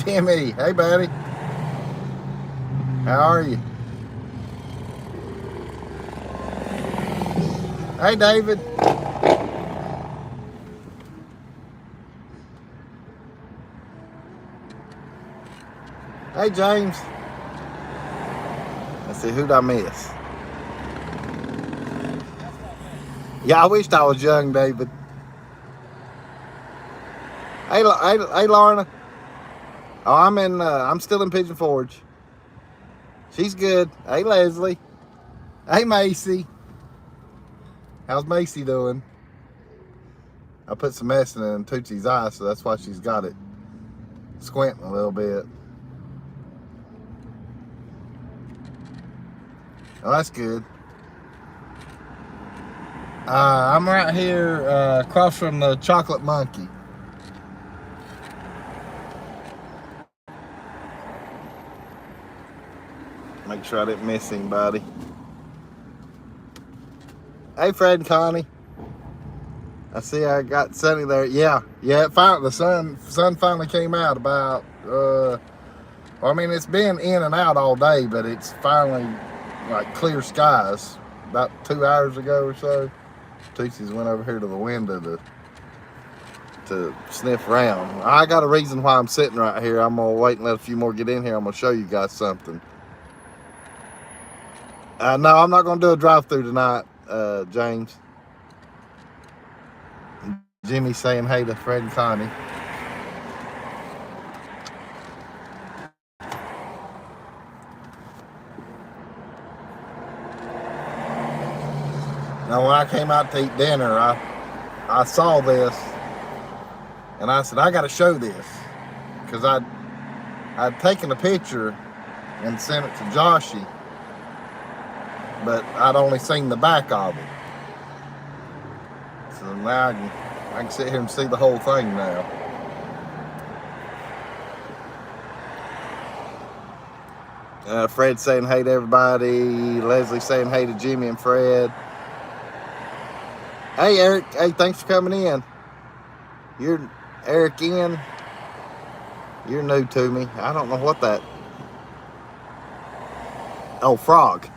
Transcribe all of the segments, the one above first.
Jimmy. Hey, buddy. How are you? Hey, David. Hey, James. Let's see, who'd I miss? Yeah, I wished I was young, David. Hey, Lorna. Oh, I'm still in Pigeon Forge. She's good. Hey, Leslie. Hey, Macy. How's Macy doing? I put some medicine in Tootsie's eye, so that's why she's got it squinting a little bit. Oh, that's good. I'm right here across from the Chocolate Monkey. Make sure I didn't miss anybody. Hey, Fred and Connie. I see I got Sunny there. Yeah. The sun finally came out about. I mean, it's been in and out all day, but it's finally like clear skies. About 2 hours ago or so, Tootsie's went over here to the window to sniff around. I got a reason why I'm sitting right here. I'm gonna wait and let a few more get in here. I'm gonna show you guys something. No, I'm not gonna do a drive-through tonight, James. Jimmy saying hey to Fred and Connie. Now, when I came out to eat dinner, I saw this, and I said, I got to show this, because I'd taken a picture and sent it to Joshy, but I'd only seen the back of it. So now I can sit here and see the whole thing now. Fred saying hey to everybody. Leslie saying hey to Jimmy and Fred. Hey, Eric. Hey, thanks for coming in. You're Eric in. You're new to me. I don't know what that. Oh, frog.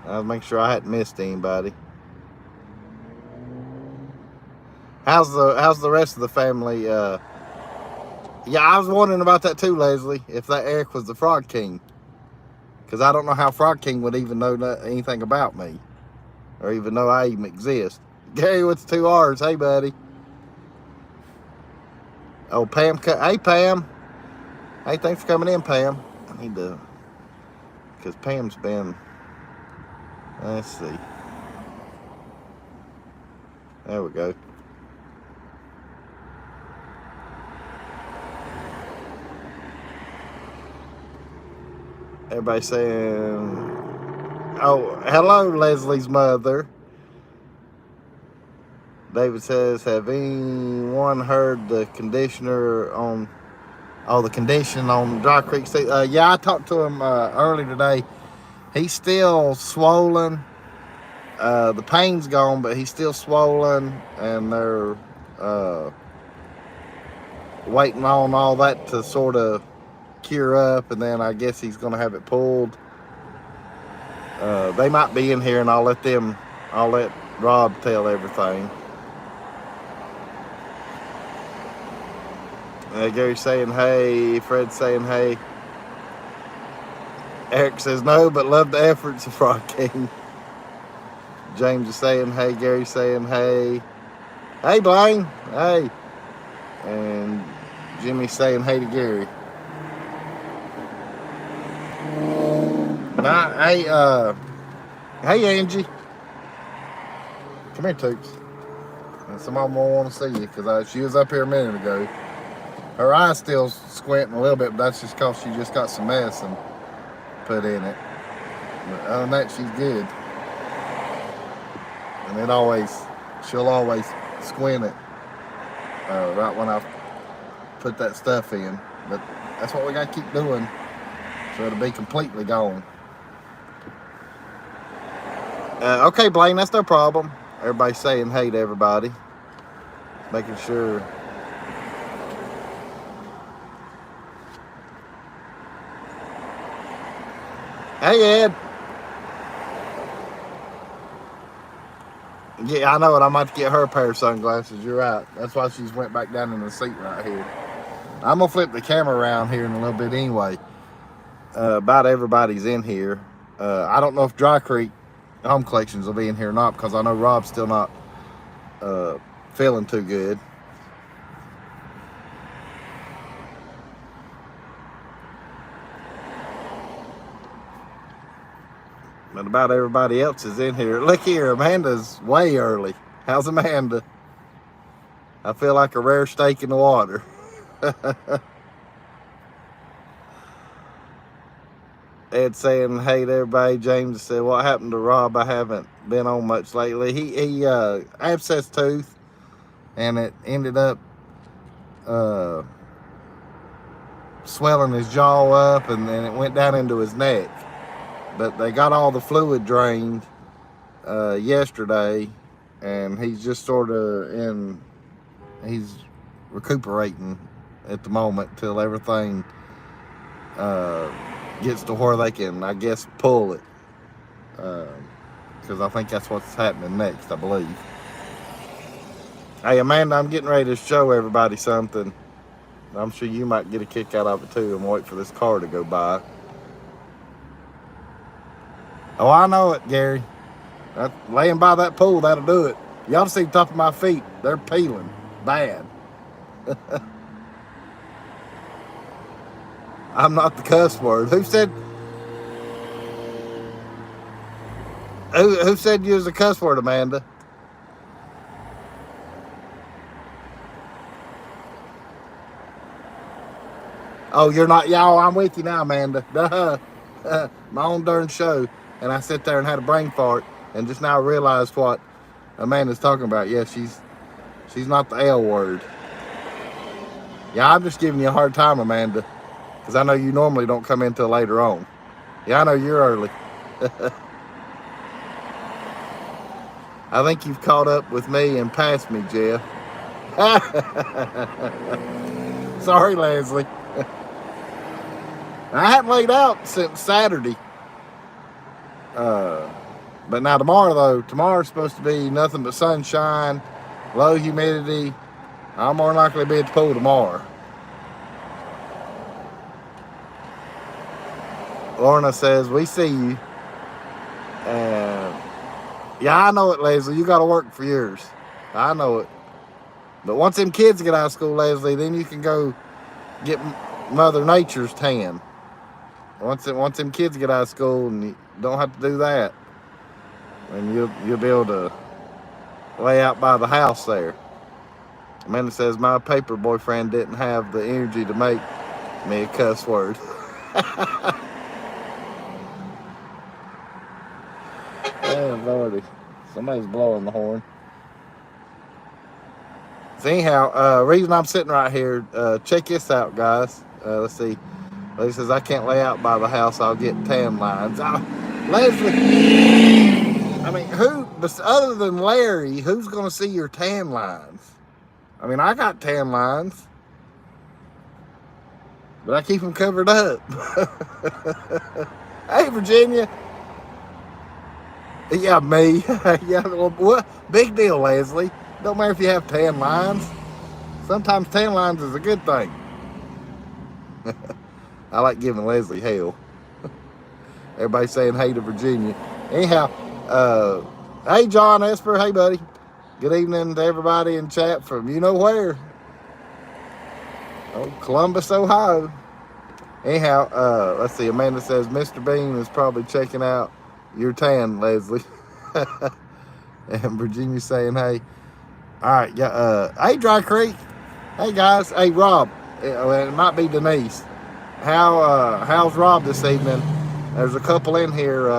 I'll make sure I hadn't missed anybody. How's the rest of the family? Yeah, I was wondering about that too, Leslie. If that Eric was the Frog King, because I don't know how Frog King would even know anything about me, or even know I even exist. Gary with the 2 R's. Hey, buddy. Oh, Pam. Hey, Pam. Hey, thanks for coming in, Pam. I need to, because Pam's been. Let's see. There we go. Everybody saying, oh, hello, Leslie's mother. David says, have anyone heard the conditioner on, the condition on Dry Creek? Yeah, I talked to him early today. He's still swollen. The pain's gone, but he's still swollen, and they're waiting on all that to sort of cure up, and then I guess he's going to have it pulled. They might be in here, and I'll let Rob tell everything. Gary saying hey, Fred saying hey. Eric says no, but love the efforts of Frog King. James is saying hey, Gary saying hey. Hey, Blaine, hey. And Jimmy saying hey to Gary. Hey, Angie. Come here, Toots. And somebody will want to see you, because she was up here a minute ago. Her eye's still squinting a little bit, but that's just because she just got some medicine put in it. But other than that, she's good. And she'll always squint it right when I put that stuff in. But that's what we got to keep doing, so it'll be completely gone. Okay, Blaine, that's no problem. Everybody's saying hey to everybody. making sure. Hey, Ed. Yeah, I know it. I might get her a pair of sunglasses. You're right. That's why she's went back down in the seat right here. I'm going to flip the camera around here in a little bit anyway. About everybody's in here. I don't know if Dry Creek Home Collections will be in here or not, because I know Rob's still not feeling too good. But about everybody else is in here. Look here, Amanda's way early. How's Amanda? I feel like a rare steak in the water. Ed saying, hey to everybody. James said, what happened to Rob? I haven't been on much lately. He abscessed tooth, and it ended up swelling his jaw up, and then it went down into his neck. But they got all the fluid drained yesterday, and he's just sort of he's recuperating at the moment till everything gets to where they can, I guess, pull it. Because I think that's what's happening next, I believe. Hey, Amanda, I'm getting ready to show everybody something. I'm sure you might get a kick out of it too, and wait for this car to go by. Oh, I know it, Gary. Laying by that pool, that'll do it. You ought to see the top of my feet. They're peeling bad. I'm not the cuss word. Who said you was a cuss word, Amanda? Oh, you're not. Y'all, I'm with you now, Amanda. Duh. My own darn show. And I sit there and had a brain fart, and just now realized what Amanda's talking about. Yeah, she's not the L word. Yeah, I'm just giving you a hard time, Amanda, because I know you normally don't come in till later on. Yeah, I know you're early. I think you've caught up with me and passed me, Jeff. Sorry, Leslie. I haven't laid out since Saturday. But now tomorrow's supposed to be nothing but sunshine, low humidity. I'm more likely to be at the pool tomorrow. Lorna says, we see you. Yeah, I know it, Leslie. You got to work for yours. I know it. But once them kids get out of school, Leslie, then you can go get Mother Nature's tan. Once them kids get out of school, and you don't have to do that, and you'll be able to lay out by the house there. Amanda says, my paper boyfriend didn't have the energy to make me a cuss word. Oh, Lordy. Somebody's blowing the horn. So anyhow, reason I'm sitting right here, check this out, guys. Let's see. Leslie says, I can't lay out by the house. I'll get tan lines. Leslie, I mean, other than Larry, who's going to see your tan lines? I mean, I got tan lines, but I keep them covered up. Hey, Virginia. Yeah, me. Yeah, well, what? Big deal, Leslie. Don't matter if you have tan lines. Sometimes tan lines is a good thing. I like giving Leslie hell. Everybody's saying hey to Virginia. Anyhow, hey, John Esper. Hey, buddy. Good evening to everybody in chat from you know where. Oh, Columbus, Ohio. Anyhow, let's see. Amanda says, Mr. Bean is probably checking out your tan, Leslie. And Virginia saying, hey. All right, yeah. Hey, Dry Creek. Hey, guys. Hey, Rob. It might be Denise. How's Rob this evening? There's a couple in here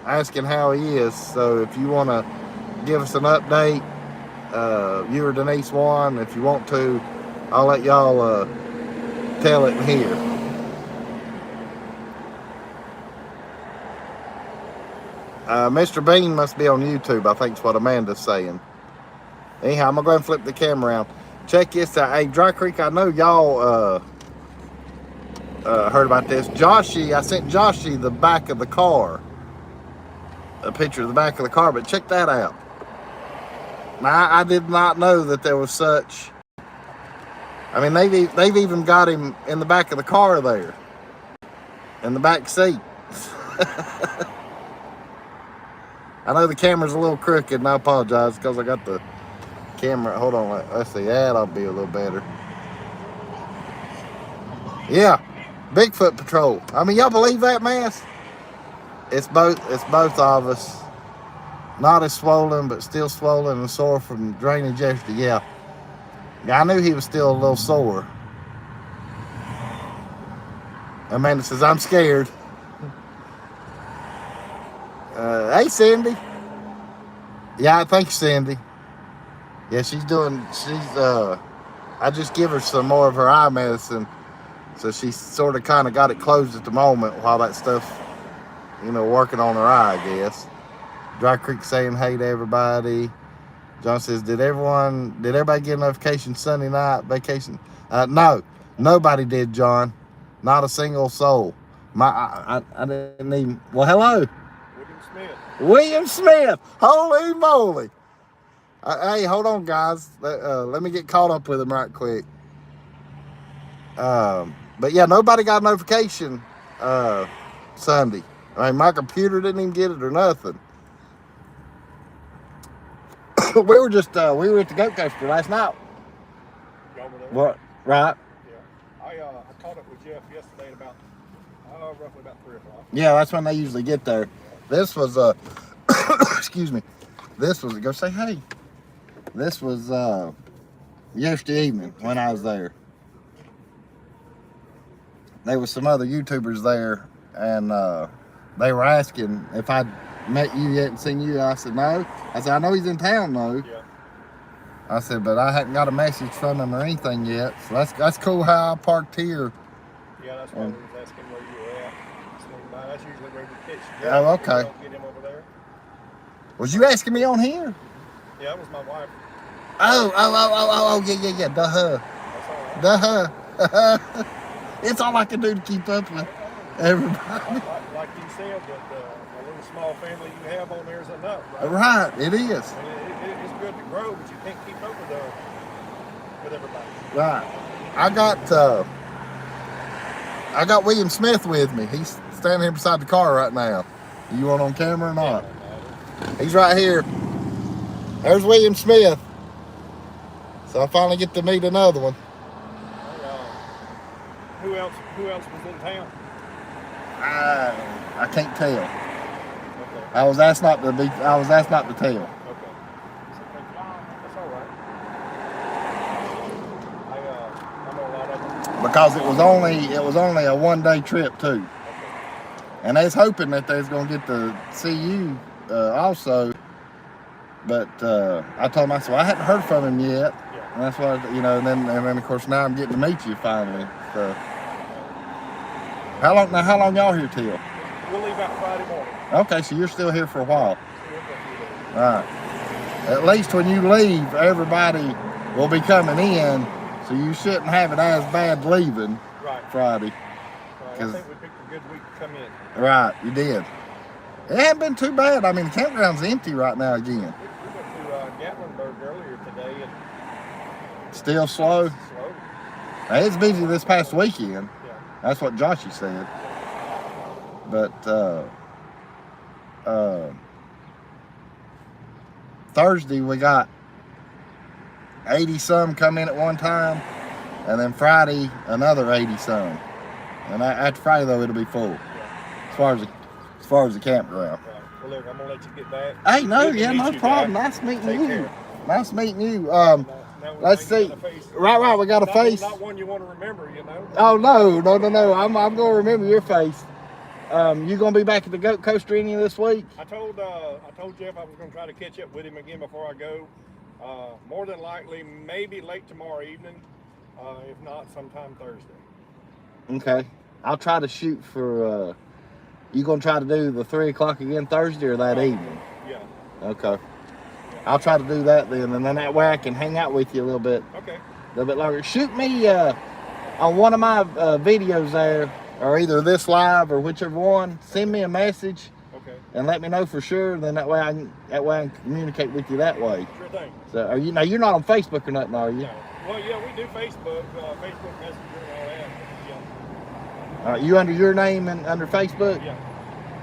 asking how he is. So if you want to give us an update, you or Denise one. If you want to, I'll let y'all tell it in here. Mr. Bean must be on YouTube, I think is what Amanda's saying. Anyhow, I'm gonna go ahead and flip the camera around. Check this out. Hey, Dry Creek, I know y'all heard about this. Joshy, I sent Joshy the back of the car. A picture of the back of the car, but check that out. Now, I did not know that there was such. I mean, they've even got him in the back of the car there, in the back seat. I know the camera's a little crooked, and I apologize because I got the camera. Hold on, let's see. That'll be a little better. Yeah, Bigfoot Patrol. I mean, y'all believe that mess? It's both of us. Not as swollen, but still swollen and sore from drainage yesterday. Yeah. I knew he was still a little sore. Amanda says, I'm scared. Hey, Cindy. Yeah, thank you, Cindy. Yeah, I just give her some more of her eye medicine. So she sort of kind of got it closed at the moment while that stuff, working on her eye, I guess. Dry Creek saying hey to everybody. John says, did everybody get a notification Sunday night vacation? No, nobody did, John. Not a single soul. I didn't even, well, hello. William Smith. Holy moly. Hey, hold on, guys. Let me get caught up with him right quick. But yeah, nobody got a notification Sunday. I mean, my computer didn't even get it or nothing. we were at the goat coaster last night. What? Right. Yeah. I caught up with Jeff yesterday at about roughly about 3 o'clock. Yeah, that's when they usually get there. This was excuse me. This was go say hey. This was yesterday evening when I was there. There was some other YouTubers there, and they were asking if I'd met you yet and seen you. I said no. I said I know he's in town though. Yeah. I said, but I hadn't got a message from him or anything yet. So that's cool how I parked here. Yeah, that's why we was asking where you were at. That's usually where we catch you. Oh, okay. Get him over there. Was you asking me on here? Yeah, that was my wife. Oh, yeah. Duh. It's all I can do to keep up with everybody. Like you said, the little small family you have on there is enough, right? Right, it is. It's good to grow, but you can't keep up with everybody. Right. I got William Smith with me. He's standing here beside the car right now. You want on camera or not? Yeah, he's right here. There's William Smith. So I finally get to meet another one. Who else was in town? I can't tell. Okay. I was asked not to tell. Okay. That's all right. I know a lot of them. Because it was only a 1-day trip too. Okay. And they was hoping that they was gonna get to see you also. But I told them, I said, well, I hadn't heard from him yet. Yeah. And that's why, and then of course now I'm getting to meet you finally. So how long y'all here till? We'll leave out Friday morning. Okay, so you're still here for a while. All right. At least when you leave, everybody will be coming in, so you shouldn't have it as bad leaving Friday. I think we picked a good week to come in. Right, you did. It hasn't been too bad. I mean, the campground's empty right now again. We went to Gatlinburg earlier today and Still slow? slow. Now, it's busy this past weekend. Yeah. That's what Joshy said. But Thursday we got 80 some come in at one time, and then Friday another 80 some. And after Friday though it'll be full. Yeah. As far as the campground. Right. Well, look, I'm gonna let you get back. Hey, no problem. Guys. Nice meeting Take you. care. Nice meeting you. Now Let's see. Right. We got a face. Not one you want to remember, Oh no. I'm gonna remember your face. You gonna be back at the Goat Coaster any this week? I told Jeff I was gonna try to catch up with him again before I go. More than likely, maybe late tomorrow evening. If not, sometime Thursday. Okay. I'll try to shoot for. You gonna try to do the 3 o'clock again Thursday or that evening? Yeah. Okay. Yeah. I'll try to do that then, and then that way I can hang out with you a little bit longer. Shoot me on one of my videos there, or either this live or whichever one. Send me a message. Okay. And let me know for sure. Then that way I can communicate with you that way. Sure thing. So are you now? You're not on Facebook or nothing, are you? No. Well, yeah, we do Facebook, Facebook Messenger and all that. Yeah. You under your name and under Facebook? Yeah.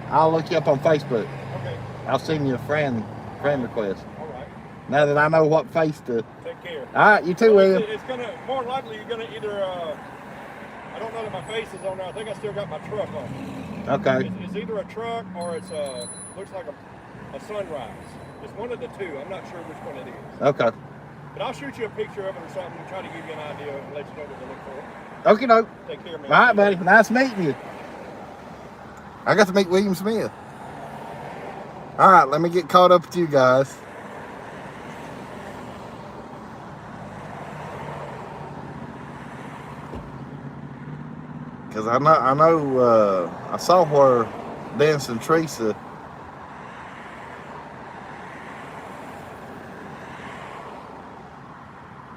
I'll look you up on Facebook. Okay. I'll send you a friend request. All right. Now that I know what face to. Take care. All right, you too, William. It's gonna more likely you're gonna either. I don't know that my face is on there. I think I still got my truck on. Okay. It's either a truck or it's looks like a sunrise. It's one of the two. I'm not sure which one it is. Okay. But I'll shoot you a picture of it or something and try to give you an idea and let you know what to look for. Okie doke. Take care, man. All right, buddy. Nice meeting you. I got to meet William Smith. All right, let me get caught up with you guys. Because I know, I saw where Dennis and Teresa.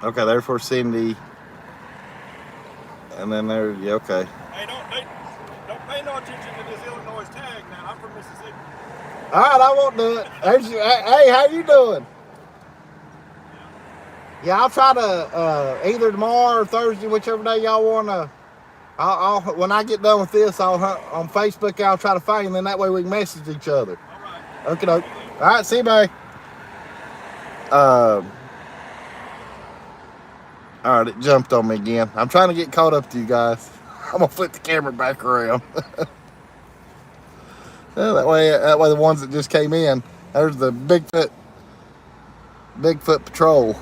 Okay, there's where Cindy. And then there, yeah, okay. Hey, don't pay no attention to this Illinois tag now. I'm from Mississippi. All right, I won't do it. Hey, how you doing? Yeah, I'll try to either tomorrow or Thursday, whichever day y'all want to. I'll when I get done with this, I'll on Facebook. I'll try to find you, and then that way we can message each other. All right. Okay, all right. See you, buddy. All right, it jumped on me again. I'm trying to get caught up to you guys. I'm gonna flip the camera back around. Well, that way the ones that just came in. There's the Bigfoot Patrol.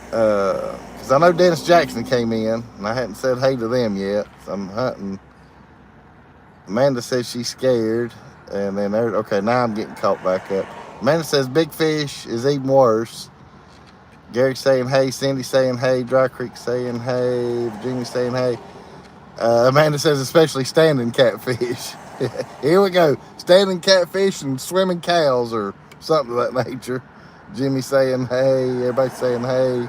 Because I know Dennis Jackson came in, and I hadn't said hey to them yet. So I'm hunting. Amanda says she's scared, and then there. Okay, now I'm getting caught back up. Amanda says big fish is even worse. Gary saying hey, Cindy saying hey, Dry Creek saying hey, Virginia saying hey. Amanda says especially standing catfish. Here we go. Standing catfish and swimming cows or something of that nature. Jimmy saying hey, everybody saying hey.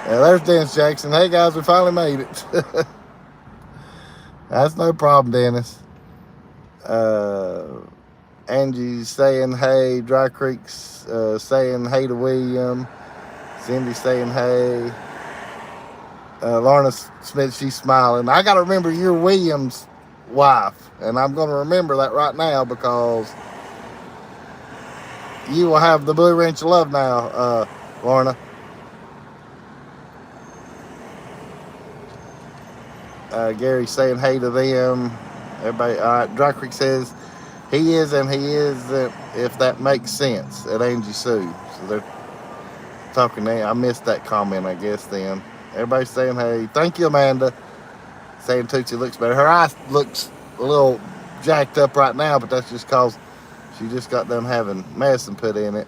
There's Dennis Jackson. Hey guys, we finally made it. That's no problem, Dennis. Angie's saying hey. Dry Creek's saying hey to William. Cindy saying hey. Lorna Smith, she's smiling. I got to remember you're William's wife, and I'm going to remember that right now because you will have the blue wrench of love now, Lorna. Gary's saying hey to them. Everybody, Dry Creek says he is and he isn't, if that makes sense, at Angie Sue. So they're talking there. I missed that comment, I guess, then. Everybody's saying hey. Thank you, Amanda. Saying Tootsie looks better. Her eye looks a little jacked up right now, but that's just because she just got done having medicine put in it.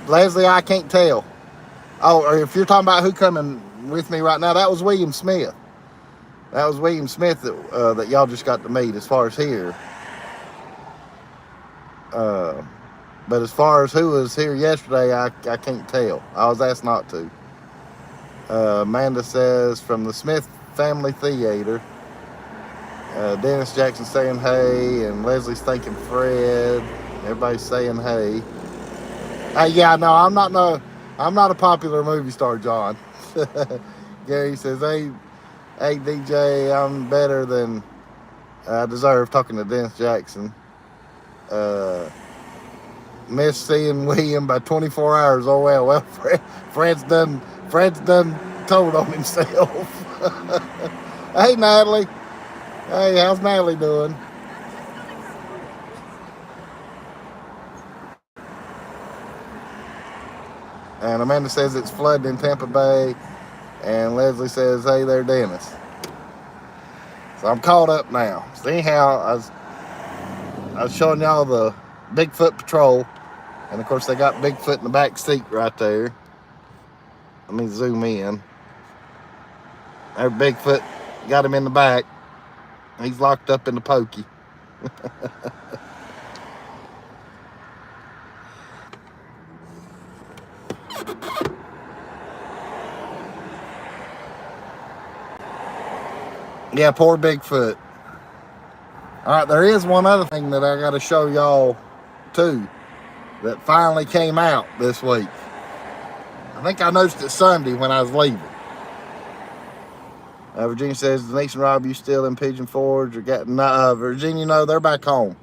Leslie, I can't tell. Oh, or if you're talking about who coming with me right now, that was William Smith. That was William Smith that y'all just got to meet as far as here. But as far as who was here yesterday, I can't tell. I was asked not to. Amanda says from the Smith Family Theater. Dennis Jackson saying hey, and Leslie's thanking Fred. Everybody's saying hey. Yeah, no, I'm not a popular movie star, John. Gary says hey DJ, I'm better than I deserve, talking to Dennis Jackson. Miss seeing William by 24 hours. Oh well, Fred's done told on himself. Hey Natalie. Hey, how's Natalie doing? And Amanda says it's flooding in Tampa Bay. And Leslie says, hey there, Dennis. So I'm caught up now. So anyhow, I was showing y'all the Bigfoot Patrol. And of course they got Bigfoot in the back seat right there. Let me zoom in. There, Bigfoot got him in the back. He's locked up in the pokey. Yeah, poor Bigfoot. All right, there is one other thing that I got to show y'all too that finally came out this week. I think I noticed it Sunday when I was leaving. Virginia says, Denise and Rob, you still in Pigeon Forge? Or Virginia, no, they're back home.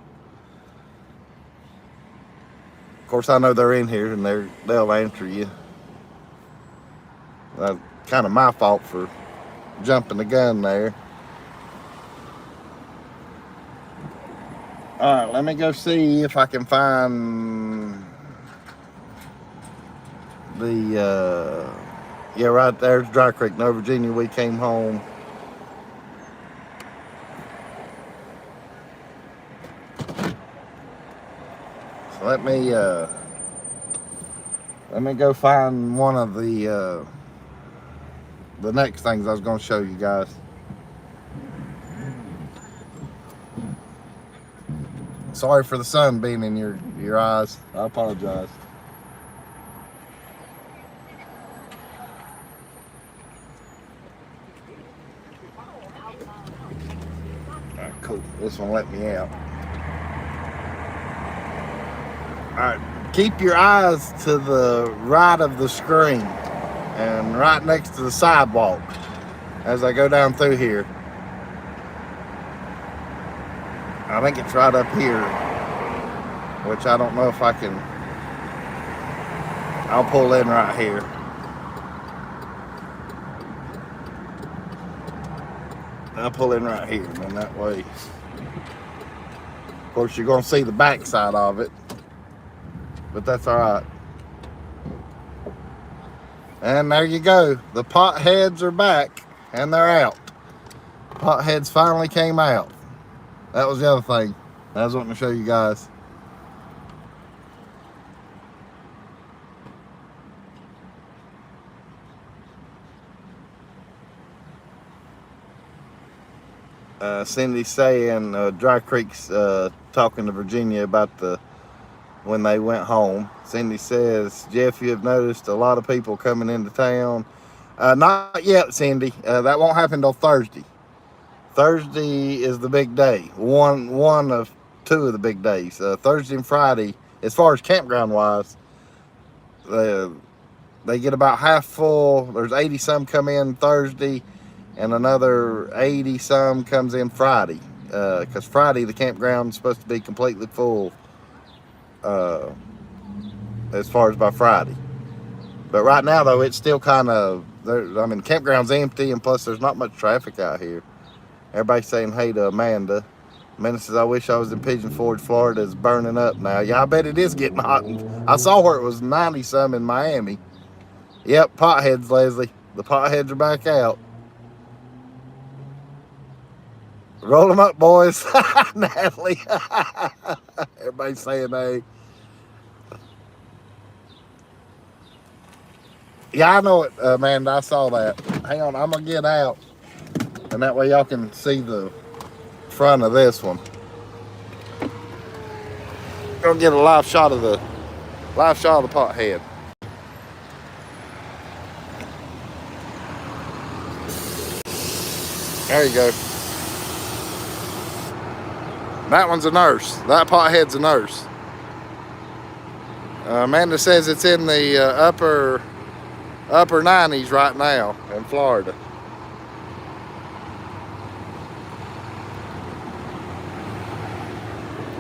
Of course, I know they're in here and they'll answer you. Kind of my fault for jumping the gun there. All right, let me go see if I can find the, yeah, right there's Dry Creek. No, Virginia, we came home. So let me go find one of the next things I was going to show you guys. Sorry for the sun being in your eyes. I apologize. All right, cool. This one let me out. All right, keep your eyes to the right of the screen and right next to the sidewalk as I go down through here. I think it's right up here, which I don't know if I can. I'll pull in right here. I'll pull in right here, and then that way. Of course, you're going to see the back side of it, but that's all right. And there you go. The potheads are back, and they're out. Potheads finally came out. That was the other thing I was wanting to show you guys. Cindy's saying Dry Creek's talking to Virginia about when they went home. Cindy says, Jeff, you have noticed a lot of people coming into town. Not yet, Cindy. That won't happen till Thursday. Thursday is the big day. One of two of the big days. Thursday and Friday, as far as campground wise, they get about half full. There's 80 some come in Thursday, and another 80 some comes in Friday. Because Friday the campground's supposed to be completely full. As far as by Friday. But right now though, it's still kind of. The campground's empty, and plus there's not much traffic out here. Everybody's saying hey to Amanda. Amanda says, I wish I was in Pigeon Forge, Florida. It's burning up now. Yeah, I bet it is getting hot. I saw where it was 90 some in Miami. Yep, potheads, Leslie. The potheads are back out. Roll them up, boys. Natalie. Everybody's saying hey. Yeah, I know it, Amanda. I saw that. Hang on, I'm going to get out. And that way y'all can see the front of this one. Gonna get a live shot of the pothead. There you go. That one's a nurse. That pothead's a nurse. Amanda says it's in the upper 90s right now in Florida.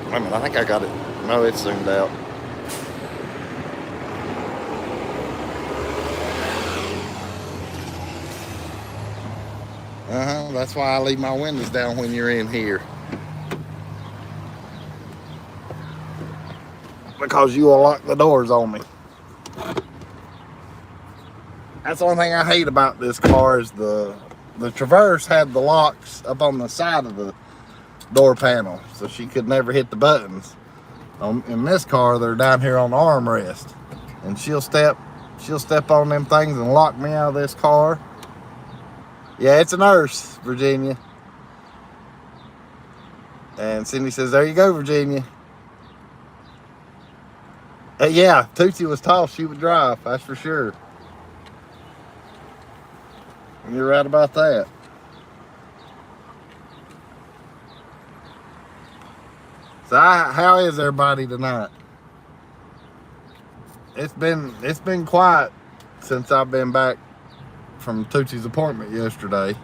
Wait a minute, I think I got it. No, it's zoomed out. That's why I leave my windows down when you're in here. Because you will lock the doors on me. That's the only thing I hate about this car is the Traverse had the locks up on the side of the door panel, so she could never hit the buttons. In this car, they're down here on the armrest, and she'll step on them things and lock me out of this car. Yeah, it's a nurse, Virginia. And Cindy says, there you go, Virginia. Yeah, Tootsie was tall, she would drive, that's for sure. And you're right about that. So how is everybody tonight? It's been quiet since I've been back from Tootsie's appointment yesterday.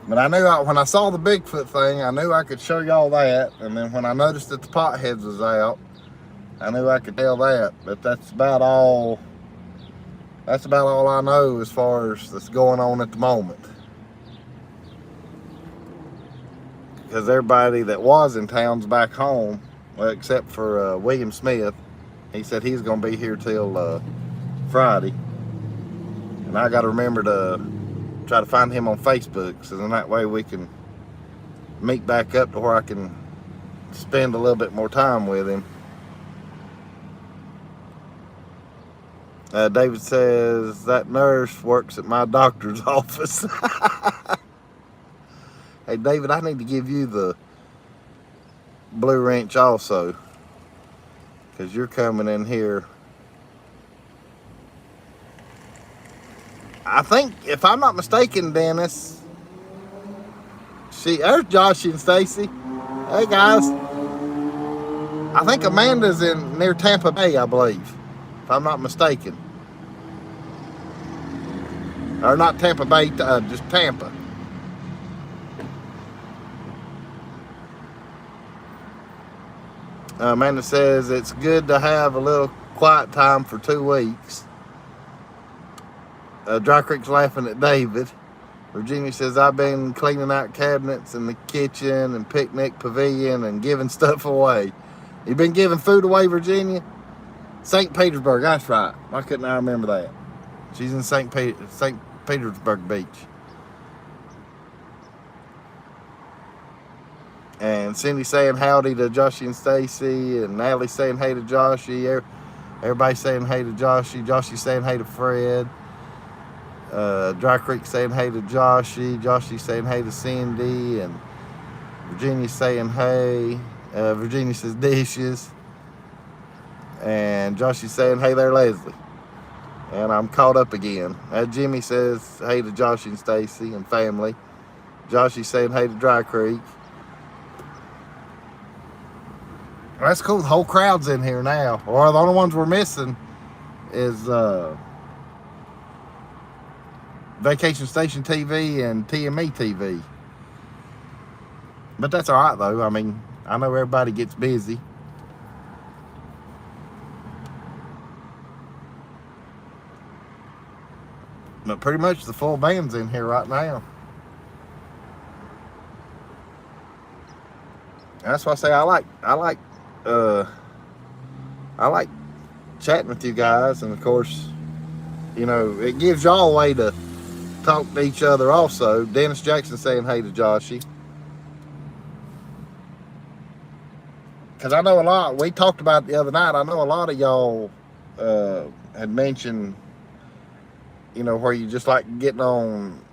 But I knew when I saw the Bigfoot thing, I knew I could show y'all that. And then when I noticed that the potheads was out, I knew I could tell that. But that's about all I know as far as that's going on at the moment. Because everybody that was in town's back home, well, except for William Smith. He said he's going to be here till Friday. And I got to remember to try to find him on Facebook, so then that way we can meet back up to where I can spend a little bit more time with him. David says that nurse works at my doctor's office. Hey David, I need to give you the blue wrench also, because you're coming in here. I think, if I'm not mistaken, Dennis, there's Joshy and Stacy. Hey guys, I think Amanda's near Tampa Bay, I believe, if I'm not mistaken. Or not Tampa Bay, just Tampa. Amanda says it's good to have a little quiet time for 2 weeks. Dry Creek's laughing at David. Virginia says, I've been cleaning out cabinets in the kitchen and picnic pavilion and giving stuff away. You been giving food away, Virginia? St. Petersburg, that's right. Why couldn't I remember that? She's in St. Petersburg Beach. And Cindy saying howdy to Joshy and Stacy, and Natalie saying hey to Joshy. Everybody saying hey to Joshy. Joshy saying hey to Fred. Dry Creek saying hey to Joshy. Joshy saying hey to Cindy, and Virginia saying hey. Virginia says dishes. And Joshy saying hey there, Leslie. And I'm caught up again. Jimmy says hey to Joshy and Stacy and family. Joshy saying hey to Dry Creek. Well, that's cool. The whole crowd's in here now. Or the only ones we're missing is Vacation Station TV and TME TV. But that's all right, though. I mean, I know everybody gets busy. But pretty much the full band's in here right now. That's why I say I like chatting with you guys, and of course, you know, it gives y'all a way to talk to each other also. Dennis Jackson saying hey to Joshy. Because I know a lot, we talked about it the other night, I know a lot of y'all had mentioned, you know, where you just like getting on,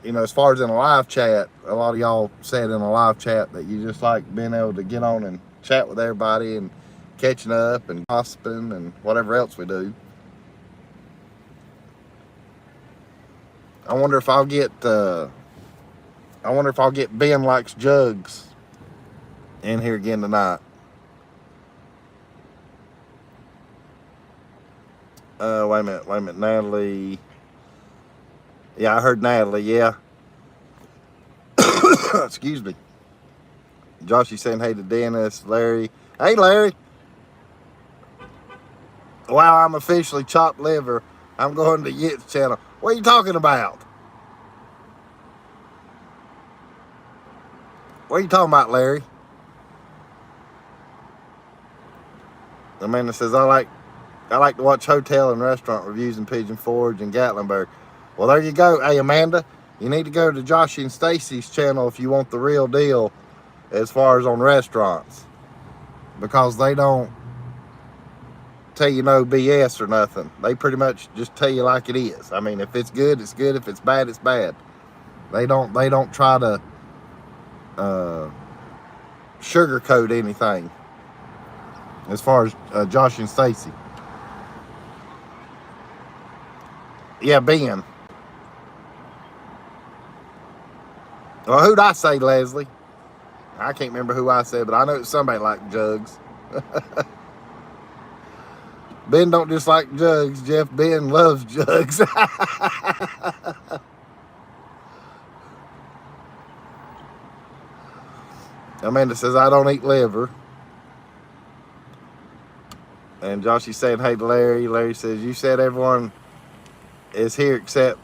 you know, as far as in a live chat, a lot of y'all said in a live chat that you just like being able to get on and chat with everybody and catching up and gossiping and whatever else we do. I wonder if I'll get Ben Likes Jugs in here again tonight. Wait a minute, Natalie. Yeah, I heard Natalie, yeah. Excuse me. Joshy saying hey to Dennis, Larry. Hey, Larry. Wow, I'm officially chopped liver. I'm going to Yit's channel. What are you talking about? What are you talking about, Larry? Amanda says, I like to watch hotel and restaurant reviews in Pigeon Forge and Gatlinburg. Well, there you go. Hey, Amanda, you need to go to Joshy and Stacy's channel if you want the real deal as far as on restaurants. Because they don't tell you no BS or nothing. They pretty much just tell you like it is. I mean, if it's good, it's good. If it's bad, it's bad. They don't try to sugarcoat anything as far as Joshy and Stacy. Yeah, Ben. Well, who'd I say, Leslie? I can't remember who I said, but I know it's somebody like Jugs. Ben don't just like Jugs, Jeff. Ben loves Jugs. Amanda says, I don't eat liver. And Joshy's saying, hey to Larry. Larry says, you said everyone is here except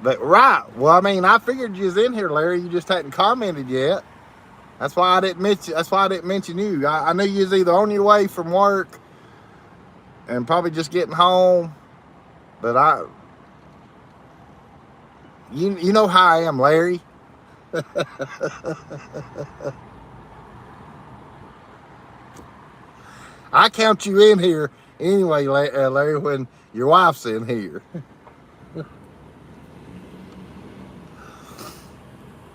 that. Right. Well, I mean, I figured you was in here, Larry. You just hadn't commented yet. That's why I didn't mention you. I knew you was either on your way from work and probably just getting home. But you know how I am, Larry. I count you in here anyway, Larry, when your wife's in here.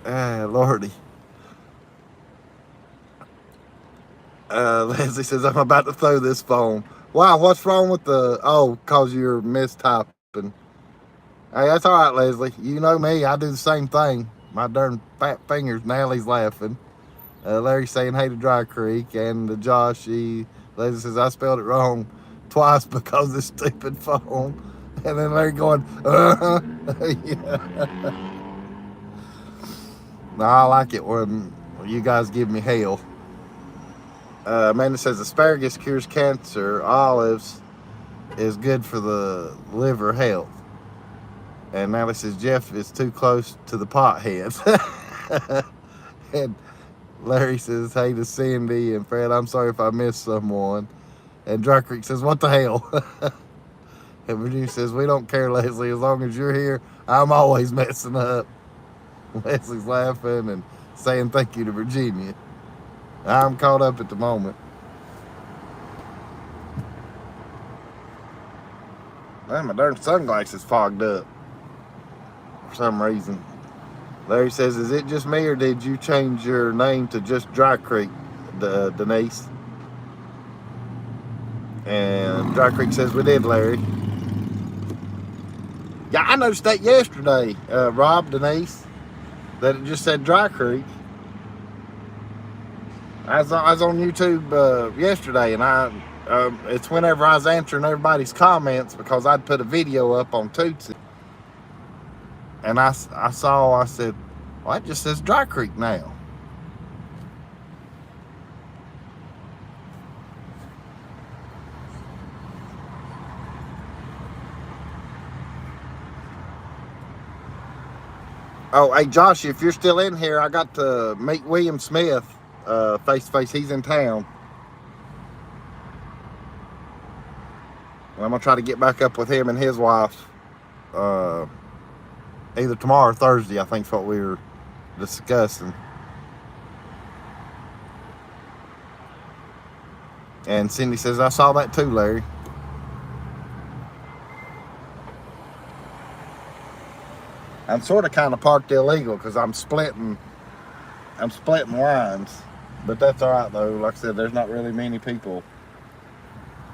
Lordy. Leslie says, I'm about to throw this phone. Wow, what's wrong with because you're mistyping. Hey, that's all right, Leslie. You know me, I do the same thing. My darn fat fingers, Nallie's laughing. Larry's saying hey to Dry Creek, and to Josh, Leslie says, I spelled it wrong twice because of this stupid phone. And then Larry going, yeah. No, I like it when you guys give me hell. Amanda says, asparagus cures cancer. Olives is good for the liver health. And Natalie says, Jeff is too close to the potheads. And Larry says, hey to Cindy and Fred, I'm sorry if I missed someone. And Dry Creek says, what the hell? And Virginia says, we don't care, Leslie. As long as you're here, I'm always messing up. Leslie's laughing and saying thank you to Virginia. I'm caught up at the moment. Man, my darn sunglasses fogged up for some reason. Larry says, is it just me or did you change your name to just Dry Creek, Denise? And Dry Creek says, we did, Larry. Yeah, I noticed that yesterday, Rob, Denise, that it just said Dry Creek. I was on YouTube yesterday, and it's whenever I was answering everybody's comments because I'd put a video up on Tootsie. And I said, well, it just says Dry Creek now. Oh, hey, Josh, if you're still in here, I got to meet William Smith face to face. He's in town. I'm going to try to get back up with him and his wife either tomorrow or Thursday, I think is what we were discussing. And Cindy says, I saw that too, Larry. I'm sort of kind of parked illegal because I'm splitting lines. But that's all right, though. Like I said, there's not really many people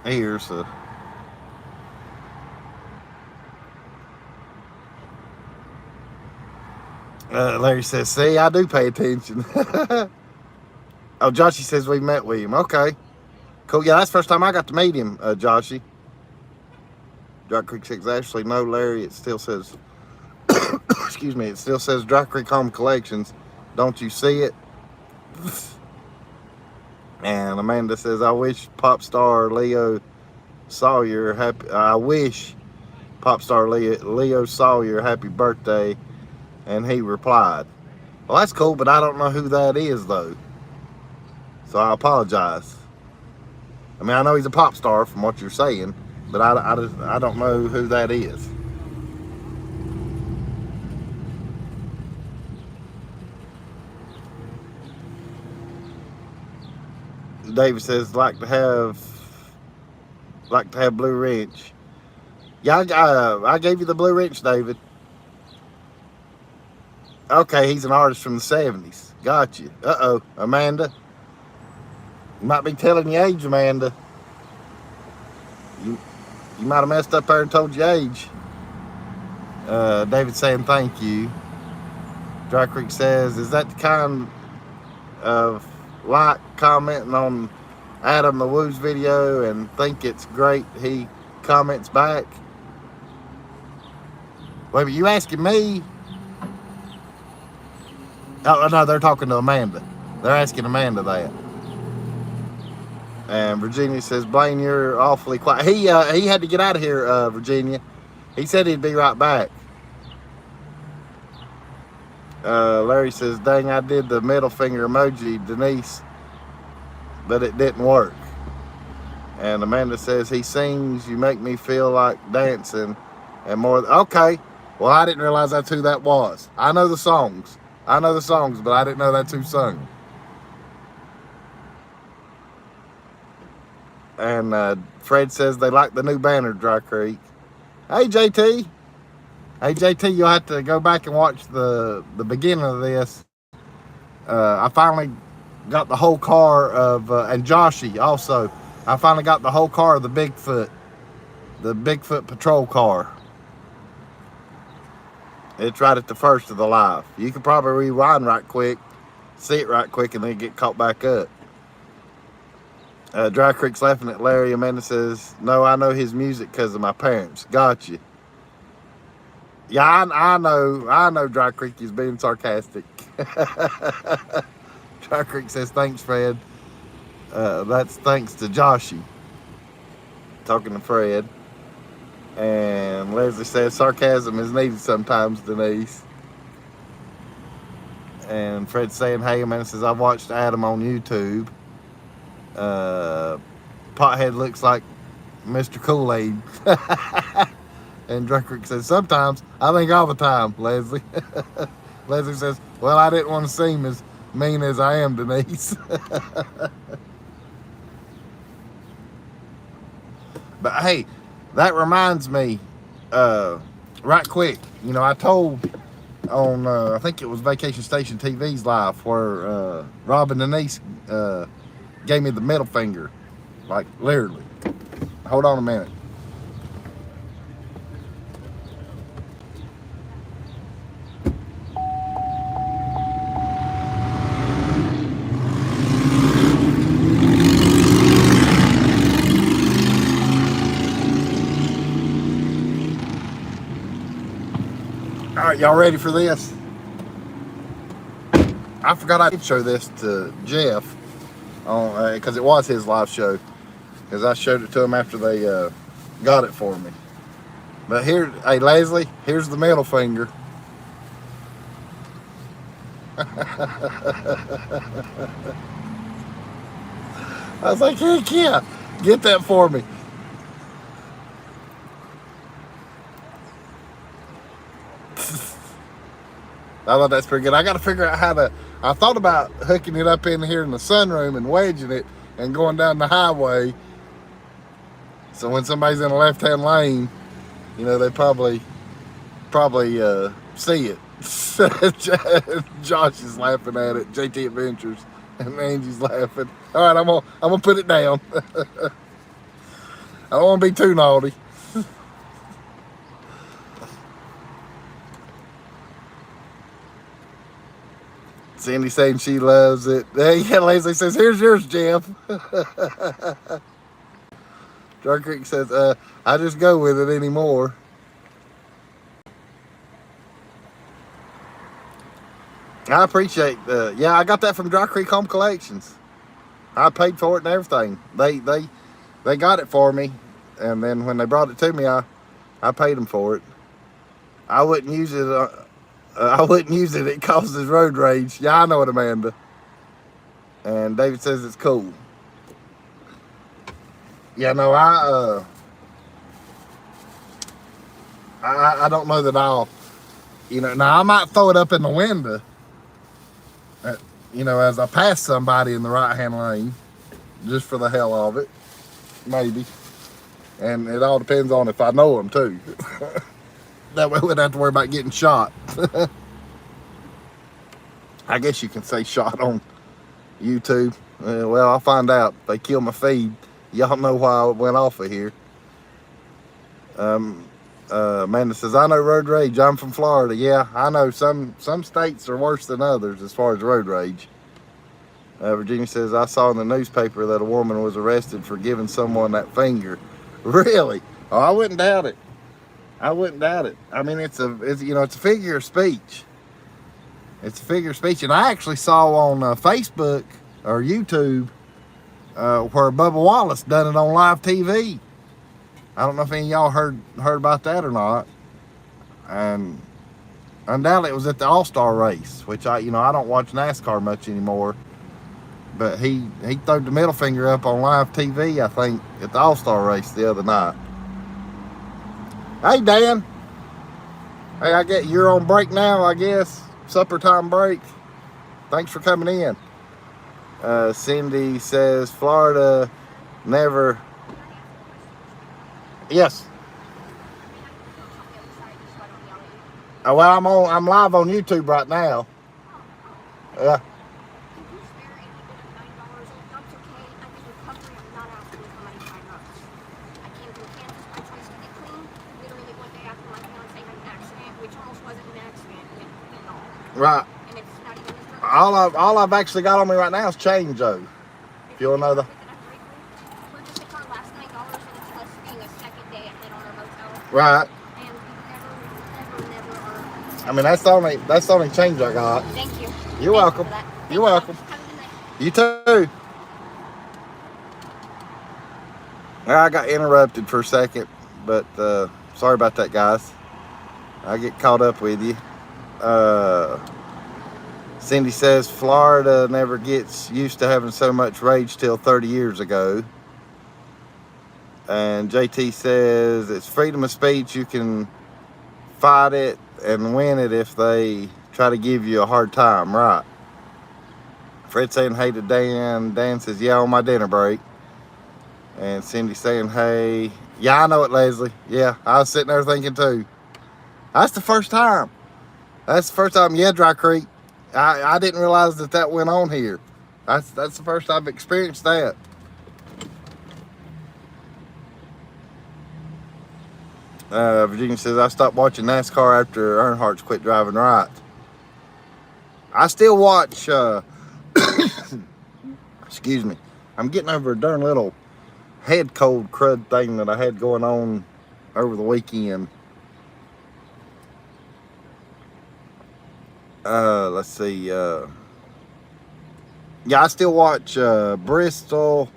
here, so. Larry says, see, I do pay attention. Oh, Joshy says we met William. Okay. Cool. Yeah, that's the first time I got to meet him, Joshy. Dry Creek 6, actually, no, Larry, it still says, excuse me, it still says Dry Creek Home Collections. Don't you see it? And Amanda says, I wish pop star Leo Sawyer happy. I wish pop star Leo Sawyer happy birthday. And he replied, well, that's cool, but I don't know who that is, though. So I apologize. I mean, I know he's a pop star from what you're saying, but I don't know who that is. David says, like to have Blue Wrench. Yeah, I gave you the Blue Wrench, David. Okay, he's an artist from the 70s. Got you. Uh-oh, Amanda. You might be telling your age, Amanda. You might have messed up there and told your age. David saying thank you. Dry Creek says, is that the kind of like commenting on Adam the Woo's video and think it's great he comments back? Wait, but you asking me? Oh, no, they're talking to Amanda. They're asking Amanda that. And Virginia says, Blaine, you're awfully quiet. He had to get out of here, Virginia. He said he'd be right back. Larry says, dang, I did the middle finger emoji, Denise, but it didn't work. And Amanda says, he sings, you make me feel like dancing and more. Okay, well, I didn't realize that's who that was. I know the songs, but I didn't know that's who sung. And Fred says they like the new banner, Dry Creek. Hey, JT. Hey, JT, you'll have to go back and watch the beginning of this. I finally got the whole car of, and Joshy also, I finally got the whole car of the Bigfoot patrol car. It's right at the first of the live. You can probably rewind right quick, see it right quick, and then get caught back up. Dry Creek's laughing at Larry. Amanda says, no, I know his music because of my parents. Gotcha. Yeah, I know Dry Creek is being sarcastic. Dry Creek says, thanks, Fred. That's thanks to Joshy. Talking to Fred. And Leslie says, sarcasm is needed sometimes, Denise. And Fred's saying, hey, Amanda says, I've watched Adam on YouTube. Pothead looks like Mr. Kool-Aid. And Dry Creek says, sometimes, I think all the time, Leslie. Leslie says, well, I didn't want to seem as mean as I am, Denise. But hey, that reminds me, right quick, you know, I told on, I think it was Vacation Station TV's live where Rob and Denise gave me the middle finger, like literally. Hold on a minute. All right, y'all ready for this? I forgot I did show this to Jeff on because it was his live show. Because I showed it to him after they got it for me. But here, hey Leslie, here's the middle finger. I was like, heck yeah, get that for me. I thought that's pretty good. I got to figure out how to, I thought about hooking it up in here in the sunroom and wedging it and going down the highway. So when somebody's in a left-hand lane, you know, they probably see it. Josh is laughing at it, JT Adventures, and Angie's laughing. All right, I'm gonna put it down. I don't want to be too naughty. Sandy saying she loves it. Yeah, Leslie says, here's yours, Jeff. Dry Creek says, I just go with it anymore. I appreciate yeah, I got that from Dry Creek Home Collections. I paid for it and everything. They got it for me, and then when they brought it to me, I paid them for it. I wouldn't use it. I wouldn't use it. It causes road rage. Yeah, I know it, Amanda. And David says it's cool. Yeah, no, I don't know that I'll, you know, now I might throw it up in the window, you know, as I pass somebody in the right-hand lane, just for the hell of it, maybe. And it all depends on if I know them, too. That way we wouldn't have to worry about getting shot. I guess you can say shot on YouTube. Well, I'll find out. If they kill my feed, y'all know why I went off of here. Amanda says, I know road rage. I'm from Florida. Yeah, I know some states are worse than others as far as road rage. Virginia says, I saw in the newspaper that a woman was arrested for giving someone that finger. Really? Oh, I wouldn't doubt it. I wouldn't doubt it. I mean, it's a figure of speech. It's a figure of speech. And I actually saw on Facebook or YouTube where Bubba Wallace done it on live TV. I don't know if any of y'all heard about that or not. And undoubtedly it was at the All-Star race, which I don't watch NASCAR much anymore. But he threw the middle finger up on live TV, I think, at the All-Star race the other night. Hey, Dan. Hey, you're on break now, I guess. Supper time break. Thanks for coming in. Cindy says, Florida never... Yes. Well, I'm live on YouTube right now. Yeah. Right. All I've actually got on me right now is change, though. If you want to know the... Right. I mean, that's the only change I got. Thank you. You're welcome. You're welcome. You too. I got interrupted for a second, but sorry about that, guys. I get caught up with you. Cindy says Florida never gets used to having so much rage till 30 years ago. And JT says it's freedom of speech. You can fight it and win it if they try to give you a hard time, right? Fred saying hey to Dan. Dan says, yeah, on my dinner break. And Cindy saying, hey. Yeah, I know it, Leslie. Yeah, I was sitting there thinking too. That's the first time. Yeah, Dry Creek. I didn't realize that went on here. That's the first I've experienced that. Virginia says, I stopped watching NASCAR after Earnhardt's quit driving right. I still watch, excuse me, I'm getting over a darn little head cold crud thing that I had going on over the weekend. Let's see, yeah, I still watch Bristol,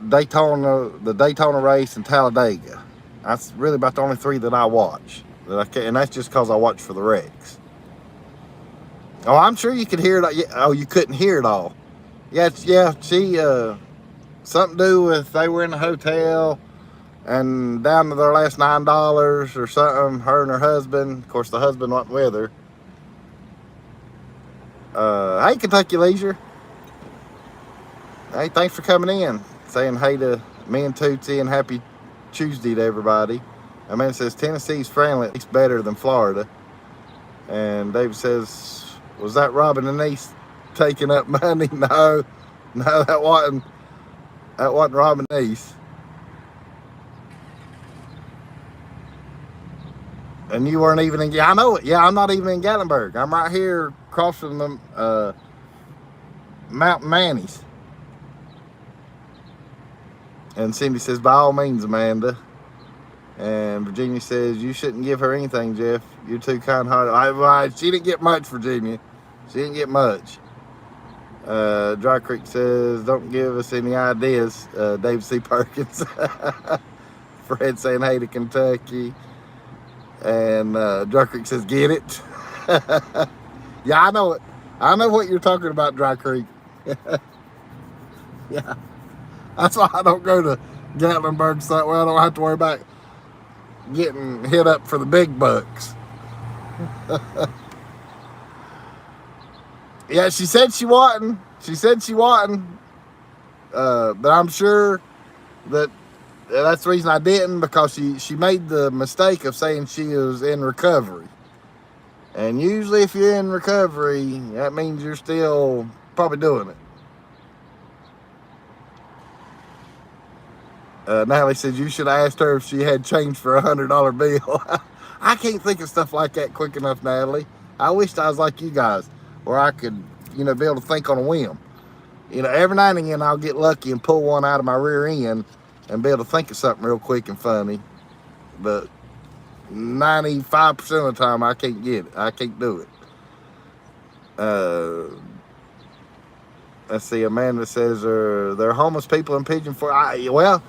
the Daytona race, and Talladega. That's really about the only three that I watch. And that's just because I watch for the wrecks. Oh, I'm sure you could hear it. Oh, you couldn't hear it all. Yeah, she, something to do with they were in a hotel and down to their last $9 or something, her and her husband. Of course, the husband wasn't with her. Hey, Kentucky Leisure. Hey, thanks for coming in. Saying hey to me and Tootsie and happy Tuesday to everybody. Amanda says Tennessee's friendly, at least better than Florida. And David says, was that Robin and Niece taking up money? No, that wasn't Robin and Niece. And you weren't even in, I know it. Yeah, I'm not even in Gatlinburg. I'm right here crossing the Mountain Manny's. And Cindy says, by all means, Amanda. And Virginia says, you shouldn't give her anything, Jeff. You're too kind-hearted. She didn't get much, Virginia. She didn't get much. Dry Creek says, don't give us any ideas, Dave C. Perkins. Fred saying, hey to Kentucky. And Dry Creek says, get it. Yeah, I know it. I know what you're talking about, Dry Creek. Yeah. That's why I don't go to Gatlinburg so that way I don't have to worry about getting hit up for the big bucks. Yeah, she said she wasn't. But I'm sure that that's the reason I didn't, because she made the mistake of saying she was in recovery. And usually if you're in recovery, that means you're still probably doing it. Natalie says you should have asked her if she had change for $100 bill. I can't think of stuff like that quick enough, Natalie. I wished I was like you guys, where I could, be able to think on a whim. Every now and again I'll get lucky and pull one out of my rear end and be able to think of something real quick and funny. But 95% of the time I can't get it. I can't do it. Let's see. Amanda says, there are homeless people in Pigeon Forge. Well,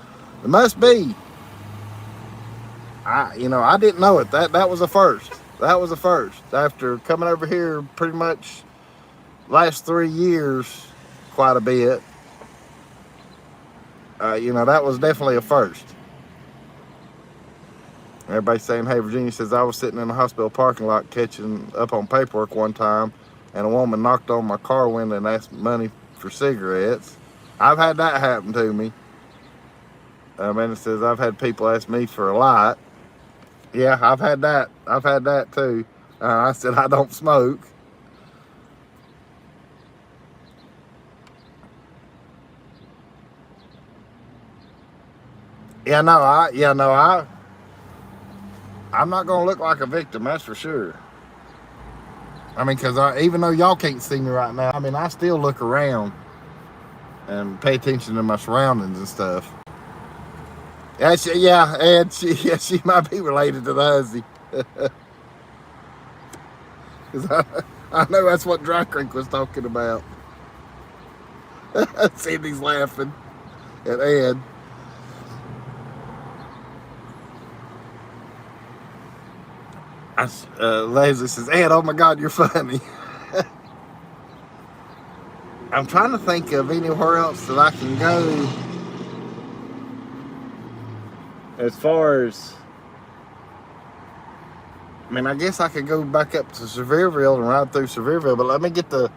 it must be. I didn't know it. That was a first. That was a first. After coming over here pretty much last 3 years quite a bit, that was definitely a first. Everybody's saying, hey, Virginia says, I was sitting in the hospital parking lot catching up on paperwork one time, and a woman knocked on my car window and asked money for cigarettes. I've had that happen to me. Amanda says, I've had people ask me for a light. Yeah, I've had that. I've had that too. I said, I don't smoke. I'm not going to look like a victim, that's for sure. Because even though y'all can't see me right now, I still look around and pay attention to my surroundings and stuff. And she might be related to the huzzy. Because I know that's what Dry Creek was talking about. Cindy's laughing at Ed. Leslie says, Ed, oh my God, you're funny. I'm trying to think of anywhere else that I can go as far as, I guess I could go back up to Sevierville and ride through Sevierville, but let me get the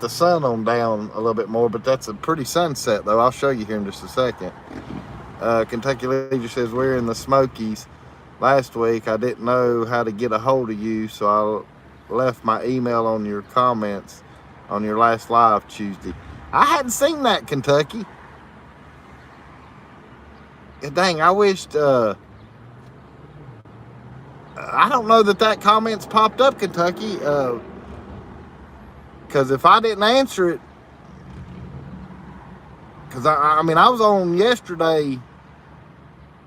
sun on down a little bit more. But that's a pretty sunset, though. I'll show you here in just a second. Kentucky Leisure says, we're in the Smokies. Last week, I didn't know how to get a hold of you, so I left my email on your comments on your last live Tuesday. I hadn't seen that, Kentucky. Dang, I wished, I don't know that comment's popped up, Kentucky, because if I didn't answer it, because I was on yesterday,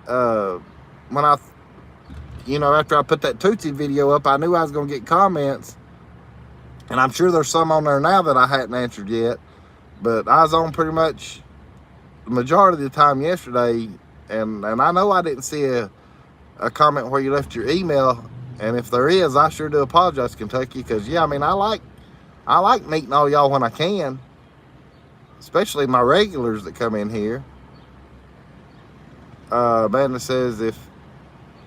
when after I put that Tootsie video up, I knew I was going to get comments. And I'm sure there's some on there now that I hadn't answered yet. But I was on pretty much the majority of the time yesterday. And I know I didn't see a comment where you left your email. And if there is, I sure do apologize, Kentucky. Because, I like meeting all y'all when I can. Especially my regulars that come in here. Amanda says,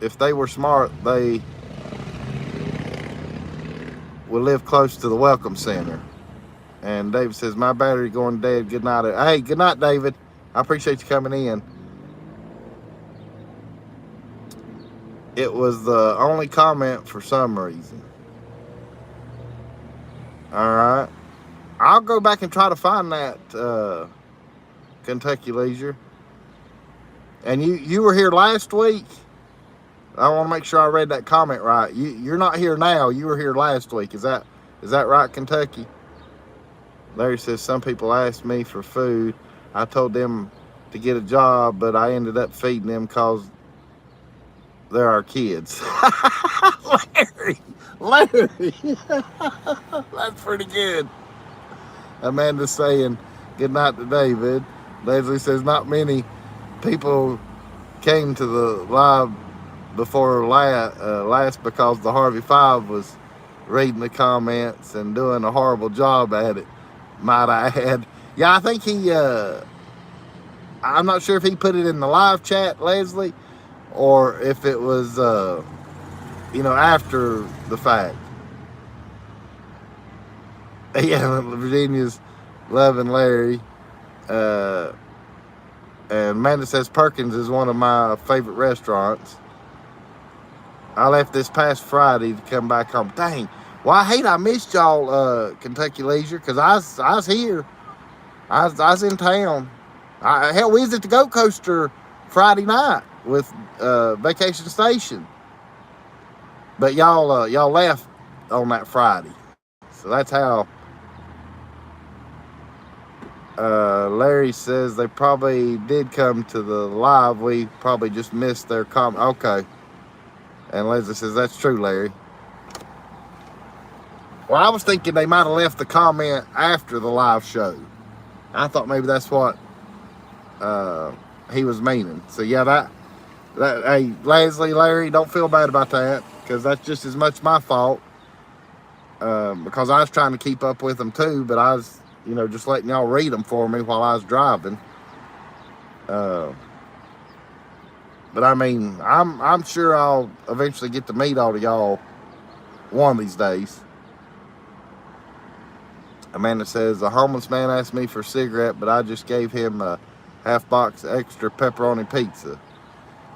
if they were smart, they would live close to the Welcome Center. And David says, my battery going dead. Good night. Hey, good night, David. I appreciate you coming in. It was the only comment for some reason. All right. I'll go back and try to find that, Kentucky Leisure. And you were here last week. I want to make sure I read that comment right. You're not here now. You were here last week. Is that right, Kentucky? Larry says, some people asked me for food. I told them to get a job, but I ended up feeding them because they're our kids. Larry. That's pretty good. Amanda's saying, good night to David. Leslie says, not many people came to the live before last because the Harvey Five was reading the comments and doing a horrible job at it, might I add. Yeah, I think I'm not sure if he put it in the live chat, Leslie, or if it was, after the fact. Yeah, Virginia's loving Larry. And Amanda says Perkins is one of my favorite restaurants. I left this past Friday to come back home. Dang. Well, I hate I missed y'all, Kentucky Leisure, because I was here. I was in town. Hell, we was at the Goat Coaster Friday night with Vacation Station. But y'all left on that Friday. So that's how Larry says they probably did come to the live. We probably just missed their comment. Okay. And Leslie says, that's true, Larry. Well, I was thinking they might have left the comment after the live show. I thought maybe that's what he was meaning. So yeah, that hey, Leslie, Larry, don't feel bad about that, because that's just as much my fault. Because I was trying to keep up with them too, but I was, just letting y'all read them for me while I was driving. But I mean, I'm sure I'll eventually get to meet all of y'all one of these days. Amanda says, a homeless man asked me for a cigarette, but I just gave him a half box extra pepperoni pizza.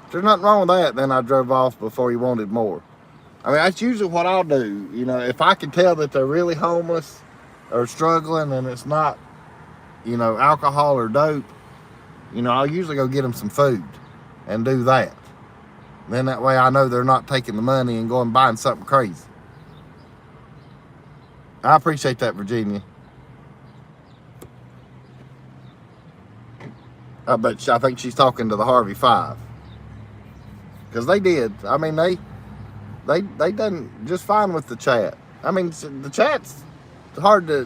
If there's nothing wrong with that, then I drove off before he wanted more. I mean, that's usually what I'll do. If I can tell that they're really homeless or struggling and it's not, alcohol or dope, I'll usually go get them some food and do that. Then that way I know they're not taking the money and going buying something crazy. I appreciate that, Virginia. But I think she's talking to the Harvey Five. Because they did. I mean, they done just fine with the chat. I mean, the chat's hard to,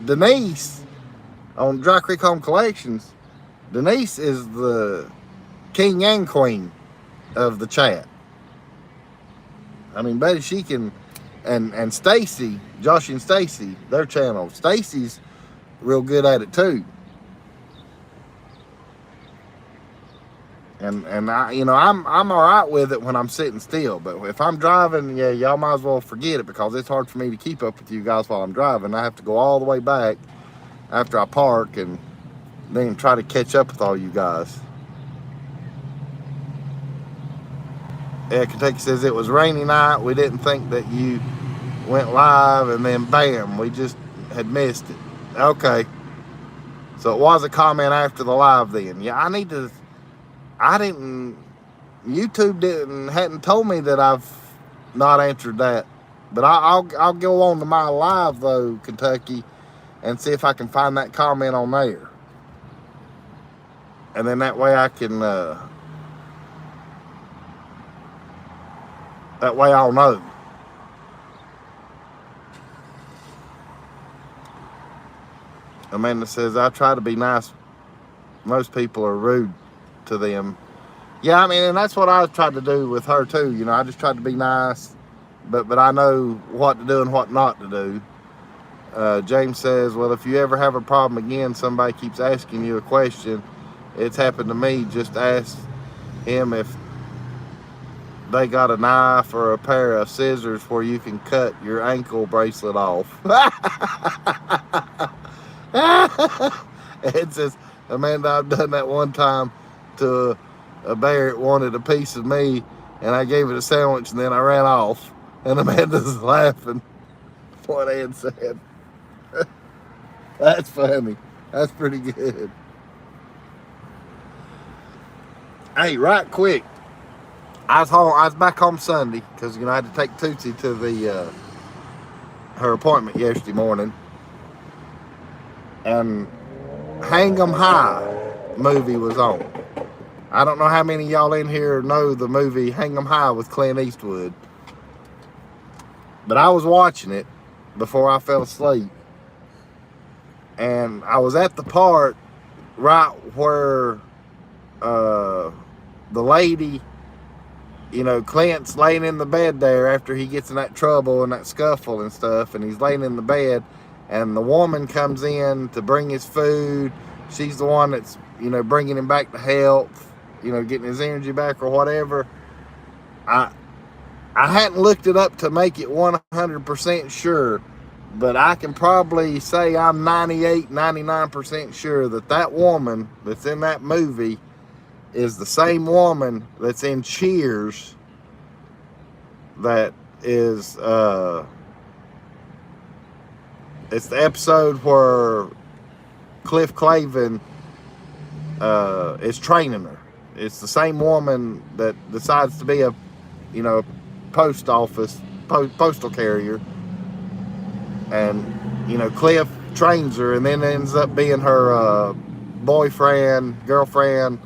Denise on Dry Creek Home Collections, Denise is the king and queen of the chat. I mean, buddy, she can, and Stacy, Josh and Stacy, their channel, Stacy's real good at it too. And I, I'm all right with it when I'm sitting still, but if I'm driving, yeah, y'all might as well forget it, because it's hard for me to keep up with you guys while I'm driving. I have to go all the way back after I park and then try to catch up with all you guys. Yeah, Kentucky says it was rainy night. We didn't think that you went live, and then bam, we just had missed it. Okay. So it was a comment after the live then. Yeah, YouTube hadn't told me that I've not answered that. But I'll go on to my live though, Kentucky, and see if I can find that comment on there. And then that way I can, that way I'll know. Amanda says, I try to be nice. Most people are rude to them. Yeah, I mean, and that's what I tried to do with her too. I just tried to be nice, but I know what to do and what not to do. James says, well, if you ever have a problem again, somebody keeps asking you a question, it's happened to me, just ask him if they got a knife or a pair of scissors where you can cut your ankle bracelet off. It says, Amanda, I've done that one time to a bear. It wanted a piece of me, and I gave it a sandwich, and then I ran off. And Amanda's laughing what Ed said. That's funny. That's pretty good. Hey, right quick, I was back home Sunday because I had to take Tootsie to the her appointment yesterday morning, and Hang 'em High movie was on. I don't know how many of y'all in here know the movie Hang 'em High with Clint Eastwood, but I was watching it before I fell asleep, and I was at the part right where the lady, Clint's laying in the bed there after he gets in that trouble and that scuffle and stuff, and he's laying in the bed, and the woman comes in to bring his food. She's the one that's, bringing him back to health, getting his energy back or whatever. I hadn't looked it up to make it 100% sure, but I can probably say I'm 98, 99% sure that woman that's in that movie is the same woman that's in Cheers, that is, it's the episode where Cliff Clavin is training her. it's the same woman that decides to be a, you know, post office, postal carrier. And, you know, Cliff trains her and then ends up being her boyfriend, girlfriend.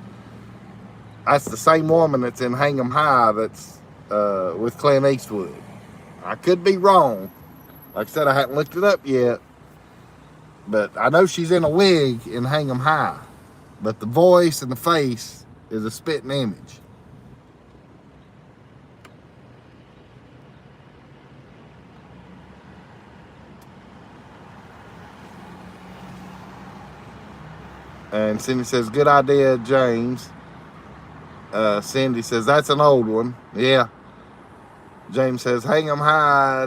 That's the same woman that's in Hang 'em High that's with Clint Eastwood. I could be wrong. Like I said, I haven't looked it up yet. But I know she's in a wig in Hang 'em High. But the voice and the face is a spitting image. And Cindy says, good idea, James. Cindy says, that's an old one. Yeah. James says, Hang 'em High,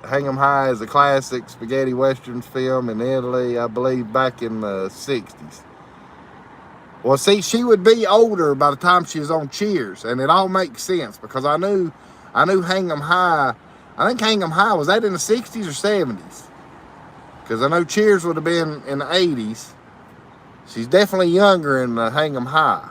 Hang 'em High is a classic spaghetti westerns film in Italy, I believe back in the 60s. Well, see, she would be older by the time she was on Cheers, and it all makes sense because I knew Hang 'em High. I think Hang 'em High, was that in the 60s or 70s? Because I know Cheers would have been in the 80s. She's definitely younger in Hang 'em High.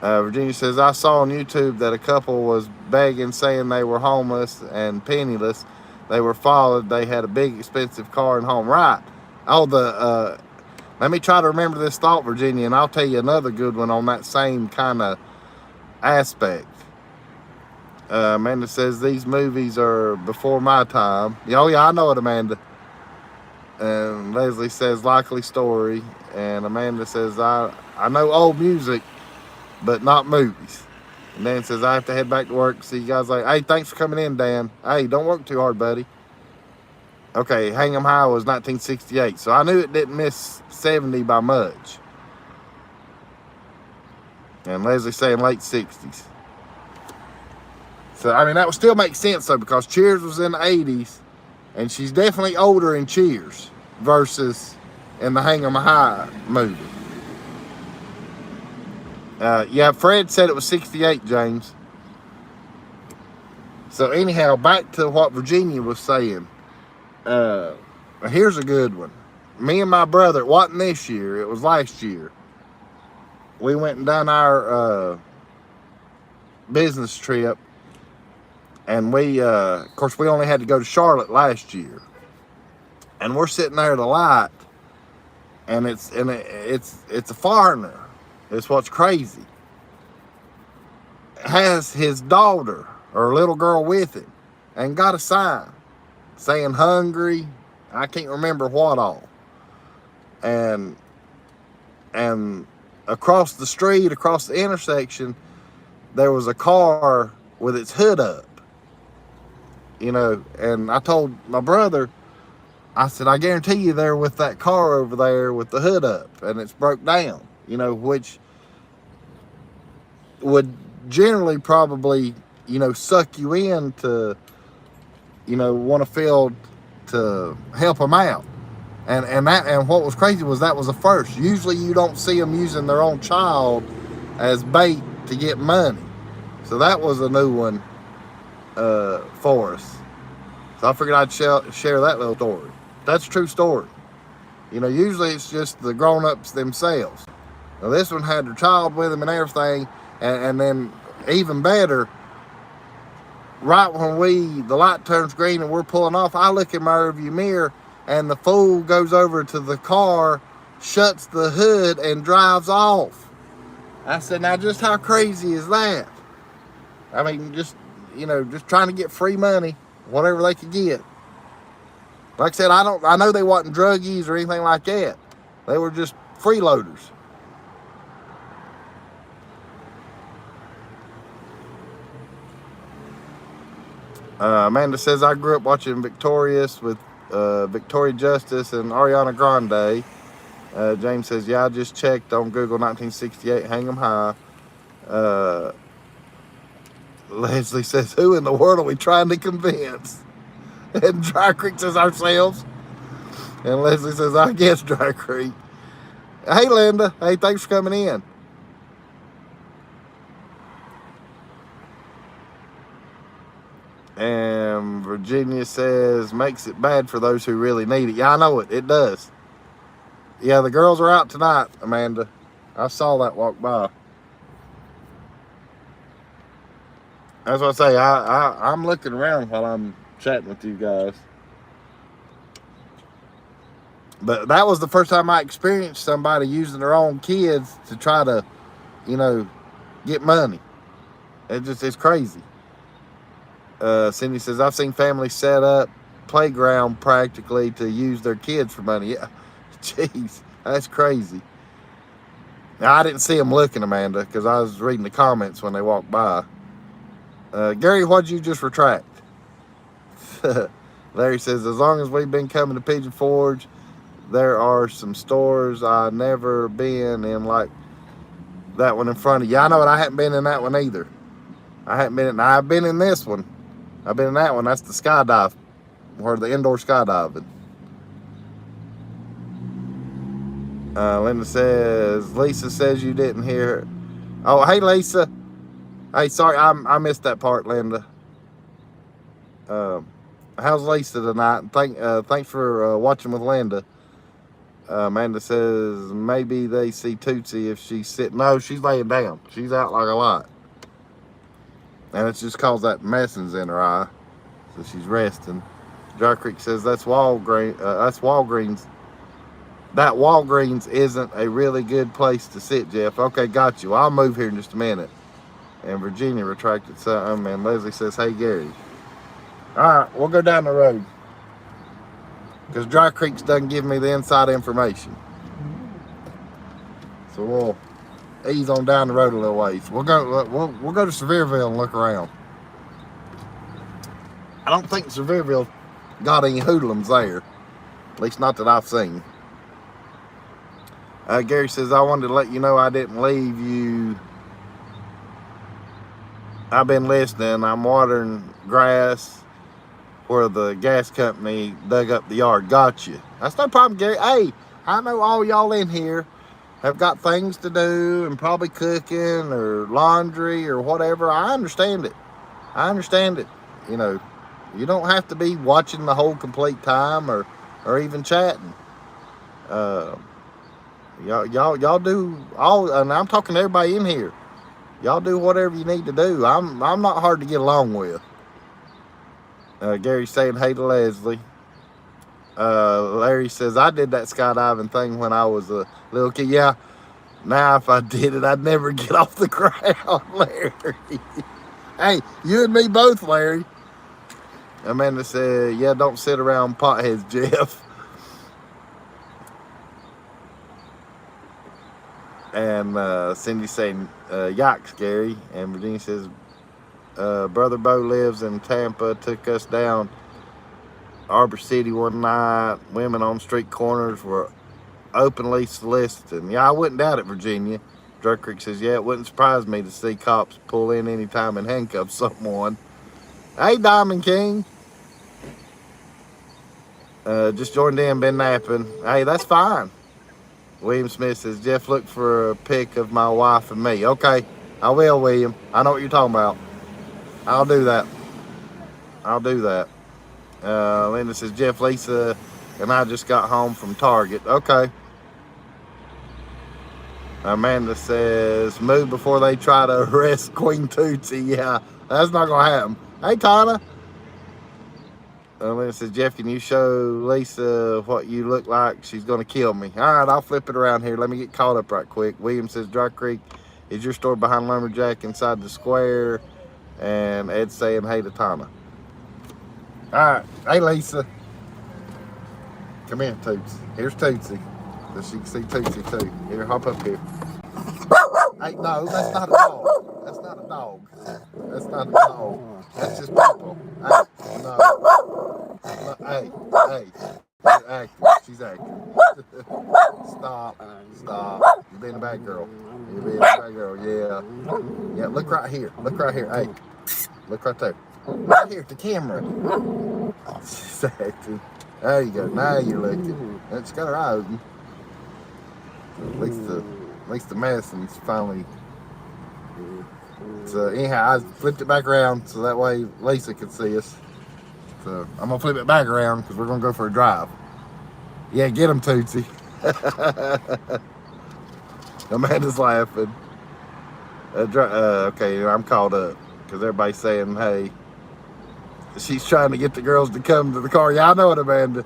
Virginia says, I saw on YouTube that a couple was begging, saying they were homeless and penniless. They were followed. They had a big, expensive car and home. Right. Oh, let me try to remember this thought, Virginia, and I'll tell you another good one on that same kind of aspect. Amanda says, these movies are before my time. Oh, yeah, I know it, Amanda. And Leslie says, likely story. And Amanda says, I know old music, but not movies. And Dan says, I have to head back to work. See you guys later. Hey, thanks for coming in, Dan. Hey, don't work too hard, buddy. Okay, Hang 'em High was 1968, so I knew it didn't miss 70 by much. And Leslie saying late 60s. So, I mean, that would still make sense, though, because Cheers was in the 80s, and she's definitely older in Cheers versus in the Hang 'em High movie. Yeah, Fred said it was 68, James. So anyhow, back to what Virginia was saying. Here's a good one. Me and my brother, it wasn't this year, it was last year. We went and done our business trip. And we, of course, we only had to go to Charlotte last year. And we're sitting there at a light. And it's a foreigner. It's what's crazy. Has his daughter or little girl with him and got a sign saying hungry. I can't remember what all. And across the street, across the intersection, there was a car with its hood up. You know, and I told my brother, I said, I guarantee you they're with that car over there with the hood up and it's broke down. You know, which would generally probably, you know, suck you in to, you know, want to feel to help them out. And what was crazy was that was a first. Usually you don't see them using their own child as bait to get money. So that was a new one for us. So I figured I'd share that little story. That's a true story. You know, usually it's just the grown-ups themselves. Now this one had their child with them and everything, and then even better, right when the light turns green and we're pulling off, I look in my rearview mirror and the fool goes over to the car, shuts the hood, and drives off. I said, now just how crazy is that? I mean, just, you know, just trying to get free money, whatever they could get. Like I said, I know they wasn't druggies or anything like that. They were just freeloaders. Amanda says, I grew up watching Victorious with Victoria Justice and Ariana Grande. James says, yeah, I just checked on Google 1968, Hang 'em High. Leslie says, who in the world are we trying to convince? And Dry Creek says, ourselves. And Leslie says, I guess Dry Creek. Hey, Linda. Hey, thanks for coming in. And Virginia says, makes it bad for those who really need it. Yeah, I know it. It does. Yeah, the girls are out tonight, Amanda. I saw that walk by. That's what I say. I'm looking around while I'm chatting with you guys. But that was the first time I experienced somebody using their own kids to try to, you know, get money. It's crazy. Cindy says, I've seen families set up playground practically to use their kids for money. Yeah, jeez, that's crazy. Now, I didn't see them looking, Amanda, because I was reading the comments when they walked by. Gary, what'd you just retract? Larry says, as long as we've been coming to Pigeon Forge, there are some stores I've never been in, like that one in front of you. I know it. I haven't been in that one either. I haven't been in. I've been in this one. I've been in that one. That's the skydive, where the indoor skydiving. Linda says, Lisa says you didn't hear her. Oh, hey, Lisa. Hey, sorry, I missed that part, Linda. How's Lisa tonight? Thanks for watching with Linda. Amanda says, maybe they see Tootsie if she's sitting. No, she's laying down. She's out like a light. And it's just caused that message in her eye. So she's resting. Dry Creek says, that's Walgreens. That Walgreens isn't a really good place to sit, Jeff. Okay, got you. I'll move here in just a minute. And Virginia retracted something. And Leslie says, hey, Gary. All right, we'll go down the road. Because Dry Creeks doesn't give me the inside information. So we'll ease on down the road a little ways. We'll go to Sevierville and look around. I don't think Sevierville got any hoodlums there. At least not that I've seen. Gary says, I wanted to let you know I didn't leave you. I've been listening. I'm watering grass where the gas company dug up the yard. Got you. That's no problem, Gary. Hey, I know all y'all in here have got things to do and probably cooking or laundry or whatever. I understand it. I understand it. You know, you don't have to be watching the whole complete time or even chatting. Y'all do all, and I'm talking to everybody in here. Y'all do whatever you need to do. I'm not hard to get along with. Gary's saying hey to Leslie. Larry says, I did that skydiving thing when I was a little kid. Yeah, now if I did it, I'd never get off the ground, Larry. Hey, you and me both, Larry. Amanda said, yeah, don't sit around potheads, Jeff. And Cindy saying, yikes, Gary. And Virginia says, Brother Bo lives in Tampa, took us down Arbor City one night. Women on street corners were openly soliciting. Yeah, I wouldn't doubt it, Virginia. Drug Creek says, yeah, it wouldn't surprise me to see cops pull in anytime and handcuff someone. Hey, Diamond King. Just joined in, been napping. Hey, that's fine. William Smith says, Jeff, look for a pic of my wife and me. Okay, I will, William. I know what you're talking about. I'll do that. I'll do that. Linda says, Jeff, Lisa and I just got home from Target. Okay. Amanda says, move before they try to arrest Queen Tootsie. Yeah, that's not going to happen. Hey, Tana. Linda says, Jeff, can you show Lisa what you look like? She's going to kill me. All right, I'll flip it around here. Let me get caught up right quick. William says, Dry Creek, is your store behind Lumberjack inside the square? And Ed's saying, hey to Tana. All right. Hey, Lisa. Come here, Toots. Here's Tootsie. So she can see Tootsie, too. Here, hop up here. Hey, no, that's not a dog. That's not a dog. That's not a dog. That's just people. Hey, no. Hey. You're acting. She's acting. Stop. You're being a bad girl. You're being a bad girl. Yeah. Yeah, look right here. Look right here. Hey. Look right there. Right here at the camera. She's acting. There you go. Now you're looking. She's got her eye open. At least the medicine's finally. So anyhow, I flipped it back around so that way Lisa could see us. So I'm gonna flip it back around because we're gonna go for a drive. Yeah, get him, Tootsie. Amanda's laughing. Okay, I'm caught up because everybody's saying, hey, she's trying to get the girls to come to the car. Yeah, I know it, Amanda.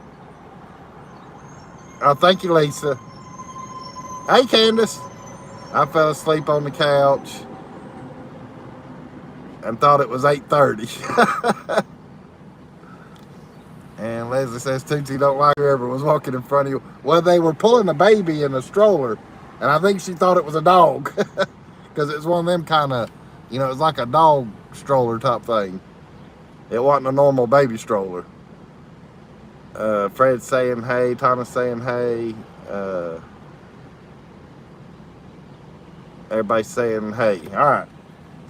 Oh, thank you, Lisa. Hey, Candace. I fell asleep on the couch and thought it was 8:30. And Leslie says Tootsie don't like whoever was walking in front of you. Well, they were pulling a baby in a stroller, and I think she thought it was a dog because it's one of them kind of, you know, it's like a dog stroller type thing. It wasn't a normal baby stroller. Fred's saying hey. Tana's saying hey. Everybody's saying hey. All right.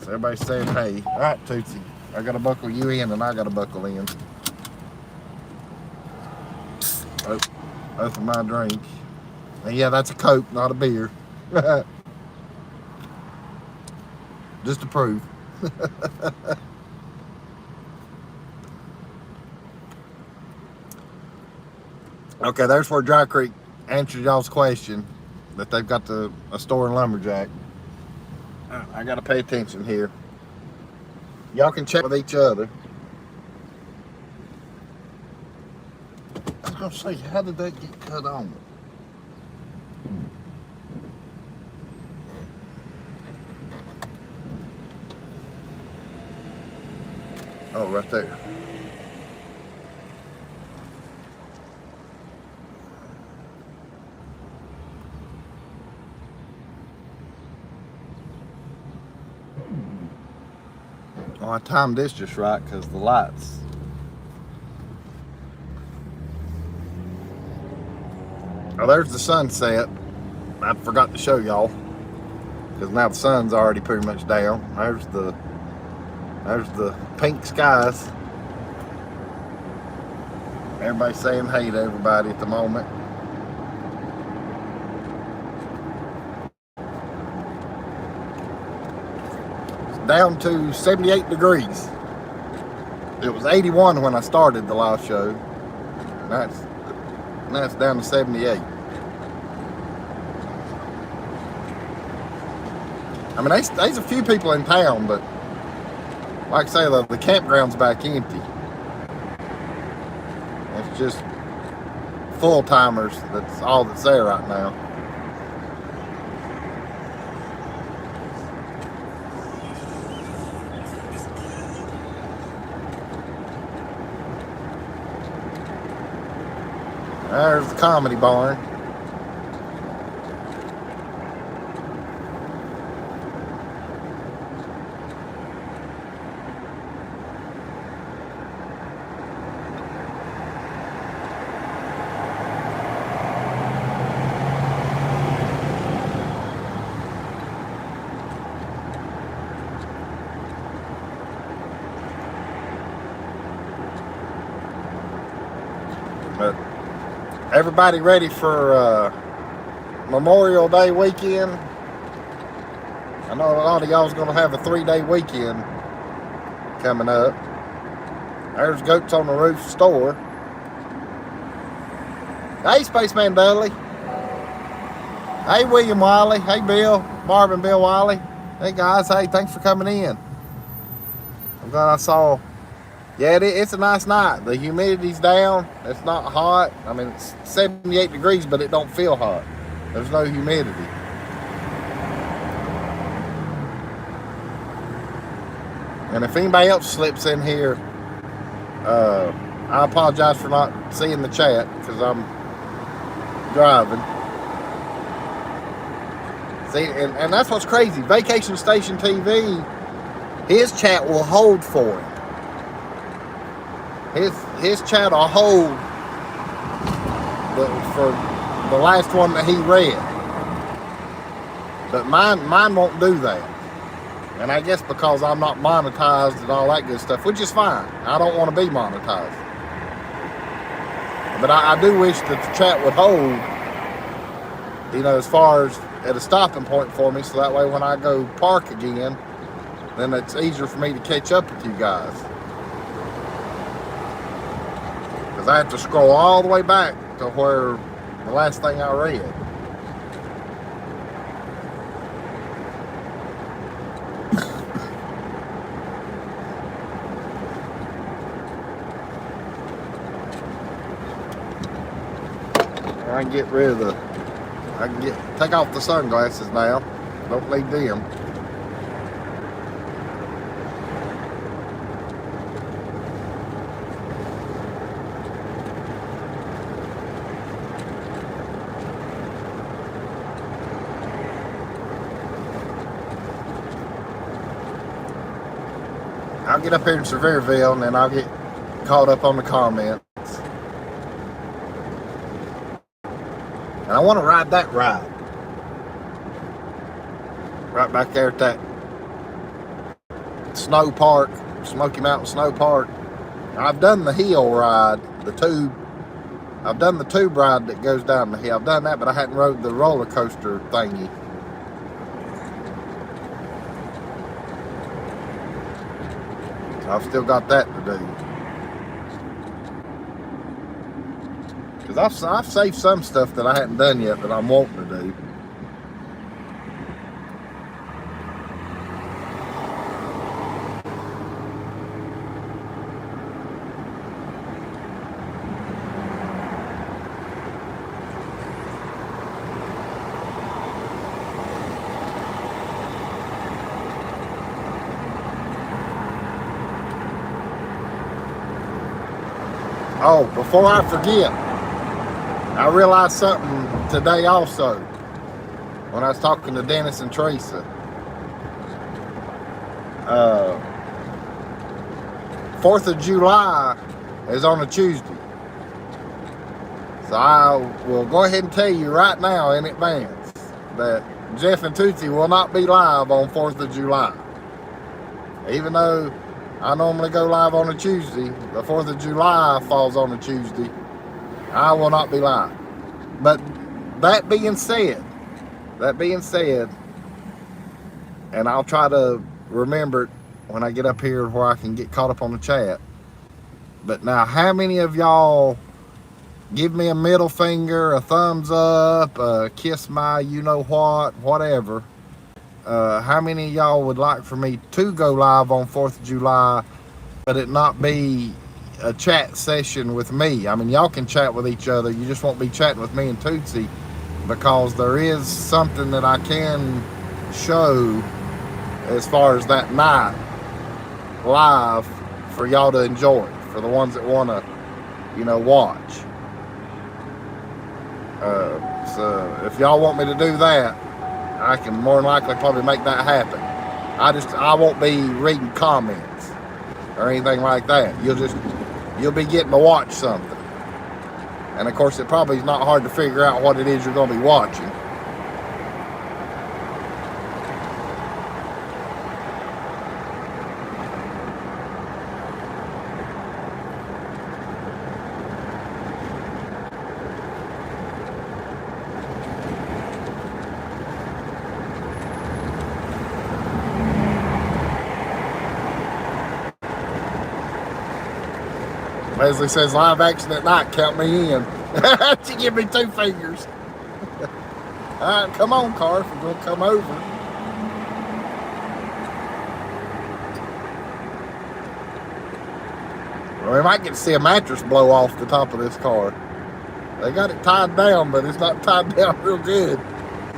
So everybody's saying hey. All right, Tootsie. I got to buckle you in, and I got to buckle in. Oh, that's my drink. And yeah, that's a Coke, not a beer. Just to prove. Okay, there's where Dry Creek answers y'all's question that they've got a store in Lumberjack. I got to pay attention here. Y'all can check with each other. I was going to say, how did that get cut on? Oh, right there. Oh, I timed this just right because the lights. Oh, there's the sunset. I forgot to show y'all because now the sun's already pretty much down. There's the pink skies. Everybody's saying hey to everybody at the moment. It's down to 78 degrees. It was 81 when I started the live show. Now it's down to 78. I mean, there's a few people in town, but like I say, the campground's back empty. It's just full-timers. That's all that's there right now. There's the Comedy Barn. But everybody ready for Memorial Day weekend? I know a lot of y'all's gonna have a 3-day weekend coming up. There's Goats on the Roof store. Hey, Spaceman Dudley. Hey, William Wiley. Hey, Bill. Marvin Bill Wiley. Hey, guys. Hey, thanks for coming in. I'm glad I saw. Yeah, it's a nice night. The humidity's down. It's not hot. I mean, it's 78 degrees, but it don't feel hot. There's no humidity. And if anybody else slips in here, I apologize for not seeing the chat because I'm driving. See, and that's what's crazy. Vacation Station TV, his chat will hold for him. His chat will hold for the last one that he read. But mine won't do that. And I guess because I'm not monetized and all that good stuff, which is fine. I don't want to be monetized. But I do wish that the chat would hold, you know, as far as at a stopping point for me, so that way when I go park again, then it's easier for me to catch up with you guys. Because I have to scroll all the way back to where The last thing I read. I can get rid of the, take off the sunglasses now. Don't need them. I'll get up here in Sevierville and then I'll get caught up on the comments. And I want to ride that ride. Right back there at that snow park, Smoky Mountain Snow Park. I've done the hill ride, the tube. I've done the tube ride that goes down the hill. I've done that, but I hadn't rode the roller coaster thingy. I've still got that to do. Because I've saved some stuff that I hadn't done yet that I'm wanting to do. Oh, before I forget, I realized something today also when I was talking to Dennis and Teresa. 4th of July is on a Tuesday. So I will go ahead and tell you right now in advance that Jeff and Tootsie will not be live on 4th of July. Even though I normally go live on a Tuesday, the 4th of July falls on a Tuesday, I will not be live. But that being said, and I'll try to remember it when I get up here where I can get caught up on the chat. But now, how many of y'all give me a middle finger, a thumbs up, a kiss my you-know-what, whatever? How many of y'all would like for me to go live on 4th of July, but it not be a chat session with me? I mean, y'all can chat with each other. You just won't be chatting with me and Tootsie, because there is something that I can show as far as that night live for y'all to enjoy, for the ones that want to, watch. So if y'all want me to do that, I can more than likely probably make that happen. I won't be reading comments or anything like that. You'll be getting to watch something. And of course, it probably is not hard to figure out what it is you're going to be watching. Leslie says, live action at night, count me in. She give me 2 fingers. All right, come on, car, if you're going to come over. Well, we might get to see a mattress blow off the top of this car. They got it tied down, but it's not tied down real good.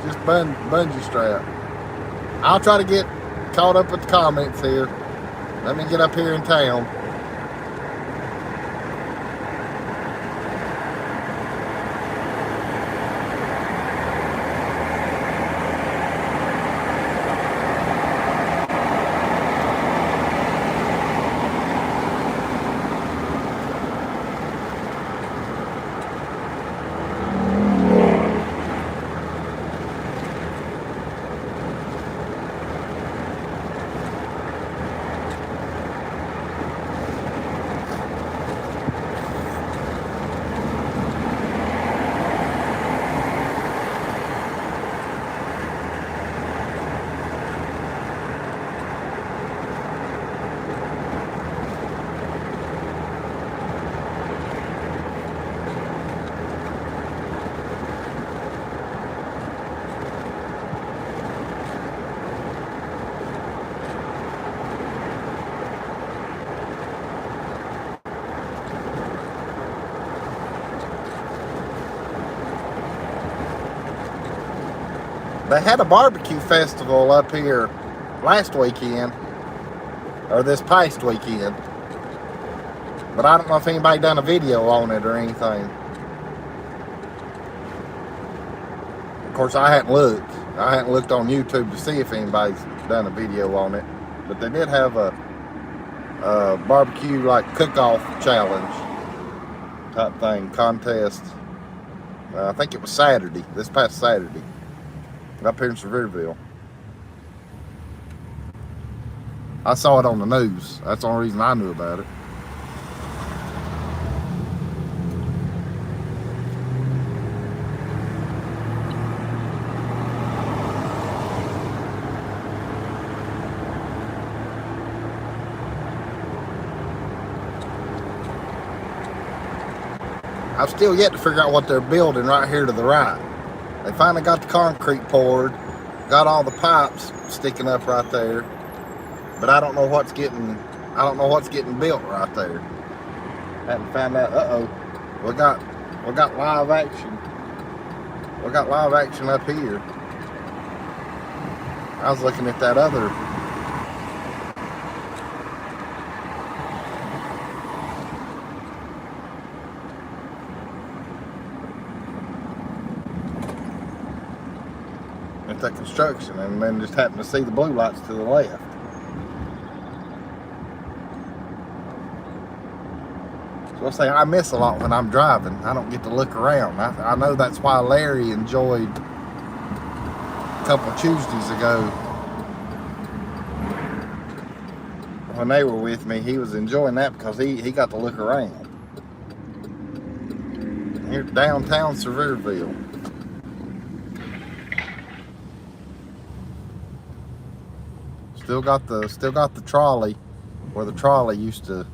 Just bungee strap. I'll try to get caught up with the comments here. Let me get up here in town. They had a barbecue festival up here last weekend, or this past weekend. But I don't know if anybody done a video on it or anything. Of course, I hadn't looked. I hadn't looked on YouTube to see if anybody's done a video on it. But they did have a barbecue like cook-off challenge type thing, contest. I think it was Saturday, this past Saturday, up here in Sevierville. I saw it on the news. That's the only reason I knew about it. I've still yet to figure out what they're building right here to the right. They finally got the concrete poured, got all the pipes sticking up right there, but I don't know what's getting built right there. Hadn't found out. We got live action. We got live action up here. I was looking at that other. At that construction, and then just happened to see the blue lights to the left. So I say I miss a lot when I'm driving. I don't get to look around. I know that's why Larry enjoyed a couple of Tuesdays ago when they were with me. He was enjoying that because he got to look around. Here downtown Sevierville. Still got the trolley where the trolley used to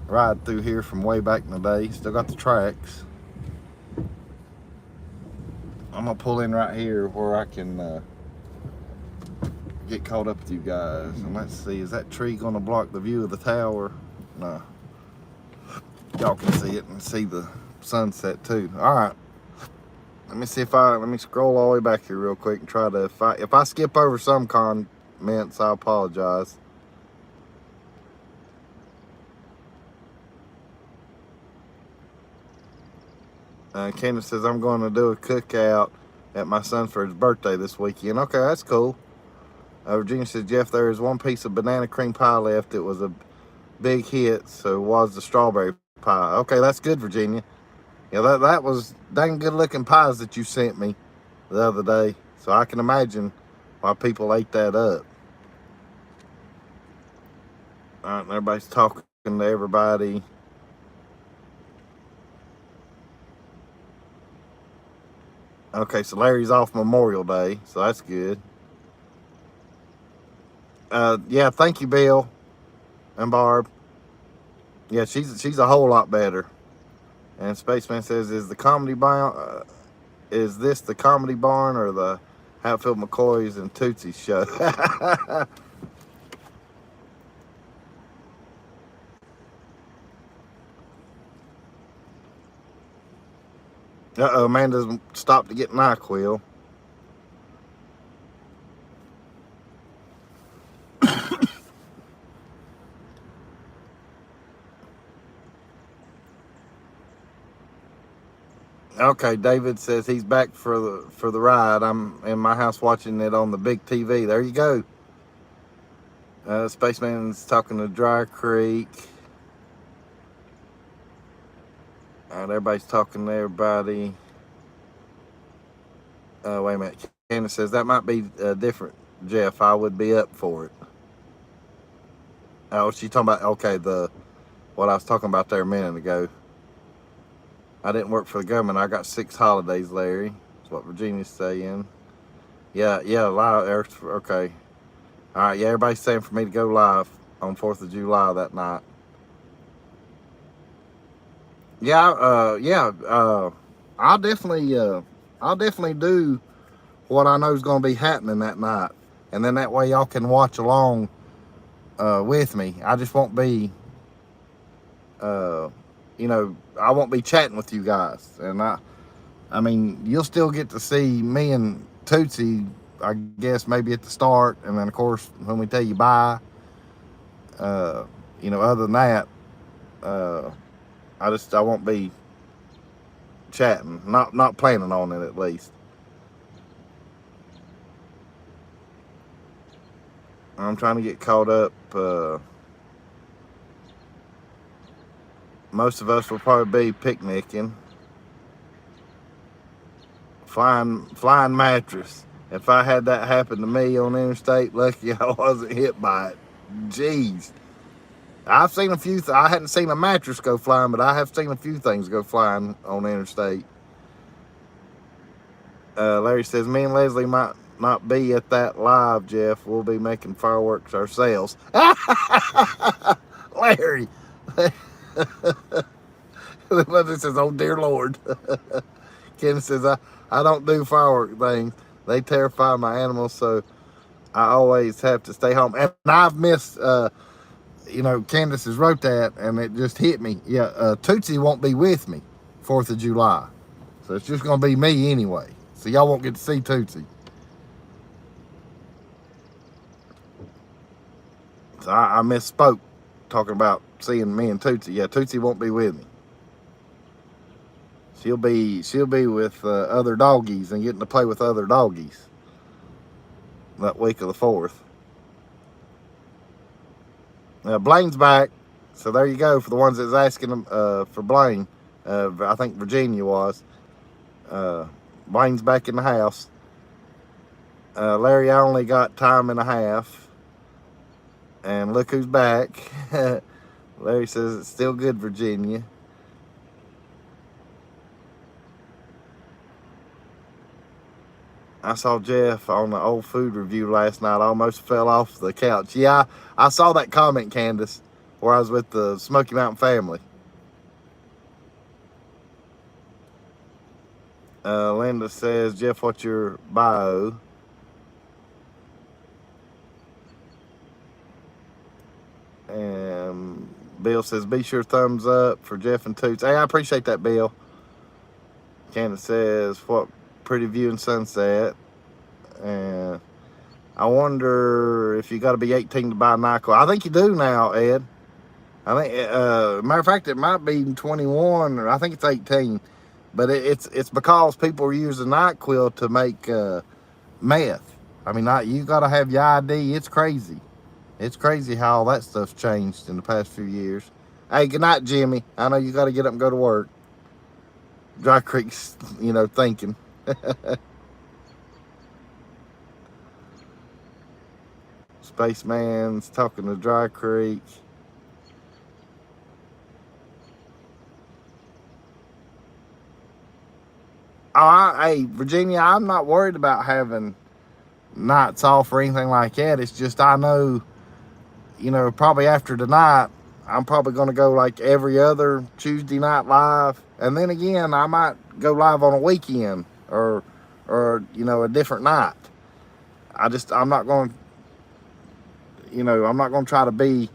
ride through here from way back in the day. Still got the tracks. I'm gonna pull in right here where I can get caught up with you guys. And let's see, is that tree gonna block the view of the tower? No. Y'all can see it and see the sunset too. All right. Let me see let me scroll all the way back here real quick and try to, if I skip over some comments, I apologize. Candace says, I'm going to do a cookout at my son for his birthday this weekend. Okay, that's cool. Virginia says, Jeff, there is one piece of banana cream pie left. It was a big hit, so it was the strawberry pie. Okay, that's good, Virginia. Yeah, that was dang good looking pies that you sent me the other day. So I can imagine why people ate that up. All right, everybody's talking to everybody. Okay, so Larry's off Memorial Day, so that's good. Yeah, thank you, Bill and Barb. Yeah, she's a whole lot better. And Spaceman says, is this the comedy barn or the Hatfield McCoys and Tootsie's show? Amanda's stopped to get NyQuil. Okay, David says he's back for the ride. I'm in my house watching it on the big TV. There you go. Spaceman's talking to Dry Creek. Everybody's talking to everybody. Wait a minute. Candace says that might be different, Jeff. I would be up for it. Oh, she's talking about, okay, what I was talking about there a minute ago. I didn't work for the government. I got 6 holidays, Larry. That's what Virginia's saying. Yeah, live. Okay. All right, yeah, everybody's saying for me to go live on 4th of July that night. I'll definitely do what I know is going to be happening that night, and then that way y'all can watch along with me. I just won't be, I won't be chatting with you guys, and I mean, you'll still get to see me and Tootsie, I guess maybe at the start, and then of course when we tell you bye, other than that, I won't be chatting, not planning on it at least. I'm trying to get caught up. Most of us will probably be picnicking, flying mattress. If I had that happen to me on the interstate, lucky I wasn't hit by it. Jeez. I've seen a few, I hadn't seen a mattress go flying, but I have seen a few things go flying on the interstate. Larry says, me and Leslie might not be at that live, Jeff. We'll be making fireworks ourselves. Larry. Leslie says, oh dear Lord. Ken says, I don't do firework things. They terrify my animals, so I always have to stay home. And I've missed, Candace has wrote that, and it just hit me. Yeah, Tootsie won't be with me 4th of July. So it's just going to be me anyway. So y'all won't get to see Tootsie. So I misspoke talking about seeing me and Tootsie. Yeah, Tootsie won't be with me. She'll be with other doggies and getting to play with other doggies that week of the 4th. Blaine's back, so there you go for the ones that's asking for Blaine. I think Virginia was. Blaine's back in the house. Larry, I only got time and a half. And look who's back. Larry says it's still good, Virginia. I saw Jeff on the old food review last night. I almost fell off the couch. Yeah, I saw that comment, Candace, where I was with the Smoky Mountain family. Linda says, Jeff, what's your bio? And Bill says, be sure thumbs up for Jeff and Toots. Hey, I appreciate that, Bill. Candace says, what pretty view and sunset. And I wonder if you got to be 18 to buy NyQuil. I think you do now, Ed. I think, matter of fact, it might be 21, or I think it's 18. But it's because people are using NyQuil to make meth. I mean, you got to have your ID. It's crazy. It's crazy how all that stuff's changed in the past few years. Hey, good night, Jimmy. I know you got to get up and go to work. Dry Creek's, thinking. Spaceman's talking to Dry Creek. Hey, Virginia, I'm not worried about having nights off or anything like that. It's just I know, probably after tonight, I'm probably going to go like every other Tuesday night live. And then again, I might go live on a weekend or a different night. I'm not going to try to be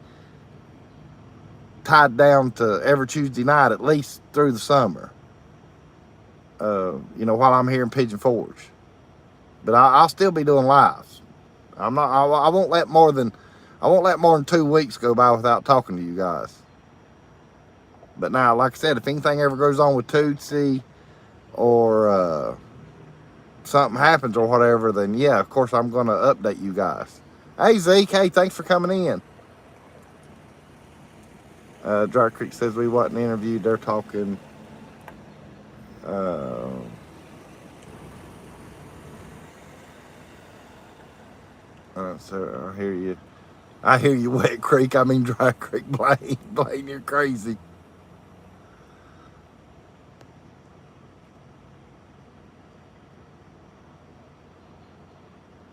tied down to every Tuesday night, at least through the summer. While I'm here in Pigeon Forge. But I'll still be doing lives. I won't let more than 2 weeks go by without talking to you guys. But now, like I said, if anything ever goes on with Tootsie or something happens or whatever, then yeah, of course I'm going to update you guys. Hey Zeke, hey, thanks for coming in. Dry Creek says we wasn't interviewed. They're talking. So I hear you, Wet Creek. I mean Dry Creek. Blaine, you're crazy.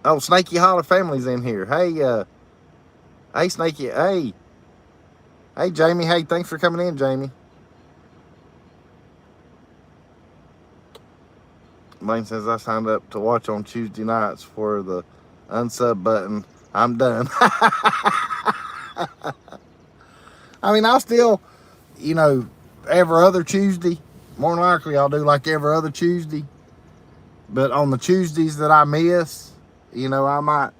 Oh, Snaky Holler family's in here. Hey, Snaky. Hey, Jamie. Hey, thanks for coming in, Jamie. Blaine says I signed up to watch on Tuesday nights for the unsub button. I'm done. I mean, I'll still, every other Tuesday. More than likely, I'll do like every other Tuesday. But on the Tuesdays that I miss, I might,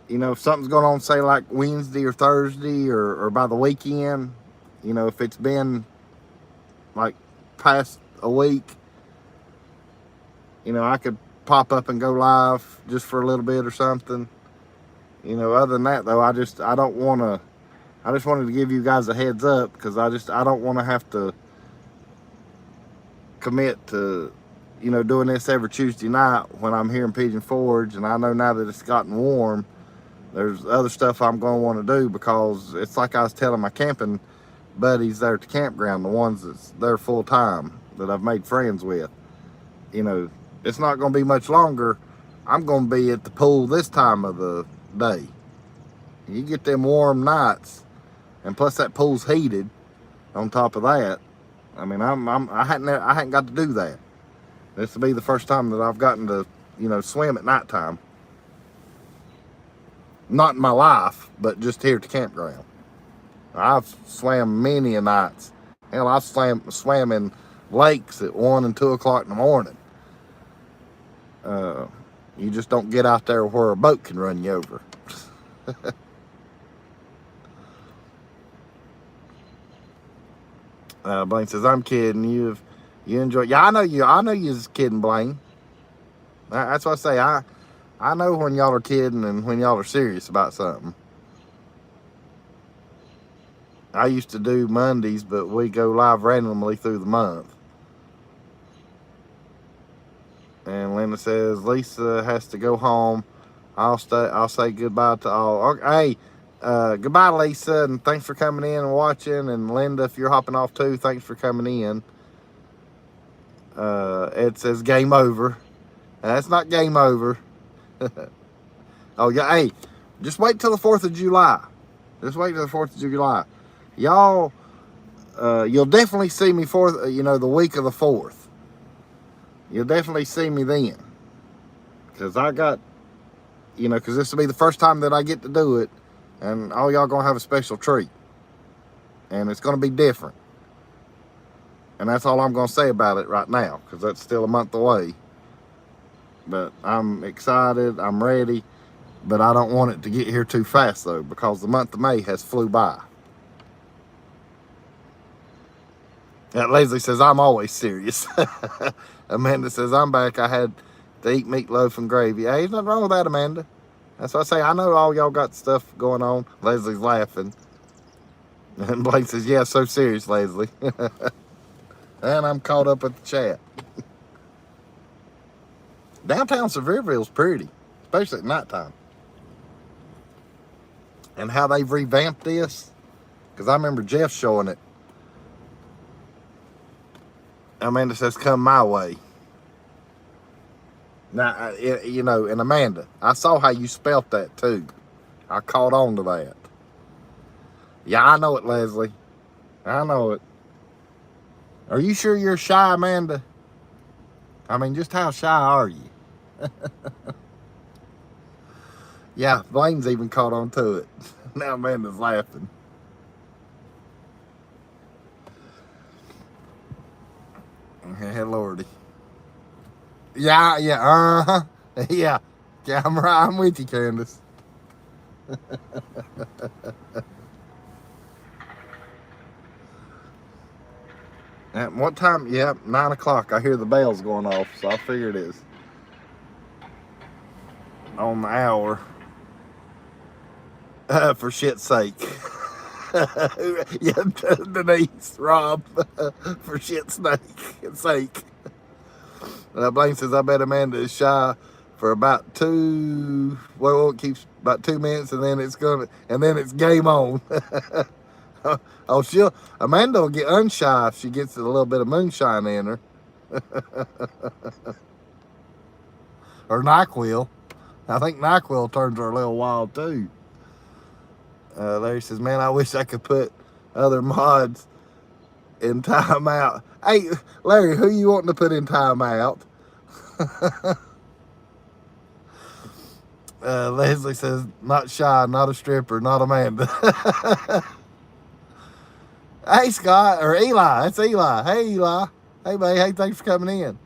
if something's going on, say like Wednesday or Thursday or by the weekend, if it's been like past a week, I could pop up and go live just for a little bit or something. Other than that though, I just wanted to give you guys a heads up, because I don't want to have to commit to, doing this every Tuesday night when I'm here in Pigeon Forge. And I know now that it's gotten warm, there's other stuff I'm going to want to do, because it's like I was telling my camping buddies there at the campground, the ones that's there full time that I've made friends with. It's not going to be much longer. I'm going to be at the pool this time of the day. You get them warm nights, and plus that pool's heated. On top of that, I mean, I hadn't got to do that. This will be the first time that I've gotten to, swim at nighttime. Not in my life, but just here at the campground. I've swam many a nights. Hell, I've swam in lakes at 1 and 2 o'clock in the morning. You just don't get out there where a boat can run you over. Blaine says, I'm kidding. You enjoy. Yeah, I know you was kidding, Blaine. That's what I say. I know when y'all are kidding and when y'all are serious about something. I used to do Mondays, but we go live randomly through the month. And Linda says, Lisa has to go home. I'll say goodbye to all. Okay, hey, goodbye, Lisa, and thanks for coming in and watching. And Linda, if you're hopping off too, thanks for coming in. It says game over. That's not game over. Oh yeah, hey, just wait till the 4th of July. Just wait till the 4th of July. Y'all, you'll definitely see me the week of the 4th. You'll definitely see me then. Because I got, because this will be the first time that I get to do it. And all y'all going to have a special treat. And it's going to be different. And that's all I'm going to say about it right now. Because that's still a month away. But I'm excited. I'm ready. But I don't want it to get here too fast, though. Because the month of May has flew by. Leslie says, I'm always serious. Amanda says, I'm back. I had to eat meatloaf and gravy. Hey, there's nothing wrong with that, Amanda. That's what I say. I know all y'all got stuff going on. Leslie's laughing. And Blake says, yeah, so serious, Leslie. And I'm caught up with the chat. Downtown Sevierville's pretty, especially at nighttime. And how they've revamped this. Because I remember Jeff showing it. Amanda says, come my way. Now, and Amanda, I saw how you spelt that too. I caught on to that. Yeah, I know it, Leslie. I know it. Are you sure you're shy, Amanda? I mean, just how shy are you? Yeah, Blaine's even caught on to it. Now Amanda's laughing. Hey, Lordy. Yeah, uh-huh. Yeah, I'm with you, Candace. At what time? Yeah, 9 o'clock. I hear the bells going off, so I figure it is. On the hour. For shit's sake. Yeah, Denise, Rob, for shit's sake. Blaine says, I bet Amanda is shy for about it keeps about 2 minutes, and then it's game on. Amanda will get unshy if she gets a little bit of moonshine in her. Or NyQuil. I think NyQuil turns her a little wild too. Larry says, man, I wish I could put other mods in timeout. Hey, Larry, who you wanting to put in timeout? Leslie says, not shy, not a stripper, not Amanda. Hey, Scott, or Eli. That's Eli. Hey, Eli. Hey, babe. Hey, thanks for coming in.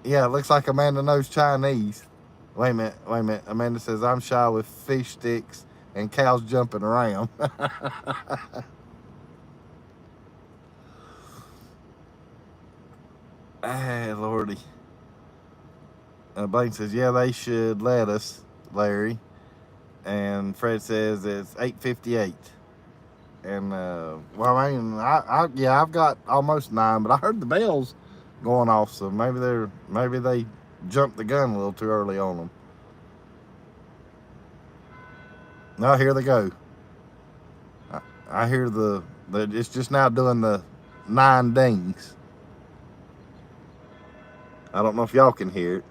Yeah, it looks like Amanda knows Chinese. Wait a minute, wait a minute. Amanda says, I'm shy with fish sticks and cows jumping around. Ah, Lordy. Blaine says, yeah, they should let us, Larry. And Fred says it's 8:58. And, well, I mean, yeah, I've got almost 9, but I heard the bells going off, so maybe they jumped the gun a little too early on them. Now here they go. I hear it's just now doing the 9 dings. I don't know if y'all can hear it.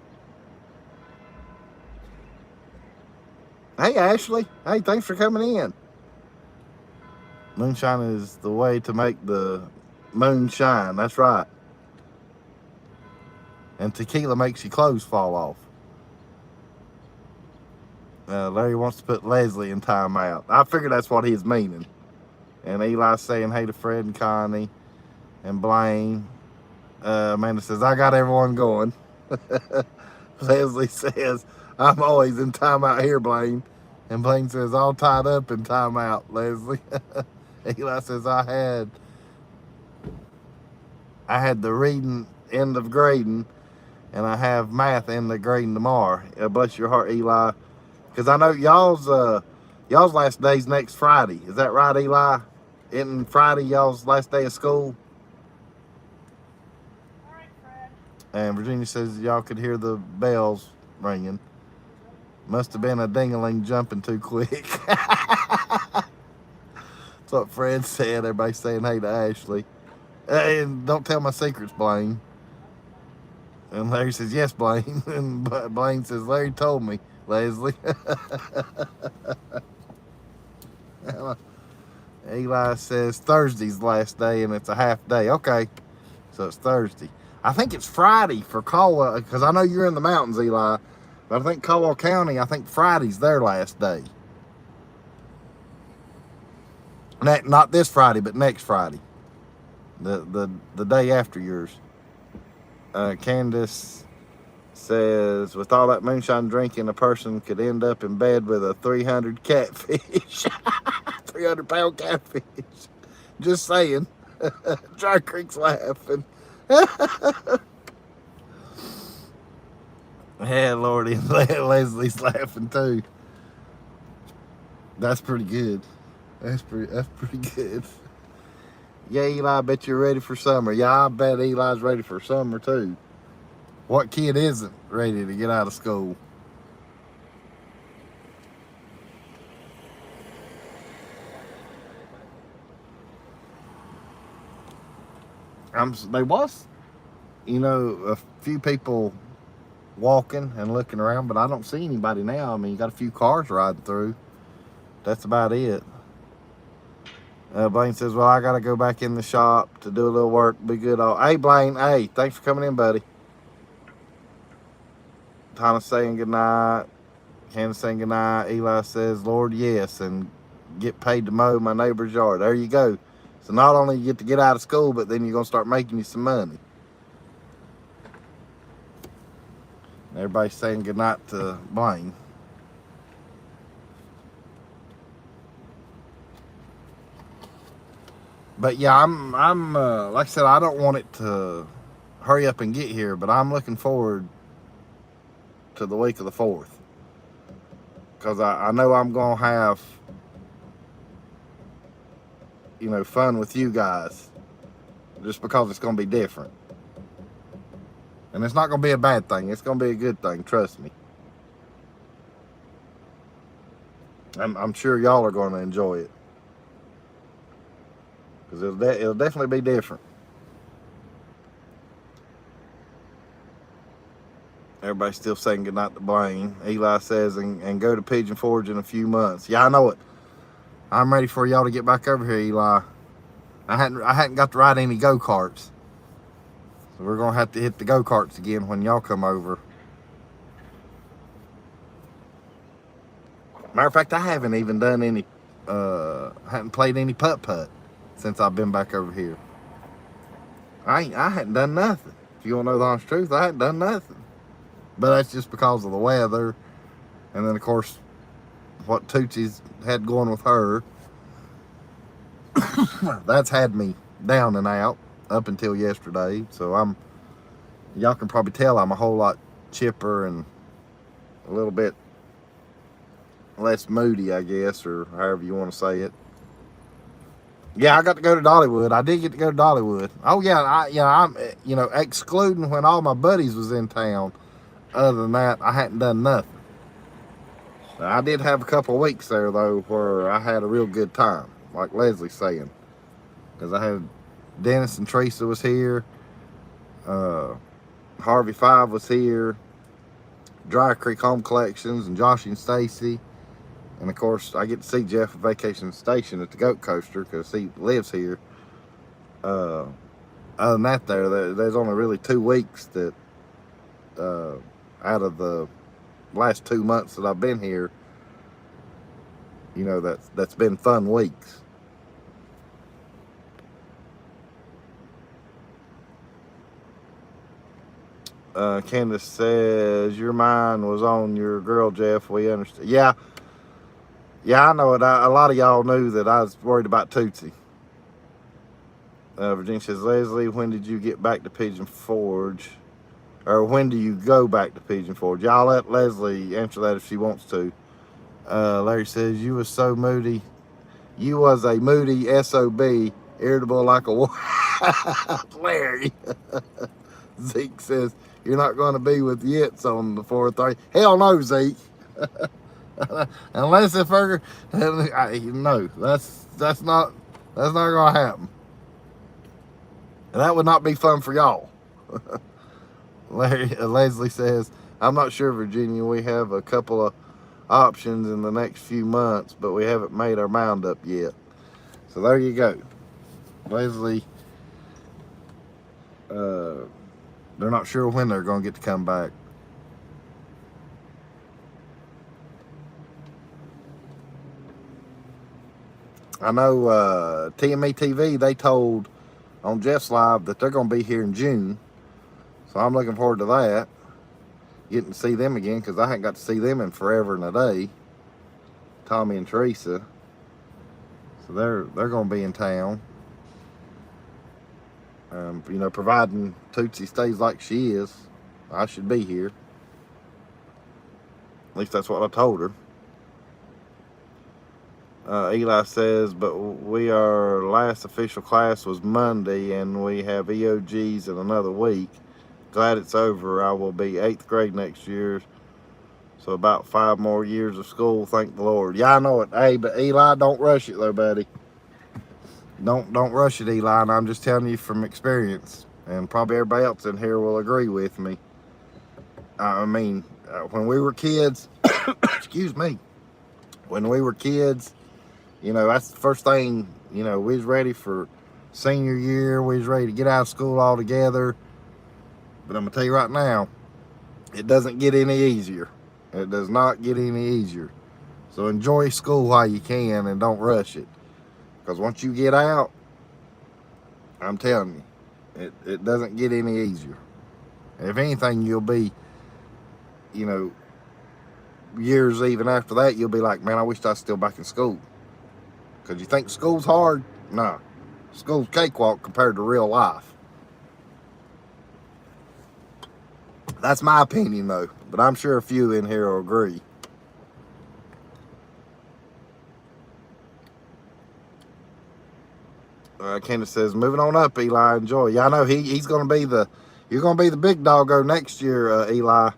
Hey, Ashley. Hey, thanks for coming in. Moonshine is the way to make the moon shine. That's right. And tequila makes your clothes fall off. Larry wants to put Leslie in timeout. I figured that's what he's meaning. And Eli's saying hey to Fred and Connie and Blaine. Amanda says, I got everyone going. Leslie says, I'm always in timeout here, Blaine. And Blaine says, all tied up in timeout, Leslie. Eli says, I had the reading end of grading, and I have math end of grading tomorrow. Bless your heart, Eli. Because I know y'all's last day's next Friday. Is that right, Eli? Isn't Friday y'all's last day of school? All right, Fred. And Virginia says y'all could hear the bells ringing. Must have been a ding-a-ling jumping too quick. That's what Fred said. Everybody's saying hey to Ashley. And don't tell my secrets, Blaine. And Larry says, yes, Blaine. And Blaine says, Larry told me, Leslie. Eli says Thursday's the last day and it's a half day. Okay, so it's Thursday. I think it's Friday for Caldwell, because I know you're in the mountains, Eli. But I think Caldwell County, I think Friday's their last day. Not this Friday, but next Friday. The day after yours. Candace says, with all that moonshine drinking, a person could end up in bed with a 300 catfish. 300-pound catfish. Just saying. Dry Creek's laughing. Yeah, Lordy, Leslie's laughing too. That's pretty good. That's pretty good. Yeah, Eli, I bet you're ready for summer. Yeah, I bet Eli's ready for summer too. What kid isn't ready to get out of school? There was, a few people walking and looking around, but I don't see anybody now. I mean, you got a few cars riding through. That's about it. Blaine says, well, I got to go back in the shop to do a little work. Be good. Hey, Blaine. Hey, thanks for coming in, buddy. Tana saying goodnight. Candace saying goodnight. Eli says, Lord, yes, and get paid to mow my neighbor's yard. There you go. So not only you get to get out of school, but then you're going to start making you some money. Everybody's saying goodnight to Blaine. But yeah, I'm like I said, I don't want it to hurry up and get here, but I'm looking forward to the week of the 4th. Because I know I'm going to have, fun with you guys. Just because it's going to be different. And it's not going to be a bad thing. It's going to be a good thing. Trust me. I'm sure y'all are going to enjoy it. Because it'll definitely be different. Everybody's still saying goodnight to Blaine. Eli says, and go to Pigeon Forge in a few months. Yeah, I know it. I'm ready for y'all to get back over here, Eli. I hadn't got to ride any go-karts. So we're going to have to hit the go-karts again when y'all come over. Matter of fact, I haven't even done any, haven't played any putt-putt since I've been back over here. I hadn't done nothing. If you want to know the honest truth, I hadn't done nothing. But that's just because of the weather. And then, of course, what Tootsie's had going with her. That's had me down and out up until yesterday. So y'all can probably tell I'm a whole lot chipper and a little bit less moody, I guess, or however you want to say it. Yeah, I got to go to Dollywood. I did get to go to Dollywood. Oh yeah, I'm excluding when all my buddies was in town. Other than that, I hadn't done nothing. I did have a couple of weeks there though where I had a real good time, like Leslie's saying, because I had Dennis and Teresa was here, Harvey 5 was here, Dry Creek Home Collections and Josh and Stacy. And of course, I get to see Jeff at Vacation Station at the Goat Coaster because he lives here. Other than that, there's only really 2 weeks that out of the last 2 months that I've been here, that's been fun weeks. Candace says your mind was on your girl, Jeff. We understand. Yeah, I know it. A lot of y'all knew that I was worried about Tootsie. Virginia says, Leslie, when did you get back to Pigeon Forge? Or when do you go back to Pigeon Forge? Y'all let Leslie answer that if she wants to. Larry says, you was so moody. You was a moody SOB, irritable like a Larry. Zeke says, you're not going to be with Yitz on the 4:30. Hell no, Zeke. Unless if no, that's not gonna happen. And that would not be fun for y'all. Leslie says, I'm not sure, Virginia. We have a couple of options in the next few months, but we haven't made our mind up yet. So there you go. Leslie, they're not sure when they're gonna get to come back. I know TME TV, they told on Jeff's Live that they're going to be here in June. So I'm looking forward to that. Getting to see them again because I haven't got to see them in forever and a day. Tommy and Teresa. So they're going to be in town. Providing Tootsie stays like she is, I should be here. At least that's what I told her. Eli says, but our last official class was Monday and we have EOGs in another week. Glad it's over. I will be 8th grade next year. So about 5 more years of school, thank the Lord. Yeah, I know it. Hey, but Eli, don't rush it though, buddy. Don't rush it, Eli, and I'm just telling you from experience. And probably everybody else in here will agree with me. When we were kids, excuse me, when we were kids, that's the first thing, we was ready for senior year. We was ready to get out of school altogether. But I'm going to tell you right now, it doesn't get any easier. It does not get any easier. So enjoy school while you can and don't rush it. Because once you get out, I'm telling you, it doesn't get any easier. If anything, you'll be, years even after that, you'll be like, man, I wish I was still back in school. Because you think school's hard? Nah. School's cakewalk compared to real life. That's my opinion, though. But I'm sure a few in here will agree. Candace says, moving on up, Eli, enjoy. Yeah, I know he's going to be you're going to be the big doggo next year, Eli.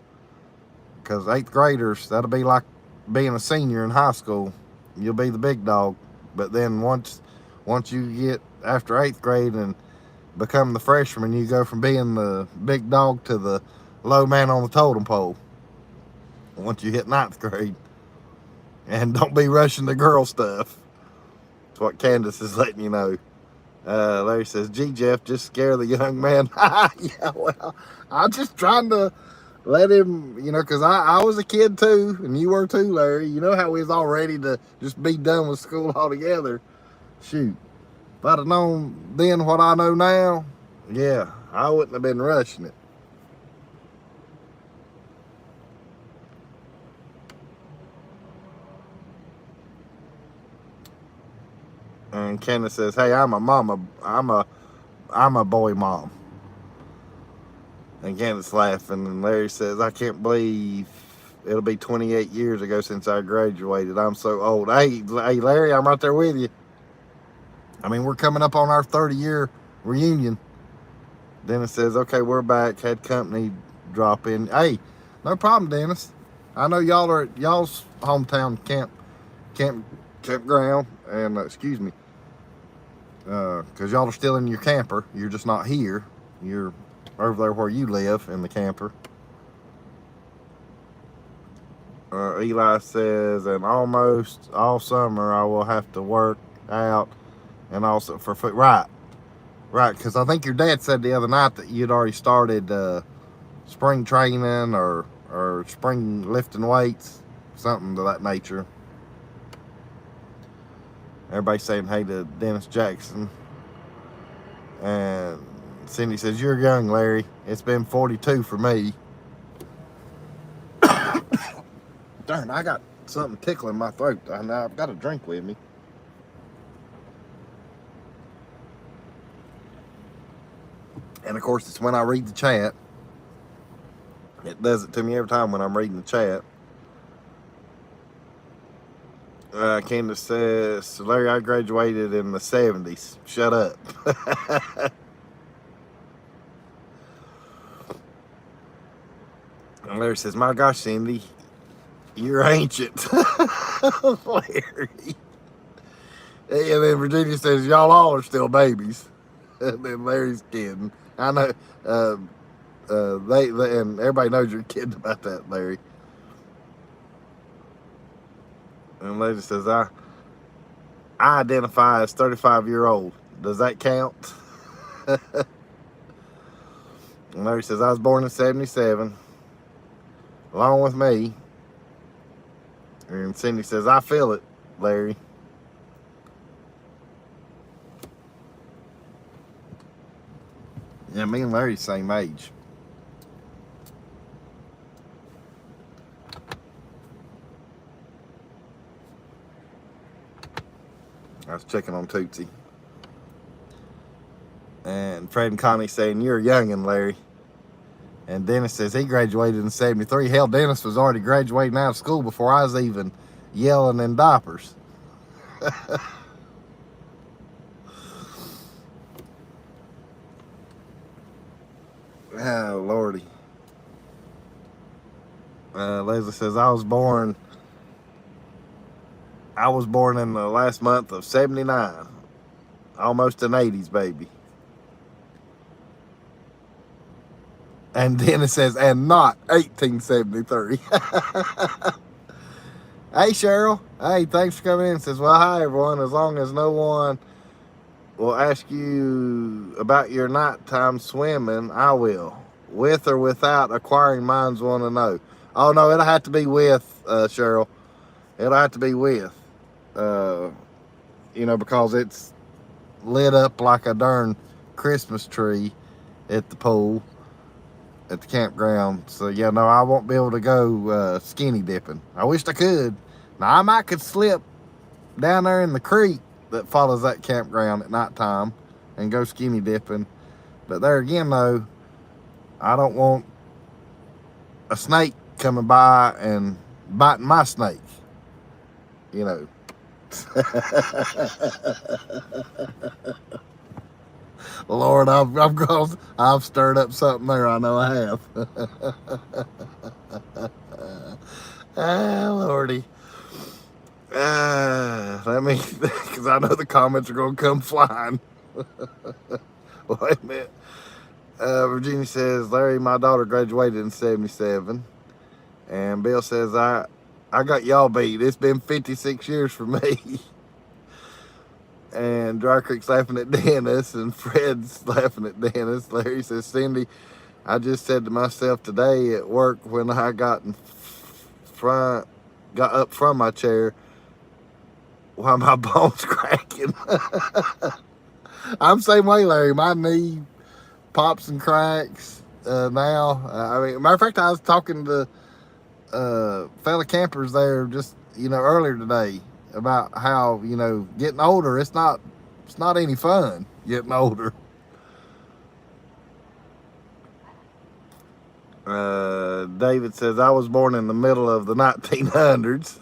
Because 8th graders, that'll be like being a senior in high school. You'll be the big dog. But then once you get after 8th grade and become the freshman, you go from being the big dog to the low man on the totem pole. Once you hit 9th grade. And don't be rushing the girl stuff. That's what Candace is letting you know. Larry says, gee, Jeff, just scare the young man. Yeah, well, I'm just trying to let him, because I was a kid too, and you were too, Larry. You know how we was all ready to just be done with school altogether. Shoot. If I'd have known then what I know now, yeah, I wouldn't have been rushing it. And Candace says, hey, I'm a boy mom. And Candace laughing, and Larry says, I can't believe it'll be 28 years ago since I graduated. I'm so old. Hey, Larry, I'm right there with you. I mean, we're coming up on our 30-year reunion. Dennis says, okay, we're back. Had company drop in. Hey, no problem, Dennis. I know y'all are at y'all's hometown campground, and excuse me, because y'all are still in your camper. You're just not here. You're over there where you live in the camper. Eli says, and almost all summer I will have to work out and also for food. Right, because I think your dad said the other night that you'd already started spring training or spring lifting weights, something to that nature. Everybody's saying hey to Dennis Jackson. And Cindy says, you're young, Larry. It's been 42 for me. Darn, I got something tickling my throat. I've got a drink with me. And of course, it's when I read the chat. It does it to me every time when I'm reading the chat. Candace says, Larry, I graduated in the 70s. Shut up. And Larry says, my gosh, Cindy, you're ancient. Larry. And then Virginia says, y'all all are still babies. And then Larry's kidding. I know, they and everybody knows you're kidding about that, Larry. And Larry says, I identify as 35-year-old. Does that count? And Larry says, I was born in 77. Along with me. And Cindy says, I feel it, Larry. Yeah, me and Larry's the same age. I was checking on Tootsie. And Fred and Connie saying, you're a youngin', Larry. And Dennis says he graduated in 73. Hell, Dennis was already graduating out of school before I was even yelling in diapers. Oh, Lordy. Leslie says, I was born in the last month of 79. Almost an 80s baby. And Dennis says, and not 1873. Hey, Cheryl. Hey, thanks for coming in. Says, well, hi, everyone. As long as no one will ask you about your nighttime swimming, I will. With or without acquiring minds want to know. Oh, no, it'll have to be with, Cheryl. It'll have to be with. Because it's lit up like a darn Christmas tree at the pool. At the campground. So yeah, no, I won't be able to go skinny dipping. I wished I could. Now I might could slip down there in the creek that follows that campground at nighttime and go skinny dipping. But there again though, I don't want a snake coming by and biting my snake. You know. Lord, I've stirred up something there. I know I have. Lordy. Let me, because I know the comments are going to come flying. Wait a minute. Virginia says, Larry, my daughter graduated in 77. And Bill says, I got y'all beat. It's been 56 years for me. And Dry Creek's laughing at Dennis, and Fred's laughing at Dennis. Larry says, Cindy, I just said to myself today at work when I got up from my chair, why my bones cracking. I'm the same way, Larry. My knee pops and cracks now. Matter of fact, I was talking to fellow campers there just, earlier today about how, getting older, it's not It's not any fun getting older. David says, I was born in the middle of the 1900s.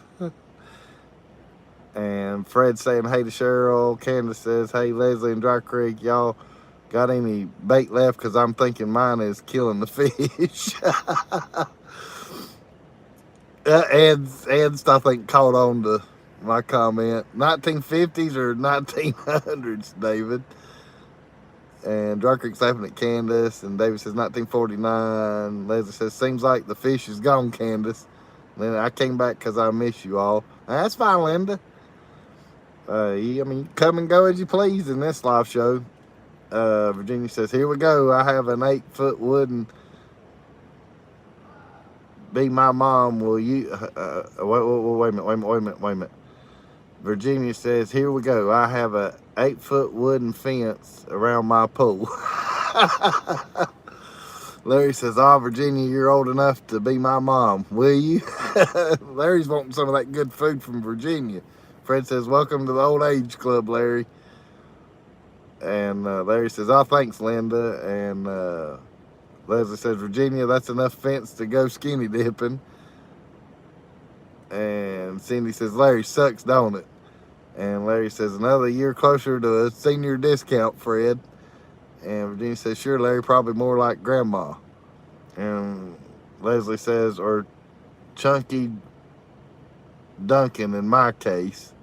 And Fred saying, hey to Cheryl. Candace says, hey, Leslie and Dry Creek, y'all got any bait left? Because I'm thinking mine is killing the fish. Ed's, I think, caught on to my comment. 1950s or 1900s, David. And Dry Creek's laughing at Candace. And David says 1949. Leslie says, seems like the fish is gone, Candace. And then I came back because I miss you all. That's fine, Linda. I mean, come and go as you please in this live show. Virginia says, here we go. I have an 8-foot wooden be my mom. Will you? Wait a minute. Virginia says, here we go. I have a 8-foot wooden fence around my pool. Larry says, Virginia, you're old enough to be my mom. Will you? Larry's wanting some of that good food from Virginia. Fred says, welcome to the old age club, Larry. And Larry says, thanks, Linda. And Leslie says, Virginia, that's enough fence to go skinny dipping. And Cindy says, Larry sucks, don't it? And Larry says, another year closer to a senior discount, Fred. And Virginia says, sure, Larry, probably more like grandma. And Leslie says, or Chunky Duncan in my case.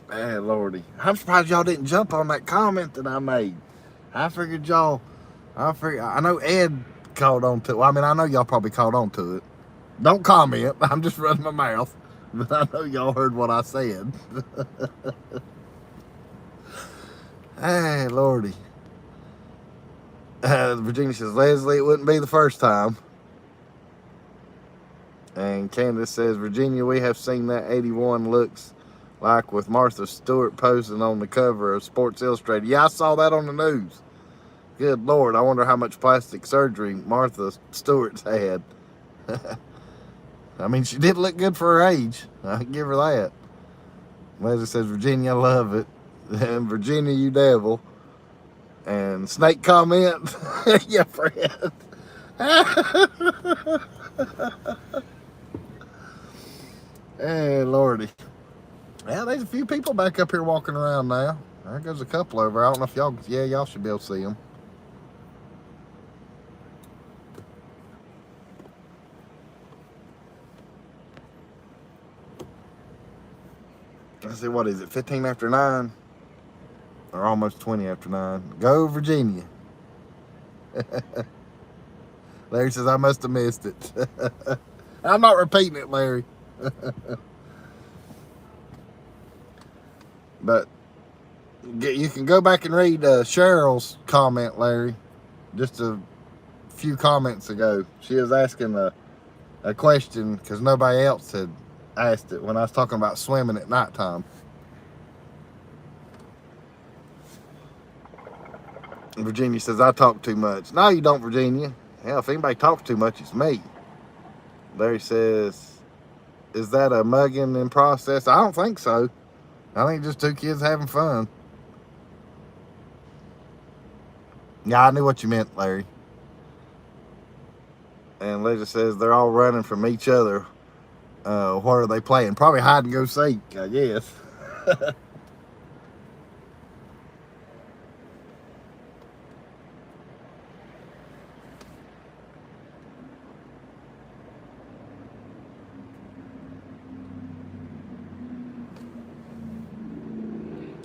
Man, Lordy. I'm surprised y'all didn't jump on that comment that I made. I know Ed caught on to it. Well, I mean, I know y'all probably caught on to it. Don't comment. I'm just running my mouth. But I know y'all heard what I said. Hey, Lordy. Virginia says, Leslie, it wouldn't be the first time. And Candace says, Virginia, we have seen that 81 looks like with Martha Stewart posing on the cover of Sports Illustrated. Yeah, I saw that on the news. Good Lord, I wonder how much plastic surgery Martha Stewart's had. I mean, she did look good for her age. I give her that. Leslie says, Virginia, I love it. And Virginia, you devil. And snake comment. Yeah, Fred. Hey, Lordy. Yeah, there's a few people back up here walking around now. There goes a couple over. I don't know if y'all, y'all should be able to see them. Let's see, what is it, 15 after 9? Or almost 20 after 9. Go, Virginia. Larry says, I must have missed it. I'm not repeating it, Larry. But you can go back and read Cheryl's comment, Larry. Just a few comments ago. She was asking a question because nobody else had asked it when I was talking about swimming at nighttime. Virginia says, I talk too much. No, you don't, Virginia. Hell, if anybody talks too much, it's me. Larry says, is that a mugging in process? I don't think so. I think just two kids having fun. Yeah, I knew what you meant, Larry. And Leslie says they're all running from each other. What are they playing? Probably hide and go seek, I guess.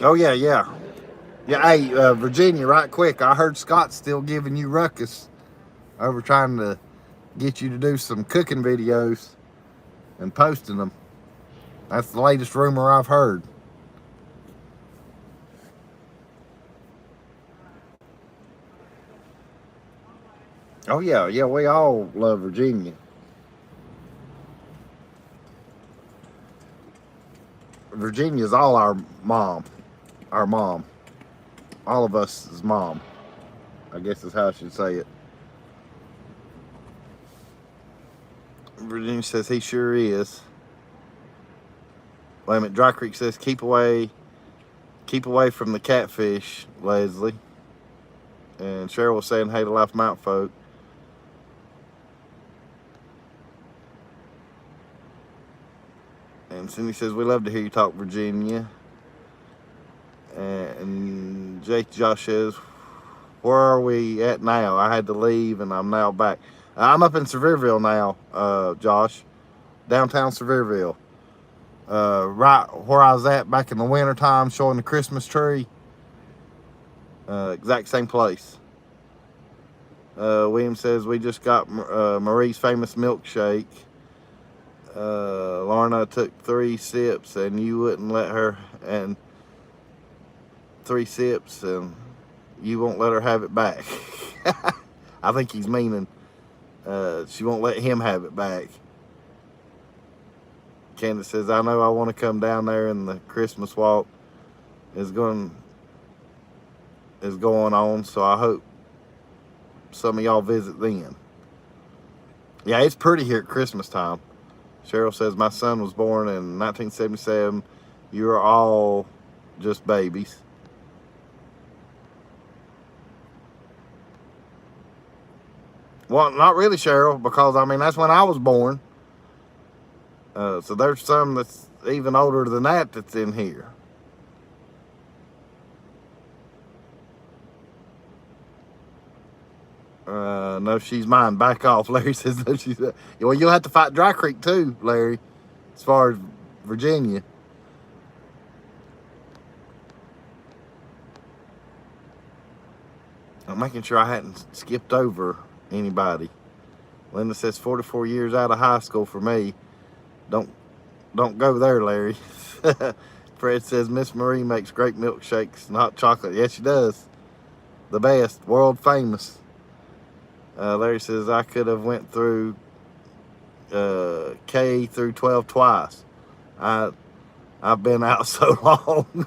Oh, yeah. Yeah, hey, Virginia, right quick. I heard Scott's still giving you ruckus over trying to get you to do some cooking videos and posting them. That's the latest rumor I've heard. Oh, yeah, we all love Virginia. Virginia's all our mom. Our mom. All of us is mom, I guess is how I should say it. Virginia says he sure is. Wait a minute. Dry Creek says keep away from the catfish, Leslie. And Cheryl was saying hey to Life Mount folk. And Cindy says we love to hear you talk, Virginia. And Jake Josh says, where are we at now? I had to leave and I'm now back. I'm up in Sevierville now, Josh. Downtown Sevierville. Right where I was at back in the wintertime showing the Christmas tree. Exact same place. William says we just got Marie's famous milkshake. Lorna took 3 sips and you wouldn't let her, and 3 sips and you won't let her have it back. I think he's meaning she won't let him have it back. Candace says, I know I want to come down there and the Christmas walk is going on, so I hope some of y'all visit then. Yeah, it's pretty here at Christmas time. Cheryl says, my son was born in 1977. You are all just babies. Well, not really, Cheryl, because, I mean, that's when I was born. So there's some that's even older than that that's in here. No, she's mine. Back off. Larry says, no, she's... Well, you'll have to fight Dry Creek, too, Larry, as far as Virginia. I'm making sure I hadn't skipped over anybody. Linda says 44 years out of high school for me. Don't go there, Larry. Fred says Miss Marie makes great milkshakes and hot chocolate. Yes, she does. The best, world famous. Larry says I could have went through K through 12 twice. I've been out so long.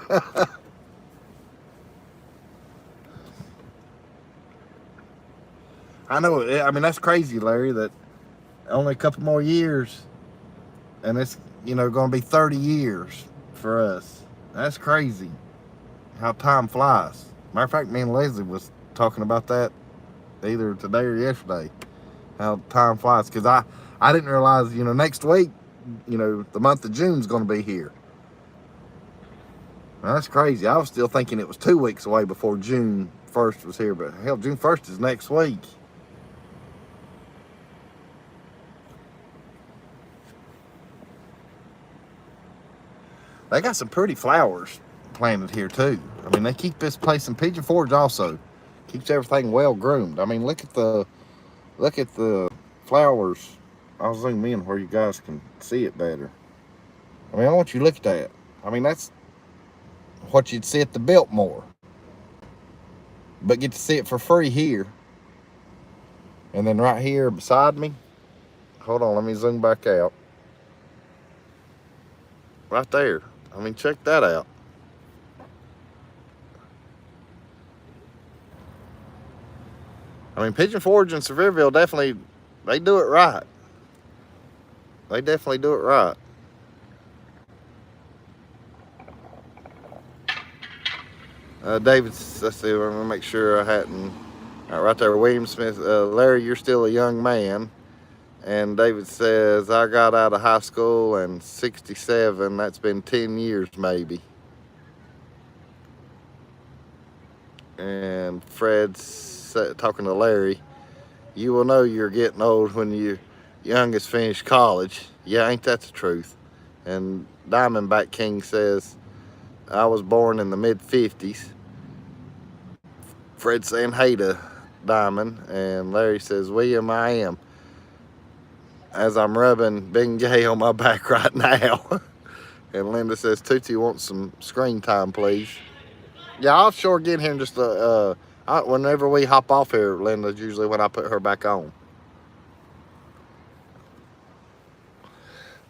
I know. I mean, that's crazy, Larry, that only a couple more years and it's, you know, going to be 30 years for us. That's crazy how time flies. Matter of fact, me and Leslie was talking about that either today or yesterday, how time flies. Because I didn't realize, you know, next week, you know, the month of June's going to be here. Now, that's crazy. I was still thinking it was 2 weeks away before June 1st was here. But hell, June 1st is next week. They got some pretty flowers planted here too. I mean, they keep this place in Pigeon Forge also keeps everything well groomed. I mean, look at the flowers. I'll zoom in where you guys can see it better. I mean, I want you to look at that. I mean, that's what you'd see at the Biltmore, but get to see it for free here. And then right here beside me, hold on, let me zoom back out. Right there. I mean, check that out. I mean, Pigeon Forge and Sevierville definitely, they do it right. They definitely do it right. David, let's see, I'm going to make sure I hadn't. Right there, William Smith. Larry, you're still a young man. And David says, I got out of high school in 67. That's been 10 years maybe. And Fred's talking to Larry. You will know you're getting old when your youngest finished college. Yeah, ain't that the truth? And Diamondback King says, I was born in the mid-50s. Fred's saying hey to Diamond. And Larry says, William, I am. As I'm rubbing Bengay on my back right now. And Linda says, Tootsie wants some screen time, please. Yeah, I'll sure get here in just whenever we hop off here, Linda's usually when I put her back on.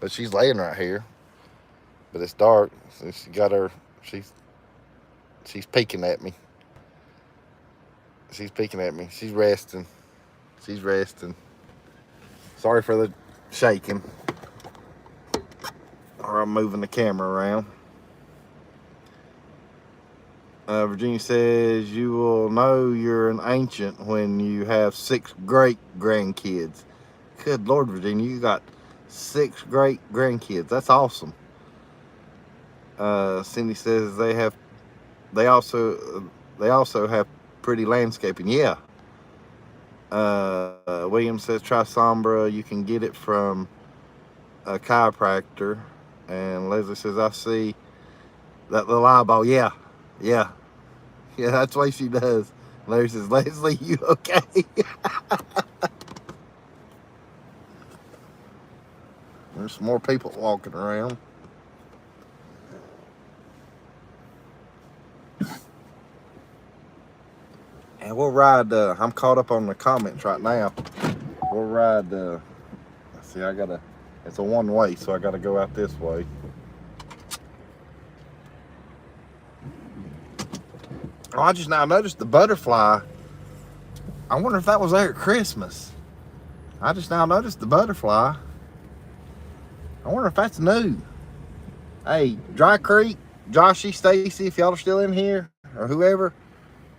But she's laying right here. But it's dark. So she got her, she's peeking at me. She's peeking at me. She's resting. She's resting. Sorry for the shaking. Or I'm moving the camera around. Virginia says, you will know you're an ancient when you have 6 great grandkids. Good Lord, Virginia, you got 6 great grandkids. That's awesome. Cindy says they also have pretty landscaping. Yeah. William says try Sombra. You can get it from a chiropractor. And Leslie says I see that little eyeball. Yeah. That's the way she does. Larry says, Leslie, you okay? There's some more people walking around. And we'll ride, I'm caught up on the comments right now. We'll ride, see, it's a one way, so I gotta go out this way. Oh, I just now noticed the butterfly. I wonder if that was there at Christmas. I just now noticed the butterfly. I wonder if that's new. Hey, Dry Creek, Joshy, Stacy, if y'all are still in here, or whoever,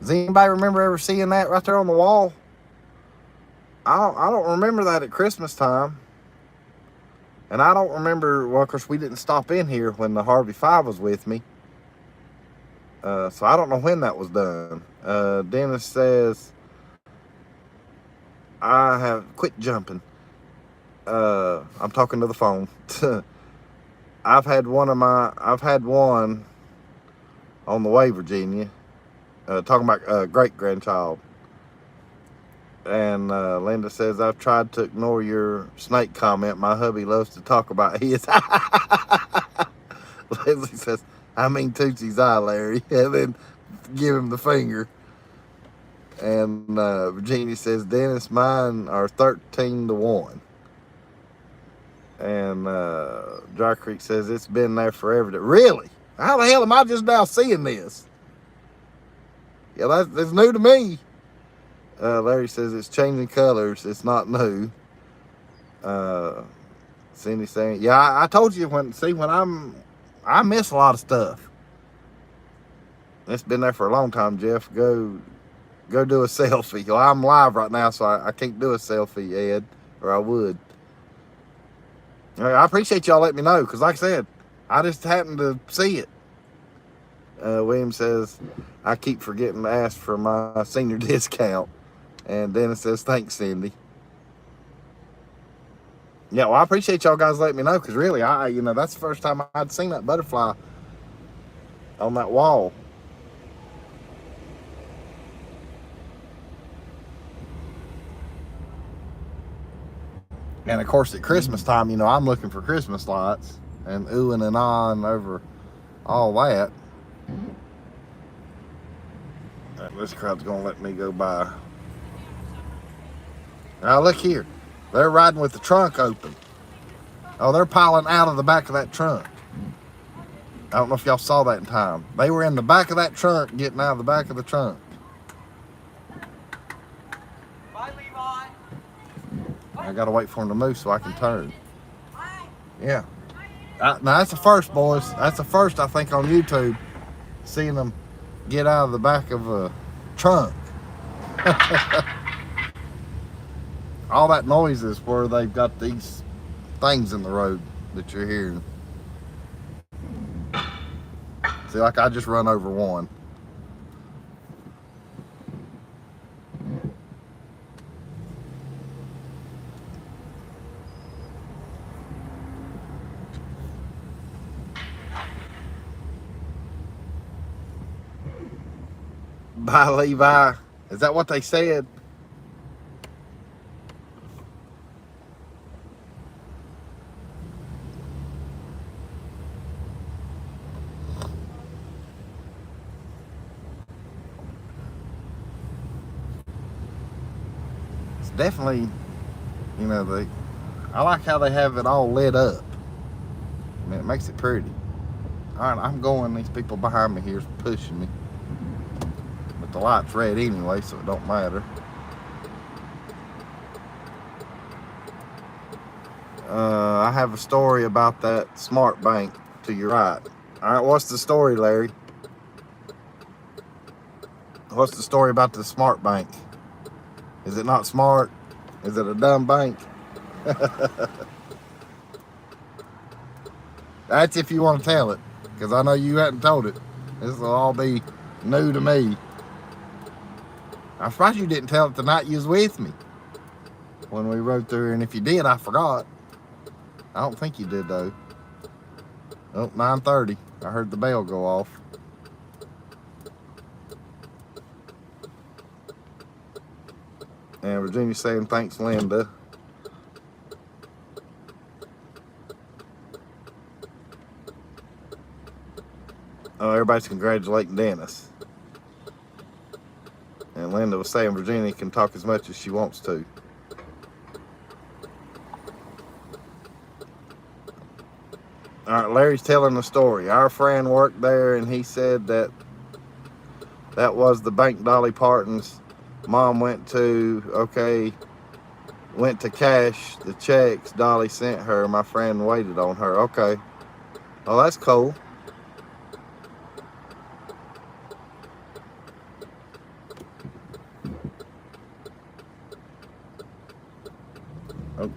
does anybody remember ever seeing that right there on the wall? I don't remember that at Christmas time. And I don't remember, well, of course, we didn't stop in here when the Harvey 5 was with me. So I don't know when that was done. Dennis says, I have quit jumping. I'm talking to the phone. I've had one on the way, Virginia. Talking about great grandchild. And Linda says, I've tried to ignore your snake comment. My hubby loves to talk about his. Leslie says, I mean Tootsie's eye, Larry. And then give him the finger. And Virginia says, Dennis, mine are 13-1. And Dry Creek says, it's been there forever. Really? How the hell am I just now seeing this? Yeah, that's new to me. Larry says, it's changing colors. It's not new. Cindy saying, yeah, I told you when I miss a lot of stuff. It's been there for a long time, Jeff. Go do a selfie. Well, I'm live right now, so I can't do a selfie, Ed, or I would. I appreciate y'all letting me know, because like I said, I just happened to see it. William says, I keep forgetting to ask for my senior discount. And Dennis says, thanks, Cindy. Yeah, well, I appreciate y'all guys letting me know, because really, that's the first time I'd seen that butterfly on that wall. And of course, at Christmas time, I'm looking for Christmas lights and oohing and ahhing over all that. This crowd's gonna let me go by. Now look here, they're riding with the trunk open. Oh, they're piling out of the back of that trunk. I don't know if y'all saw that in time. They were in the back of that trunk, getting out of the back of the trunk. Bye, Levi. I gotta wait for them to move so I can turn. Yeah. Now that's the first, boys. That's the first, I think, on YouTube. Seeing them get out of the back of a trunk. All that noise is where they've got these things in the road that you're hearing. See, like I just run over one. Bye, Levi. Is that what they said? It's definitely, I like how they have it all lit up. I mean, it makes it pretty. All right, I'm going. These people behind me here is pushing me. But the light's red anyway, so it don't matter. I have a story about that smart bank to your right. All right, what's the story, Larry? What's the story about the smart bank? Is it not smart? Is it a dumb bank? That's if you want to tell it, because I know you hadn't told it. This will all be new to me. I'm surprised you didn't tell it the night you was with me when we rode through, and if you did, I forgot. I don't think you did, though. Oh, 9:30. I heard the bell go off. And Virginia's saying, thanks, Linda. Oh, everybody's congratulating Dennis. And Linda was saying Virginia can talk as much as she wants to. All right, Larry's telling the story. Our friend worked there, and he said that was the bank Dolly Parton's mom went to. Okay, went to cash the checks Dolly sent her. My friend waited on her. Okay. Oh, that's cool. Oh,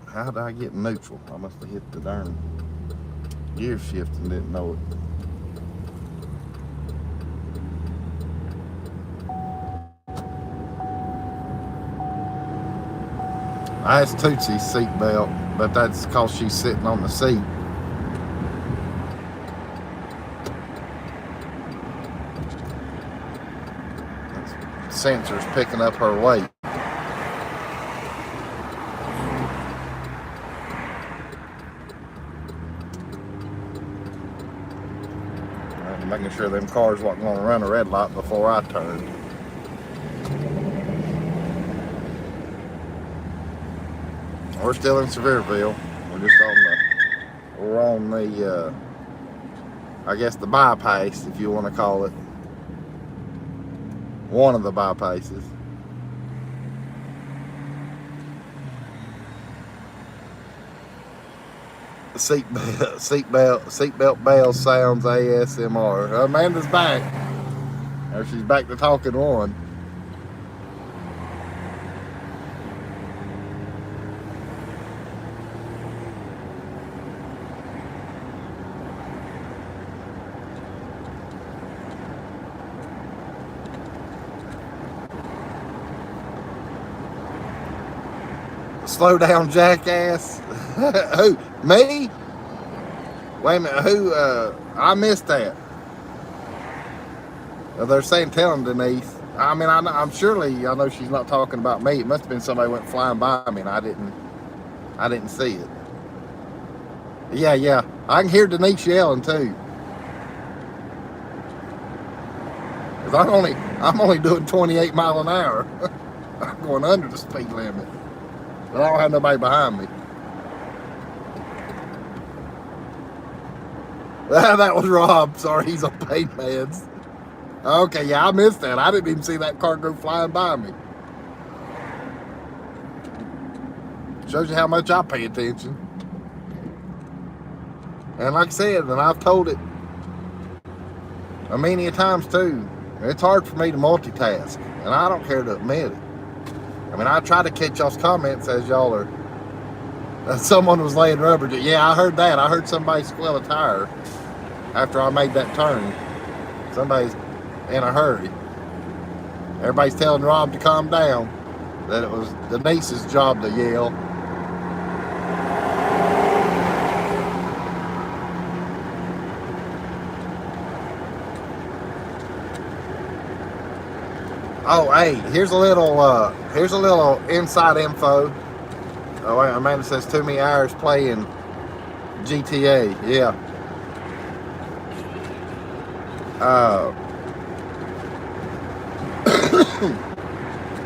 how did I get neutral? I must have hit the darn gear shift and didn't know it. I asked Tootsie's seatbelt, but that's because she's sitting on the seat. Sensor's picking up her weight. I'm making sure them cars wasn't going to run a red light before I turned. We're still in Sevierville. We're on the I guess the bypass, if you want to call it. One of the bypasses. Seatbelt bell sounds ASMR. Amanda's back. Or she's back to talking one. Slow down, jackass. Who? Me? Wait a minute. Who? I missed that. They're saying, tell him, Denise. I mean, I know she's not talking about me. It must have been somebody went flying by me, and I didn't see it. Yeah. I can hear Denise yelling too. Cause I'm only doing 28 miles an hour. I'm going under the speed limit. But I don't have nobody behind me. That was Rob. Sorry, he's on pain meds. Okay, yeah, I missed that. I didn't even see that car go flying by me. Shows you how much I pay attention. And like I said, and I've told it a many times too, it's hard for me to multitask. And I don't care to admit it. I mean, I try to catch y'all's comments as y'all are. Someone was laying rubber. Yeah, I heard that. I heard somebody squeal a tire after I made that turn. Somebody's in a hurry. Everybody's telling Rob to calm down. That it was Denise's job to yell. Oh, hey, here's a little inside info. Oh, wait, Amanda says too many hours playing GTA. Yeah.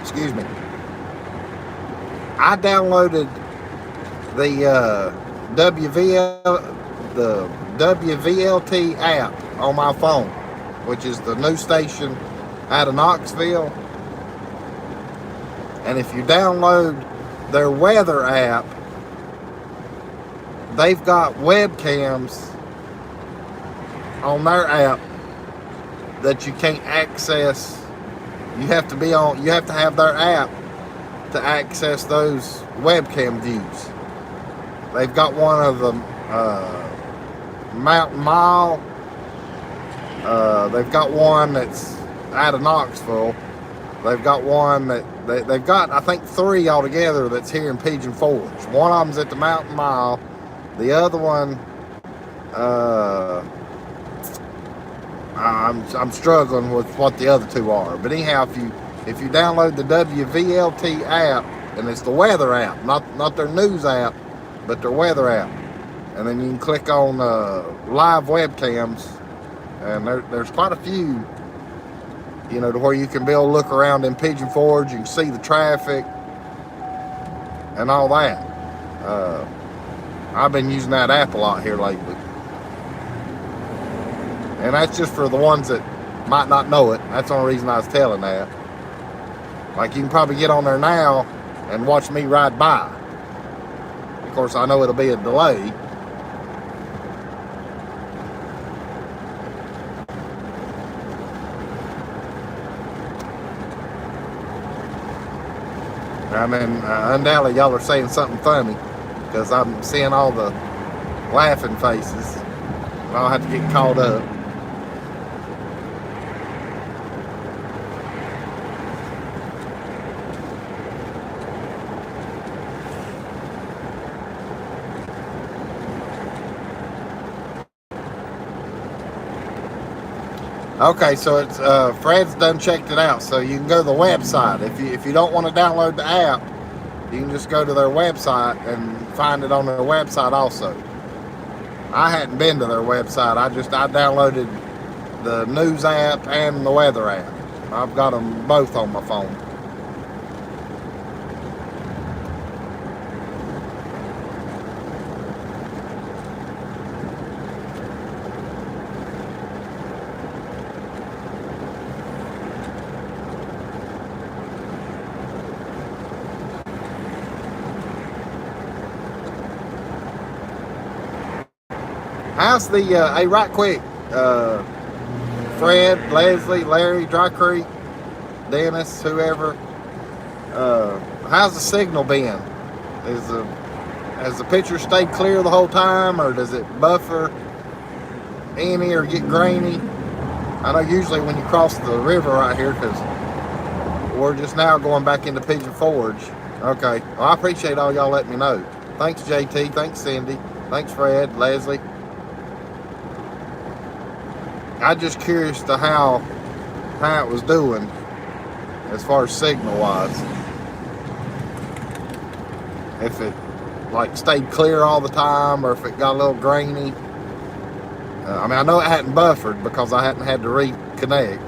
Excuse me. I downloaded the WVLT app on my phone, which is the news station out of Knoxville. And if you download their weather app, they've got webcams on their app that you can't access. You have to have their app to access those webcam views. They've got one of the Mountain Mile. They've got one that's out of Knoxville. They've got one they've got, I think, 3 altogether that's here in Pigeon Forge. One of them's at the Mountain Mile. The other one, I'm struggling with what the other 2 are. But anyhow, if you download the WVLT app, and it's the weather app, not their news app, but their weather app, and then you can click on live webcams, and there's quite a few, you know, to where you can be able to look around in Pigeon Forge. You can see the traffic and all that. I've been using that app a lot here lately. And that's just for the ones that might not know it. That's the only reason I was telling that. Like, you can probably get on there now and watch me ride by. Of course, I know it'll be a delay. I mean, undoubtedly y'all are saying something funny, because I'm seeing all the laughing faces. And I'll have to get caught up. Okay, so it's Fred's done checked it out, so you can go to the website. If you don't want to download the app, you can just go to their website and find it on their website also. I hadn't been to their website. I downloaded the news app and the weather app. I've got them both on my phone. How's the, hey, right quick, Fred, Leslie, Larry, Dry Creek, Dennis, whoever, how's the signal been? Has the picture stayed clear the whole time, or does it buffer any or get grainy? I know usually when you cross the river right here, because we're just now going back into Pigeon Forge. Okay, well, I appreciate all y'all letting me know. Thanks, JT. Thanks, Cindy. Thanks, Fred, Leslie. I'm just curious to how it was doing as far as signal wise. If it like stayed clear all the time, or if it got a little grainy. I mean, I know it hadn't buffered because I hadn't had to reconnect.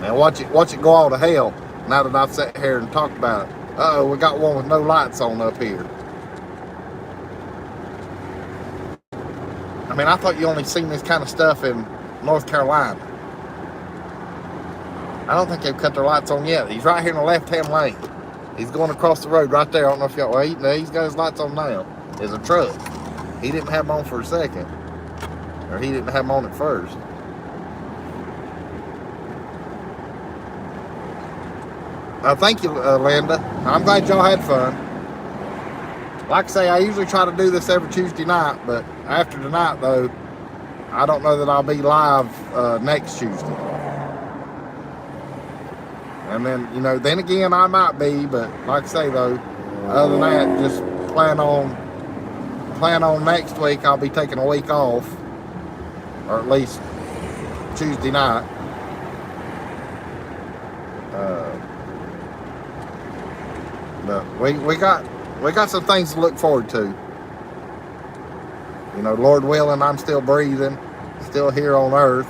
And watch it go all to hell now that I've sat here and talked about it. Uh-oh, we got one with no lights on up here. I mean, I thought you only seen this kind of stuff in North Carolina. I don't think they've cut their lights on yet. He's right here in the left-hand lane. He's going across the road right there. I don't know if y'all, well, no, he's got his lights on now. There's a truck. He didn't have them on for a second. Or he didn't have them on at first. Thank you, Linda. I'm glad y'all had fun. Like I say, I usually try to do this every Tuesday night, but after tonight, though, I don't know that I'll be live next Tuesday. And then, you know, then again, I might be, but like I say, though, other than that, just plan on next week. I'll be taking a week off, or at least Tuesday night. But we got some things to look forward to. You know, Lord willing, I'm still breathing, still here on earth.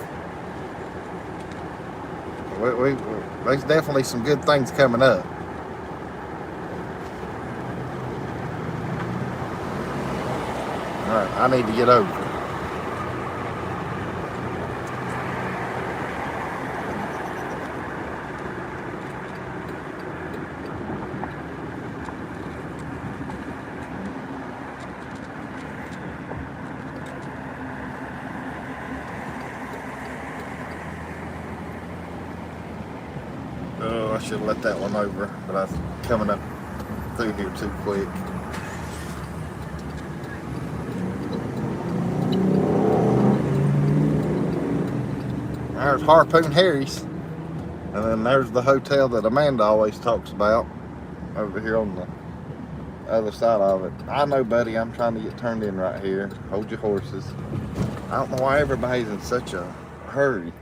There's definitely some good things coming up. All right, I need to get over it. should have let that one over, but I was coming up through here too quick. There's Harpoon Harry's. And then there's the hotel that Amanda always talks about over here on the other side of it. I know, buddy, I'm trying to get turned in right here. Hold your horses. I don't know why everybody's in such a hurry.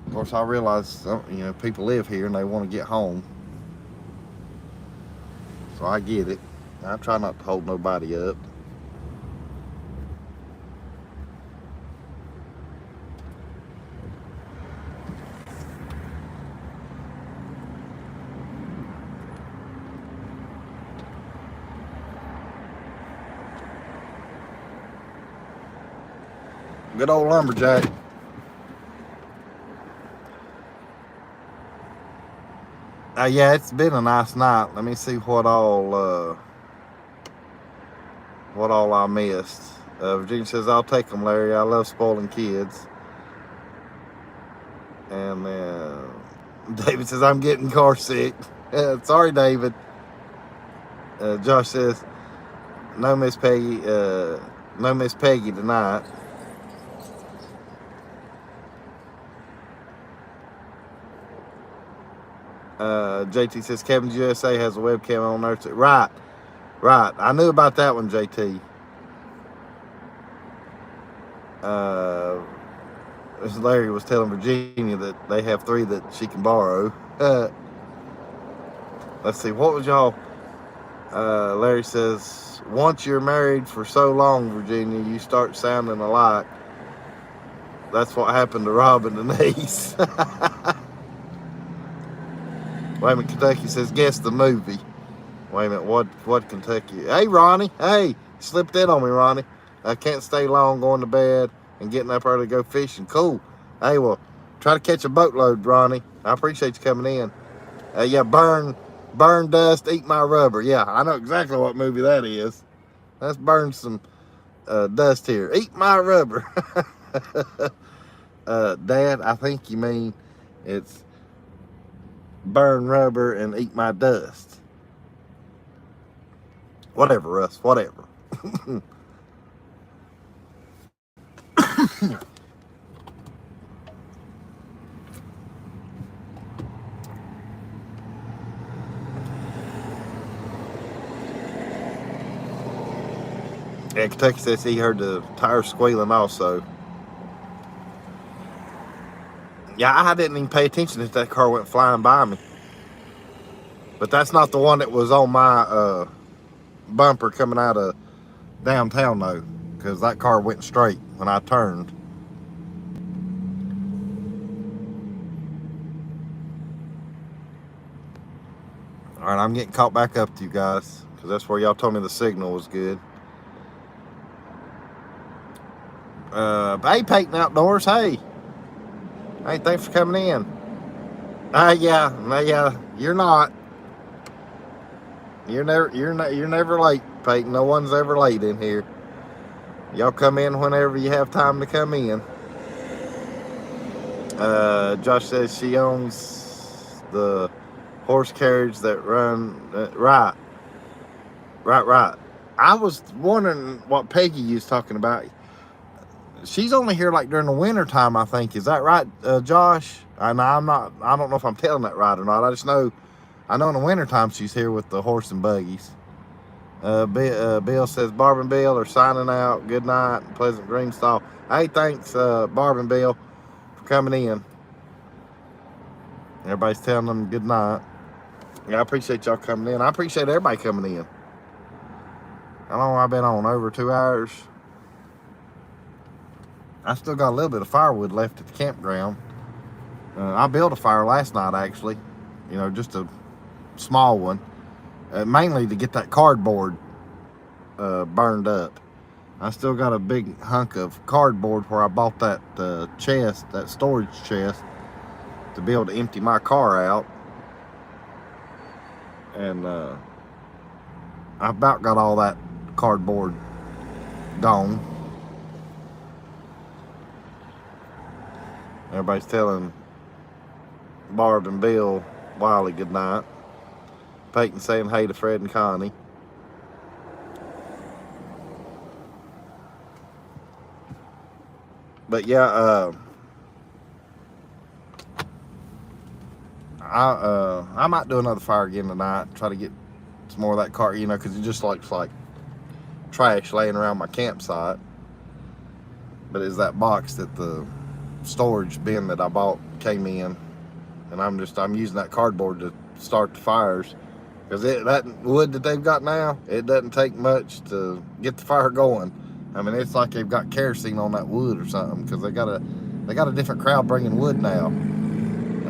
Of course, I realize, you know, people live here and they want to get home. So I get it. I try not to hold nobody up. Good old lumberjack. Yeah, it's been a nice night. Let me see what all I missed. Virginia says, I'll take them, Larry. I love spoiling kids. And David says, I'm getting car sick. Sorry, David. Josh says, no Miss Peggy tonight. JT says Kevin's USA has a webcam on there too. Right. I knew about that one, JT. Larry was telling Virginia that they have 3 that she can borrow. Let's see, what was y'all? Larry says, once you're married for so long, Virginia, you start sounding alike. That's what happened to Rob and Denise. Wait a minute, Kentucky says, guess the movie. Wait a minute, what Kentucky? Hey, Ronnie. Hey, you slipped in on me, Ronnie. I can't stay long going to bed and getting up early to go fishing. Cool. Hey, well, try to catch a boatload, Ronnie. I appreciate you coming in. Yeah, burn dust, eat my rubber. Yeah, I know exactly what movie that is. Let's burn some dust here. Eat my rubber. Dad, I think you mean it's burn rubber and eat my dust. Whatever, Russ, whatever. Yeah, Kentucky says he heard the tires squealing also. Yeah, I didn't even pay attention if that car went flying by me. But that's not the one that was on my bumper coming out of downtown though, because that car went straight when I turned. All right, I'm getting caught back up to you guys, because that's where y'all told me the signal was good. Hey, Peyton Outdoors, hey, thanks for coming in. Yeah, you're not. You're never late, Peyton. No one's ever late in here. Y'all come in whenever you have time to come in. Josh says she owns the horse carriage that run. Right. I was wondering what Peggy was talking about. She's only here like during the winter time, I think. Is that right, Josh? I don't know if I'm telling that right or not. I know in the winter time she's here with the horse and buggies. Bill says Barb and Bill are signing out. Good night, Pleasant Green Stall. Hey, thanks, Barb and Bill, for coming in. Everybody's telling them good night. Yeah, I appreciate y'all coming in. I appreciate everybody coming in. How long have I been on? Over 2 hours. I still got a little bit of firewood left at the campground. I built a fire last night, actually. You know, just a small one. Mainly to get that cardboard burned up. I still got a big hunk of cardboard where I bought that chest, that storage chest, to be able to empty my car out. And I about got all that cardboard gone. Everybody's telling Barb and Bill Wiley good night. Peyton saying hey to Fred and Connie. But yeah, I might do another fire again tonight. Try to get some more of that car, you know, because it just looks like trash laying around my campsite. But it's that box that the storage bin that I bought came in, and I'm using that cardboard to start the fires, because that wood that they've got now, it doesn't take much to get the fire going. I mean, it's like they've got kerosene on that wood or something, because they got a different crowd bringing wood now, and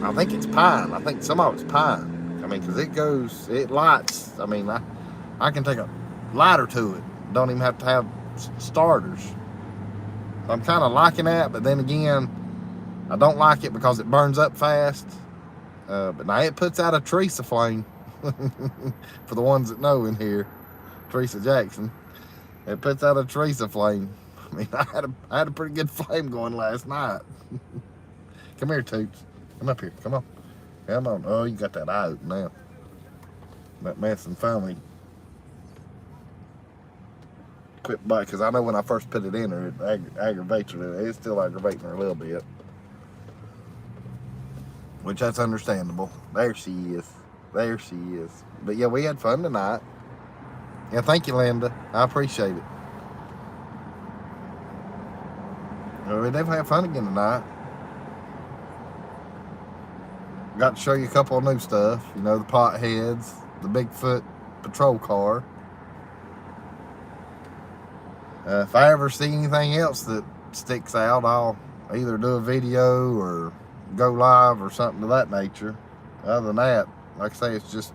I think it's pine. I think some of it's pine. I mean, because it lights. I mean, I can take a lighter to it. Don't even have to have starters. I'm kind of liking that, but then again, I don't like it because it burns up fast. But now it puts out a Teresa flame. For the ones that know in here, Teresa Jackson. It puts out a Teresa flame. I mean, I had a pretty good flame going last night. Come here, Toots. Come up here. Come on. Come on. Oh, you got that out now. That mess and family. Quit by, because I know when I first put it in her, it aggravates her. It's still aggravating her a little bit. Which that's understandable. There she is. There she is. But yeah, we had fun tonight. Yeah, thank you, Linda. I appreciate it. We definitely had fun again tonight. Got to show you a couple of new stuff. You know, the potheads, the Bigfoot patrol car. If I ever see anything else that sticks out, I'll either do a video or go live or something of that nature. Other than that, like I say, it's just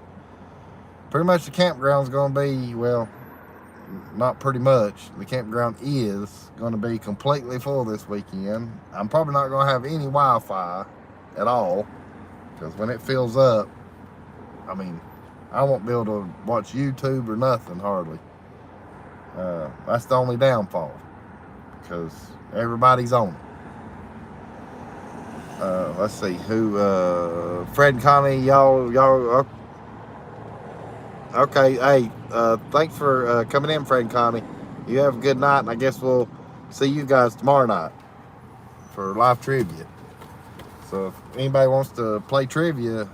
pretty much the campground's going to be, well, not pretty much. The campground is going to be completely full this weekend. I'm probably not going to have any Wi-Fi at all, because when it fills up, I mean, I won't be able to watch YouTube or nothing hardly. That's the only downfall, because everybody's on it. Let's see who. Fred and Connie, y'all. Okay, hey, thanks for coming in, Fred and Connie. You have a good night, and I guess we'll see you guys tomorrow night for live trivia. So if anybody wants to play trivia,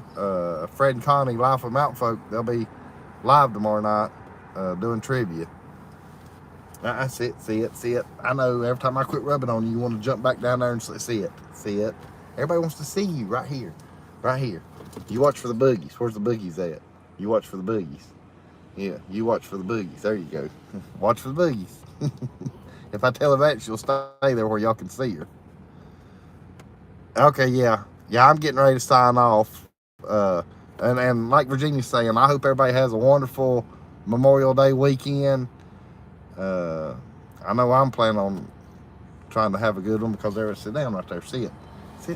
Fred and Connie, Life of Mountain Folk, they'll be live tomorrow night doing trivia. I see it. I know every time I quit rubbing on you, you want to jump back down there and see it. Everybody wants to see you right here. You watch for the boogies. Where's the boogies at? You watch for the boogies. Yeah, you watch for the boogies. There you go. Watch for the boogies. If I tell her that, she'll stay there where y'all can see her. Okay, yeah, I'm getting ready to sign off. And like Virginia's saying, I hope everybody has a wonderful Memorial Day weekend. I know I'm planning on trying to have a good one, because there, sit down right there, see it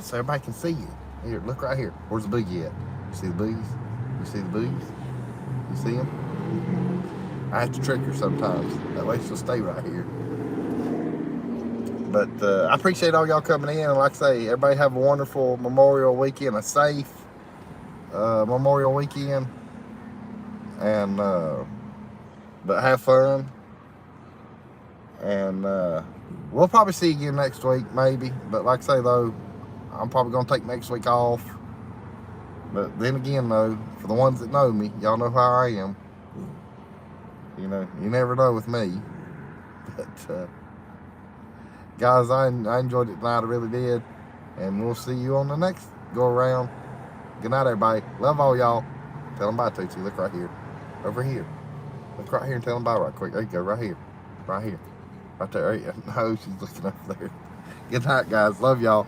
so everybody can see you. Here, look right here. Where's the boogie at? You see the boogies? You see the boogies? You see them? I have to trick her sometimes. That way she'll stay right here. But I appreciate all y'all coming in. And like I say, everybody have a wonderful Memorial weekend, a safe Memorial weekend. And but have fun. And we'll probably see you again next week, maybe. But like I say, though, I'm probably going to take next week off. But then again, though, for the ones that know me, y'all know how I am. You know, you never know with me. But, guys, I enjoyed it tonight. I really did. And we'll see you on the next go-around. Good night, everybody. Love all y'all. Tell them bye, Tootsie. Look right here. Over here. Look right here and tell them bye right quick. There you go. Right here. Right here. Right there. No, she's looking over there. Good night, guys. Love y'all.